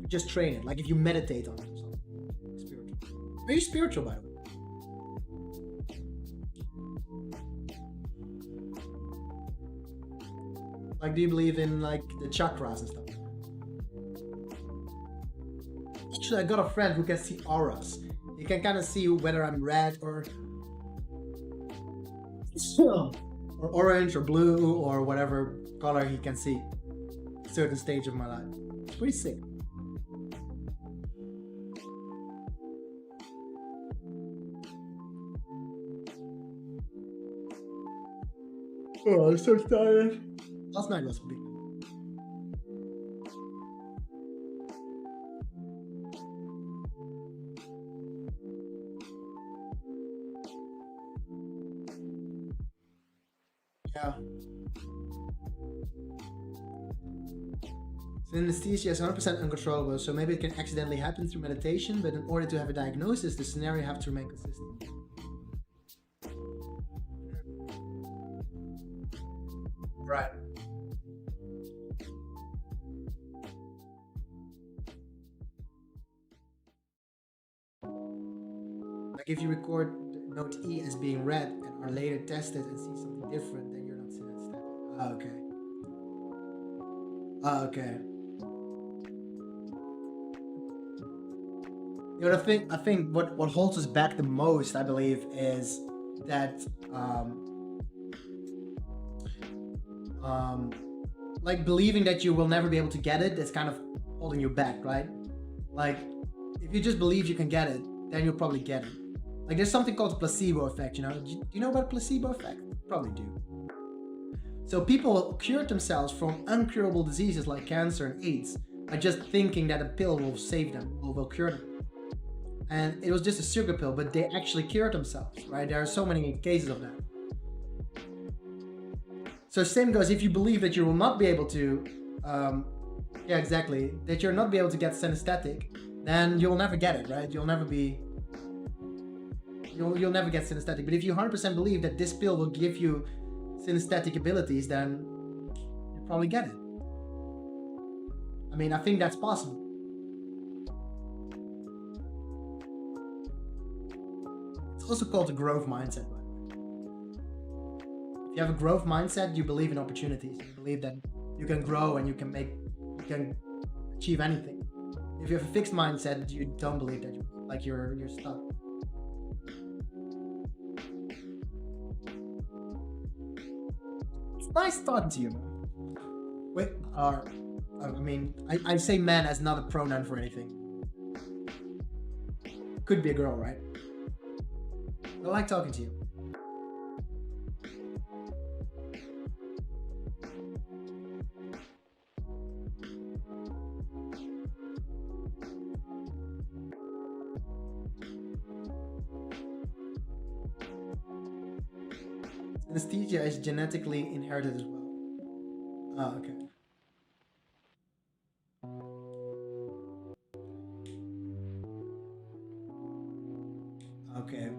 Just train it. Like if you meditate on it or something. Spiritual. Are you spiritual, by the way? Like, do you believe in like the chakras and stuff? Actually, I got a friend who can see auras. He can kind of see whether I'm red or orange or blue or whatever color he can see. A certain stage of my life. It's pretty sick. Oh, I'm so tired. Last night was big. Yeah. Synesthesia is 100% uncontrollable, so maybe it can accidentally happen through meditation, but in order to have a diagnosis, the scenario have to remain consistent. Right. Like if you record note E as being red and are later tested and see something different, then you're not synesthetic. Ah, okay. Ah, okay. I think what holds us back the most, I believe, is that um, like believing that you will never be able to get it. That's kind of holding you back, right? Like if you just believe you can get it, then you'll probably get it. Like there's something called the placebo effect. Do you know about placebo effect? Probably do. So people cured themselves from uncurable diseases like cancer and AIDS by just thinking that a pill will save them or will cure them. And it was just a sugar pill, but they actually cured themselves, right? There are so many cases of that. So same goes if you believe that you will not be able to, yeah, exactly, that you're not be able to get synesthetic, then you'll never get it, right? You'll never get synesthetic. But if you 100% believe that this pill will give you synesthetic abilities, then you probably get it. I mean, I think that's possible. It's also called the growth mindset, by the way. If you have a growth mindset, you believe in opportunities. You believe that you can grow and you can achieve anything. If you have a fixed mindset, you don't believe that you're stuck. It's nice talking to you. Wait, I say man as not a pronoun for anything. Could be a girl, right? I like talking to you. Synesthesia is genetically inherited as well. Oh, okay. Okay.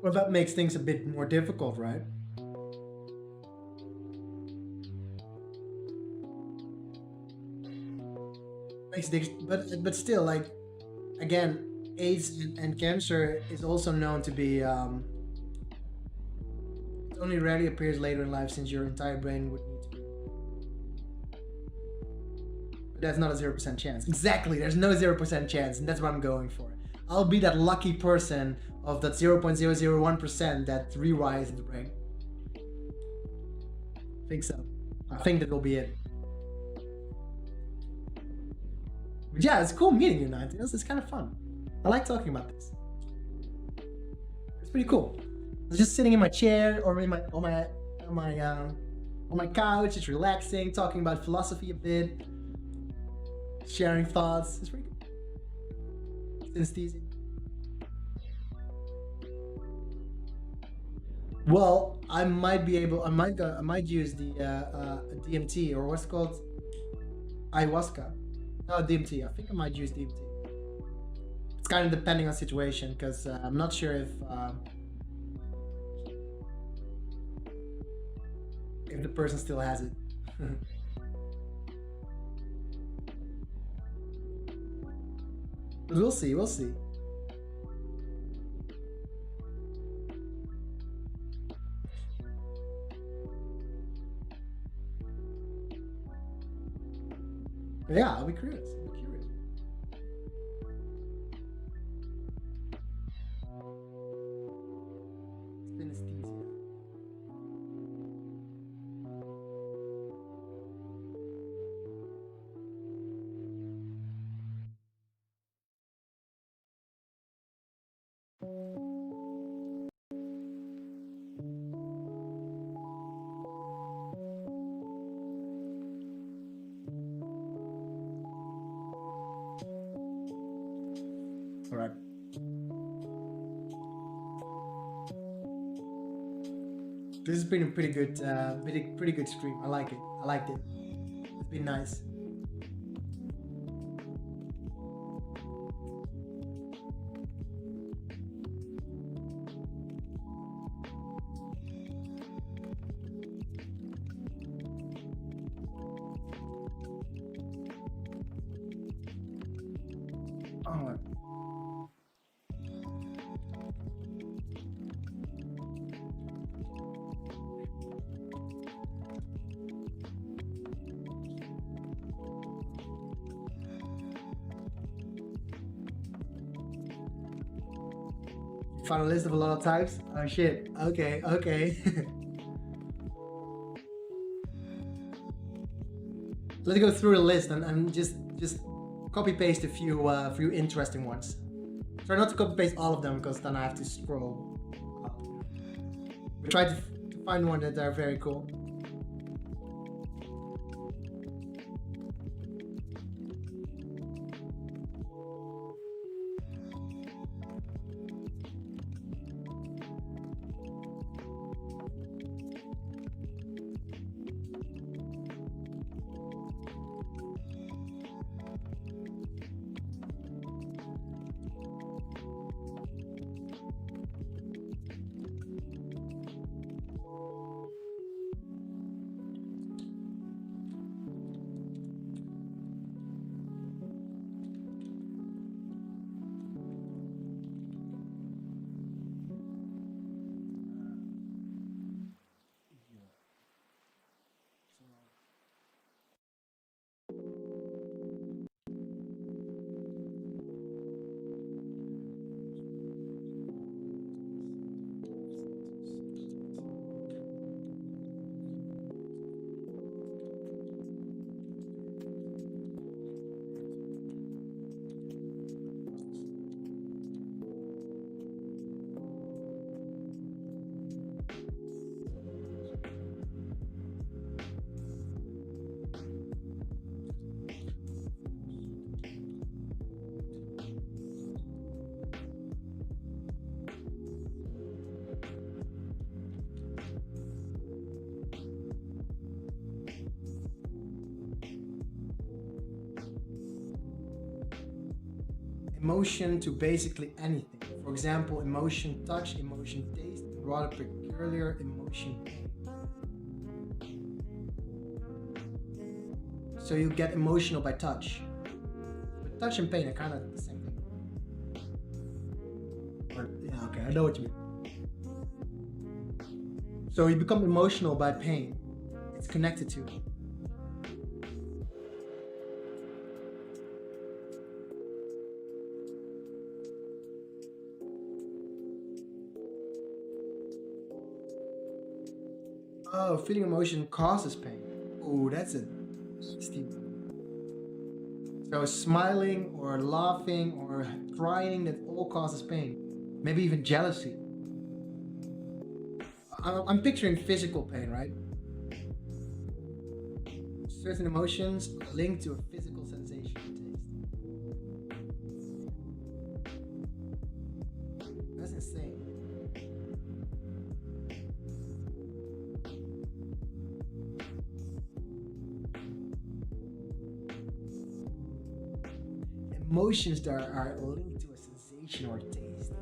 Well, that makes things a bit more difficult, right? Makes things, but still, like again, AIDS and cancer is also known to be It only rarely appears later in life since your entire brain would need to be. But that's not a 0% chance. Exactly, there's no 0% chance, and that's what I'm going for. I'll be that lucky person of that 0.001% that rewires in the brain. I think so. I think that will be it. But yeah, it's cool meeting you, Ninetales. It's kind of fun. I like talking about this. It's pretty cool. I was just sitting in my chair or in on my couch, just relaxing, talking about philosophy a bit, sharing thoughts. It's pretty good. Synesthesia. Well, I might be able. I might use the DMT, or what's it called, ayahuasca. No, DMT. I think I might use DMT. It's kind of depending on situation, because I'm not sure if the person still has it. But we'll see. We'll see. But yeah, I'll be curious. I'll be curious. Synesthesia. All right. This has been a pretty good, pretty good stream. I like it. I liked it. It's been nice. Oh, found a list of a lot of types. Oh shit. Okay. Okay. Let's go through the list and just copy paste a few interesting ones. Try not to copy paste all of them because then I have to scroll up. We try to find one that are very cool. Emotion to basically anything. For example, emotion touch, emotion taste, rather peculiar emotion pain. So you get emotional by touch. But touch and pain are kind of the same thing. Or, yeah, okay, I know what you mean. So you become emotional by pain. It's connected to it. Oh, feeling emotion causes pain. Oh, that's a nasty one. So smiling or laughing or crying, that all causes pain. Maybe even jealousy. I'm picturing physical pain, right? Certain emotions are linked to a physical sensation or taste. That's insane. Emotions that are linked to a sensation or taste.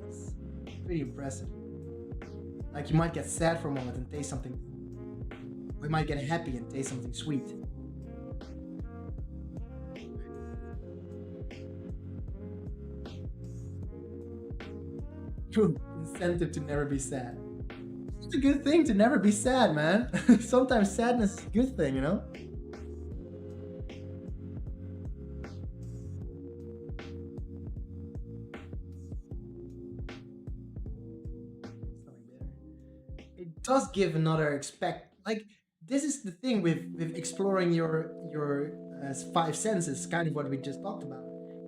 It's pretty impressive. Like you might get sad for a moment and taste something. We might get happy and taste something sweet. True. Incentive to never be sad. It's a good thing to never be sad, man. Sometimes sadness is a good thing, you know? Something better. It does give another expect like this is the thing with exploring your five senses, kind of what we just talked about.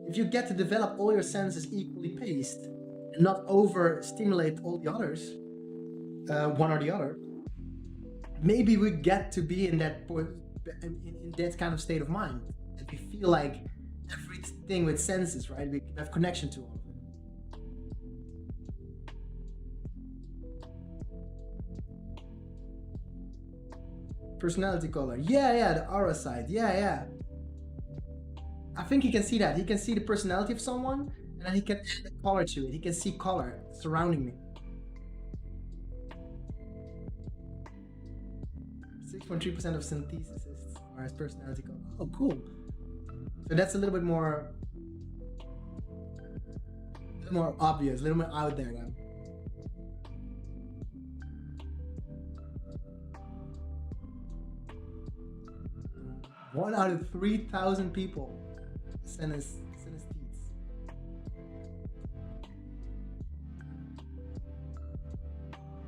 If you get to develop all your senses equally paced and not over stimulate all the others, one or the other, maybe we get to be in in that kind of state of mind that we feel like everything with senses, right? We have connection to all of it. Personality color, yeah, the aura side, yeah. I think he can see that. He can see the personality of someone, and then he can add a color to it. He can see color surrounding me. 6.3% of synthesists are his personality color. Oh, cool. So that's a little bit more obvious, a little more out there then. One out of 3,000 people synesthetes.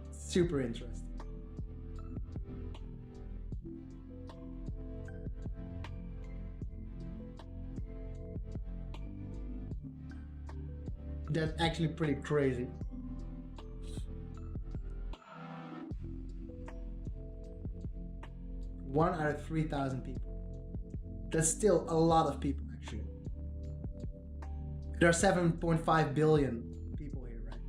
Super interesting. That's actually pretty crazy. One out of 3,000 people. That's still a lot of people, actually. There are 7.5 billion people here, right?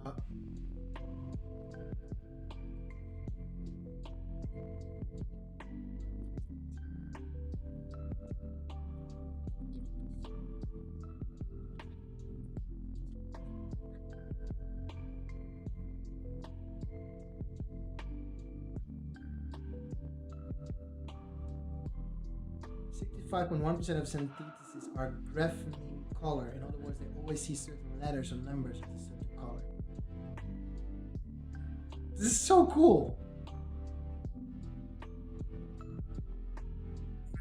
Uh, 65.1% of syntheses are grapheme color. In other words, they always see certain letters or numbers with a certain color. This is so cool.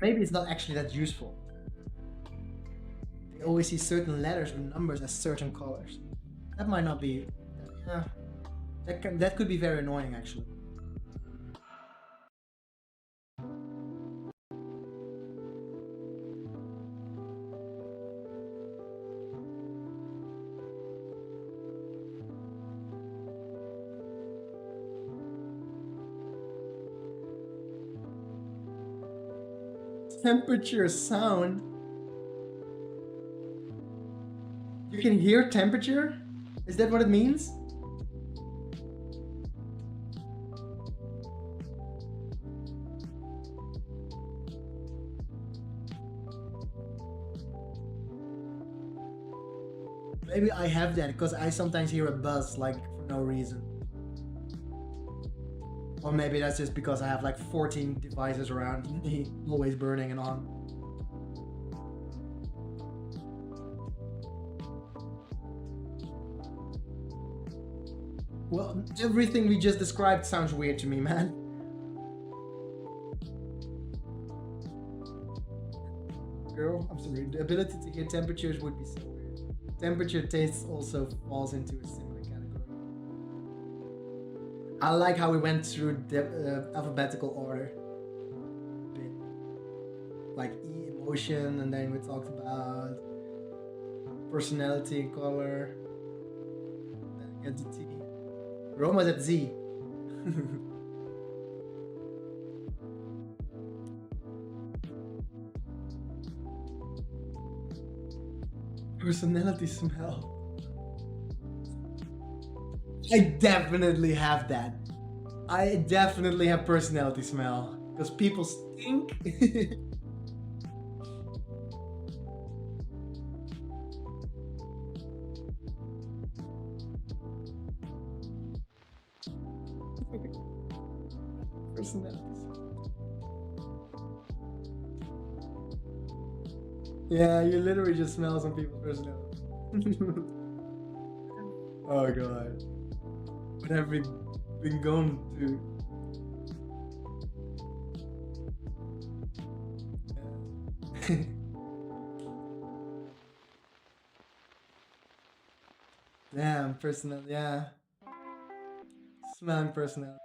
Maybe it's not actually that useful. They always see certain letters or numbers as certain colors. That might not be. Yeah, that could be very annoying actually. Temperature, sound. You can hear temperature? Is that what it means? Maybe I have that because I sometimes hear a buzz like for no reason. Or maybe that's just because I have like 14 devices around me, always burning and on. Well, everything we just described sounds weird to me, man. Girl, I'm sorry. The ability to hear temperatures would be so weird. Temperature tastes also falls into a similar category. I like how we went through the alphabetical order. Bit. Like emotion, and then we talked about personality and color. Then get to T. We're almost at Z. Personality smell. I definitely have that. I definitely have personality smell. Because people stink. Personality smell. Yeah, you literally just smell some people's personality. Oh god. What have we been going to? Damn, personality, yeah. Smelling personalities.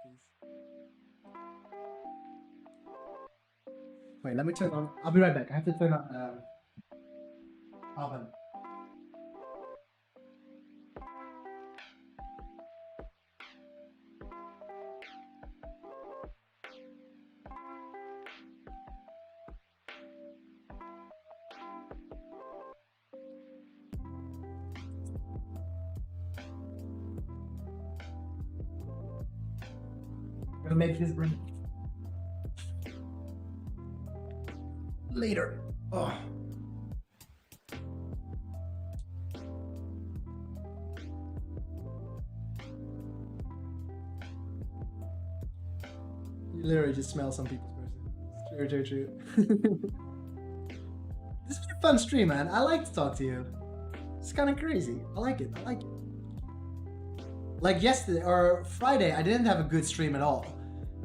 Wait, let me turn on. I'll be right back. I have to turn on oven. Gonna make this bring later. Oh. You literally just smell some people's person. True. This is a fun stream, man. I like to talk to you. It's kind of crazy. I like it. Like yesterday or Friday, I didn't have a good stream at all.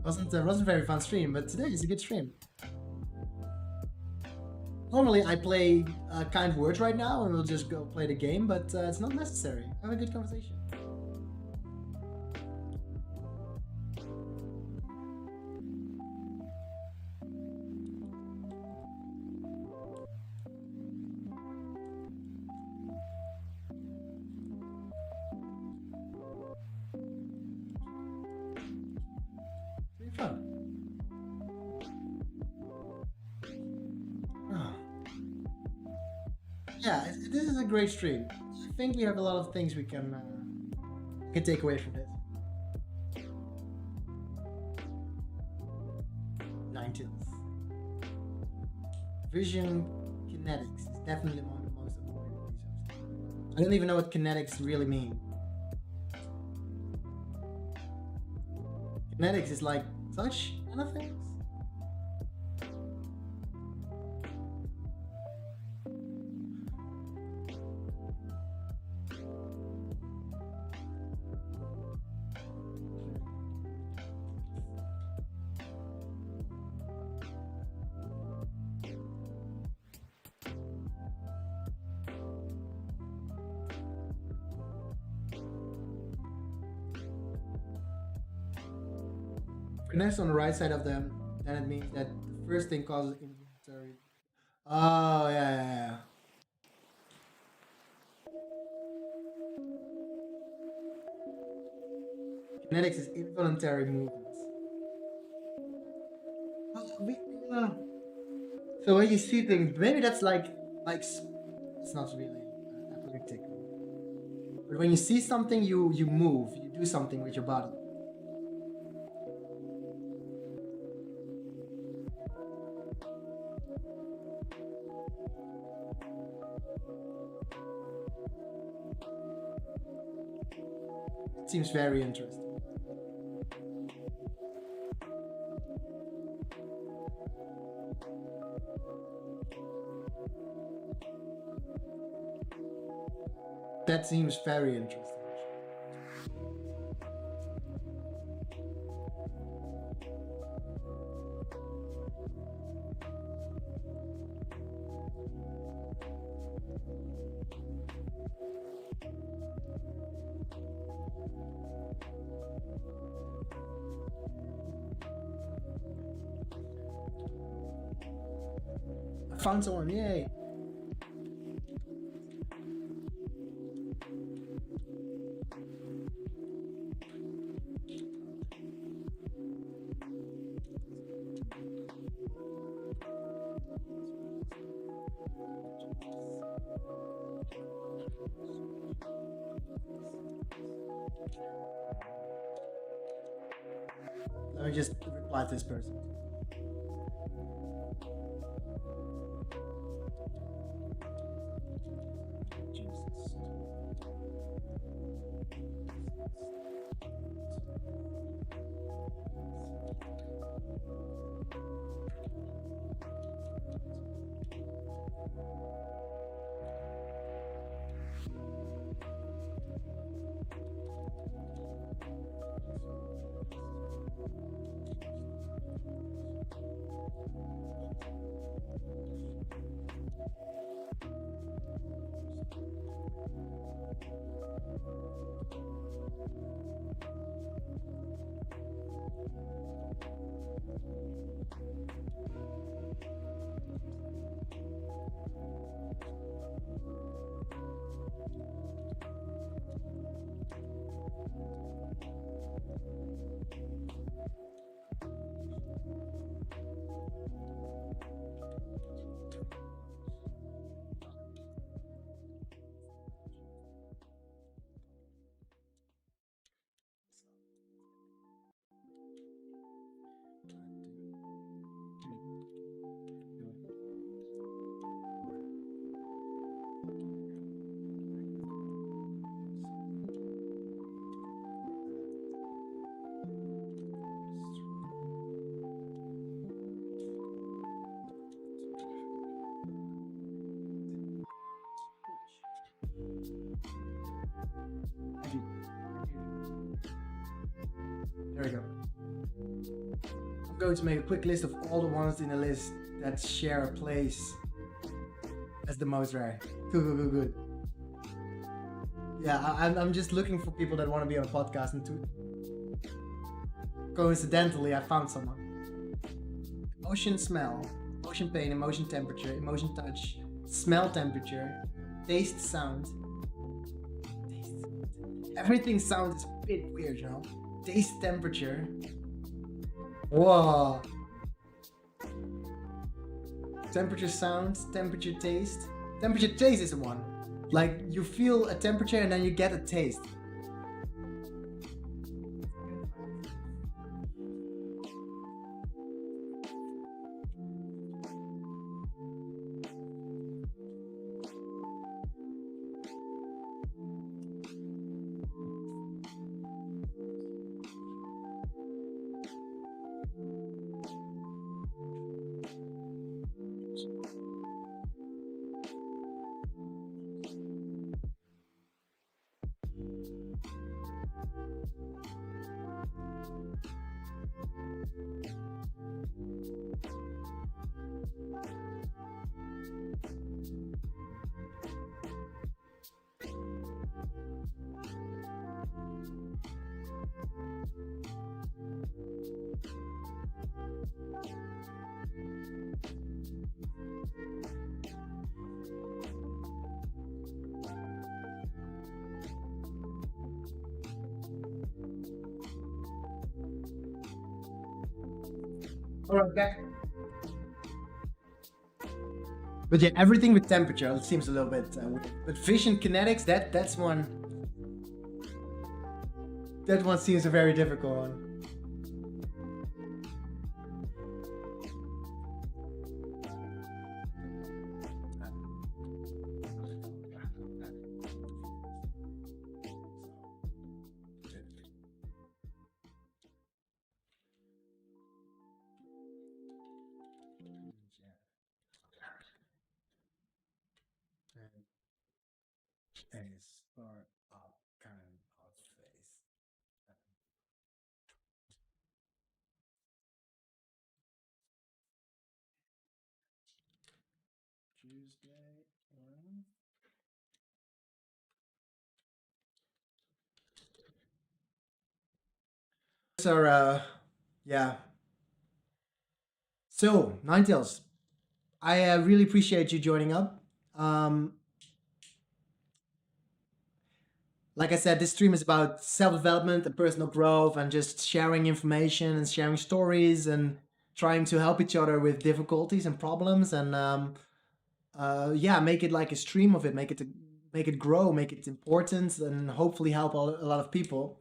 Wasn't a very fun stream, but today is a good stream. Normally I play kind words right now and we'll just go play the game, but it's not necessary. Have a good conversation. Fun. Oh. Yeah, this is a great stream. I think we have a lot of things we can take away from this. Nineteenth. Vision kinetics is definitely one of the most important reasons. I don't even know what kinetics really mean. Kinetics is like touch kind of things. Next on the right side of them, then it means that the first thing causes involuntary. Oh yeah. Kinetics is involuntary movements. So when you see things, maybe that's like it's not really apocalyptic. But when you see something, you move, you do something with your body. Seems very interesting. that seems very interesting. I found someone, yay! Let me just reply to this person. Jesus. There we go. I'm going to make a quick list of all the ones in the list that share a place as the most rare. Good. Yeah, I'm just looking for people that want to be on a podcast, and coincidentally, I found someone. Emotion smell, emotion pain, emotion temperature, emotion touch, smell temperature, taste sound. Everything sounds is a bit weird, you know? Taste temperature. Whoa. Temperature sound, temperature taste. Temperature taste is the one. Like you feel a temperature and then you get a taste. Alright, back. But yeah, everything with temperature it seems a little bit weird. But vision kinetics, that's one. That one seems a very difficult one. A start up kind of face. Tuesday. So, yeah. So, Ninetales, I really appreciate you joining up. Um, like I said, this stream is about self development and personal growth and just sharing information and sharing stories and trying to help each other with difficulties and problems and yeah, make it like a stream of it, make it grow, make it important, and hopefully help a lot of people.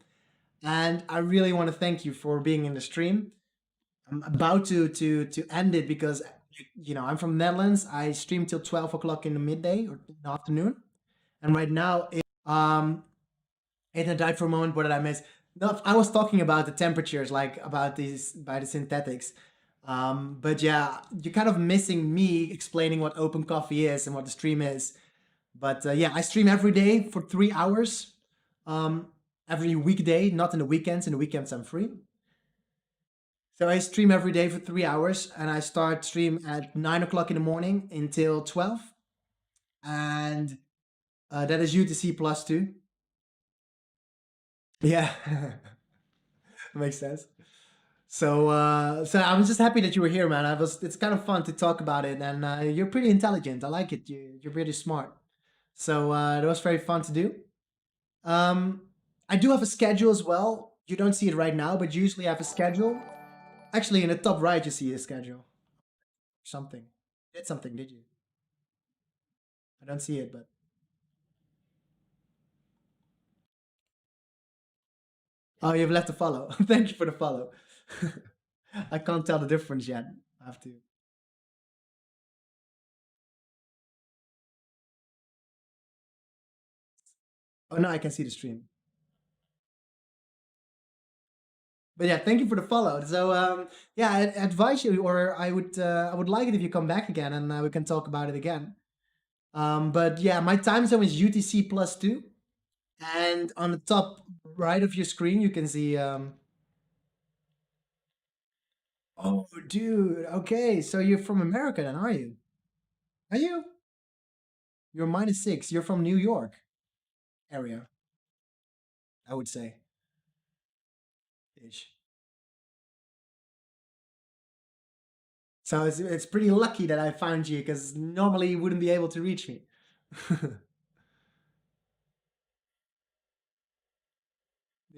And I really want to thank you for being in the stream. I'm about to end it because I'm from Netherlands. I stream till 12 o'clock in the midday or in the afternoon, and right now it died for a moment. What did I miss? No, I was talking about the temperatures, like about these by the synthetics. But yeah, you're kind of missing me explaining what open coffee is and what the stream is. But yeah, I stream every day for 3 hours, um, every weekday, not in the weekends. In the weekends, I'm free. So I stream every day for 3 hours, and I start stream at 9 o'clock in the morning until 12, and that is UTC plus two. Yeah, makes sense. So I'm just happy that you were here, man. I was. It's kind of fun to talk about it, and you're pretty intelligent. I like it. You're pretty smart. So that was very fun to do. Um, I do have a schedule as well. You don't see it right now, but usually I have a schedule. Actually, in the top right, you see a schedule. Something. Did something? Did you? I don't see it, but oh, you've left a follow. Thank you for the follow. I can't tell the difference yet. I have to. Oh no, I can see the stream. But yeah, thank you for the follow. So yeah, I advise you, or I would like it if you come back again and we can talk about it again. But yeah, my time zone is UTC plus two, and on the top right of your screen you can see. Oh, dude. Okay, so you're from America, then, are you? Are you? You're -6. You're from New York area, I would say. Ish. So it's pretty lucky that I found you because normally you wouldn't be able to reach me.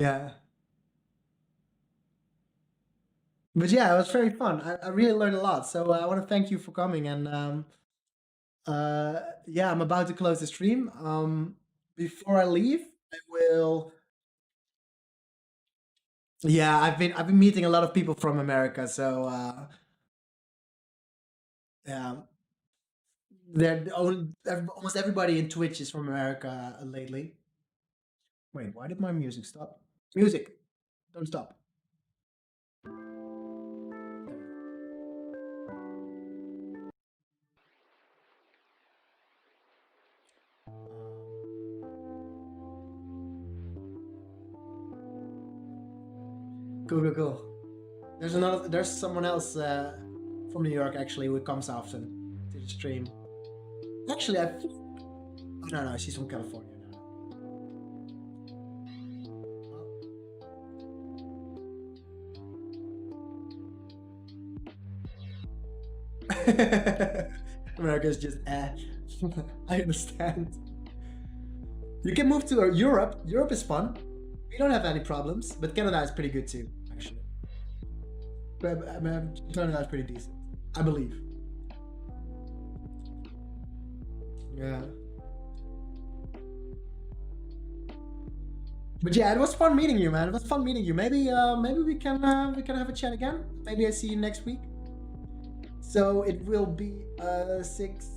Yeah. But yeah, it was very fun. I really learned a lot. So I want to thank you for coming. And yeah, I'm about to close the stream. Before I leave, I will. Yeah, I've been meeting a lot of people from America. So yeah, almost everybody in Twitch is from America lately. Wait, why did my music stop? Music, don't stop. Cool, cool, cool. There's someone else from New York actually who comes often to the stream. Actually, oh, no, no, she's from California. No. America's just I understand. You can move to Europe. Europe is fun. We don't have any problems, but Canada is pretty good too, actually. But I mean, Canada is pretty decent, I believe. Yeah. But yeah, it was fun meeting you, man. It was fun meeting you. Maybe we can have a chat again. Maybe I see you next week. So it will be 6,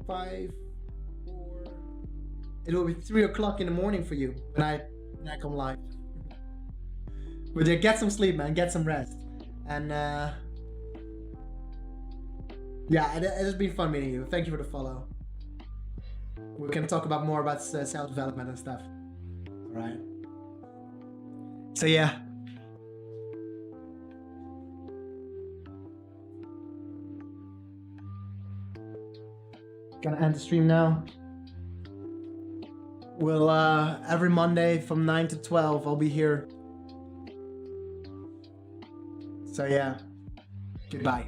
5, 4. It will be 3 o'clock in the morning for you when I come live. But yeah, get some sleep, man. Get some rest. And yeah, it has been fun meeting you. Thank you for the follow. We can talk about more about self-development and stuff. All right. So yeah. Gonna end the stream now. We'll every Monday from 9 to 12 I'll be here. So yeah. Goodbye.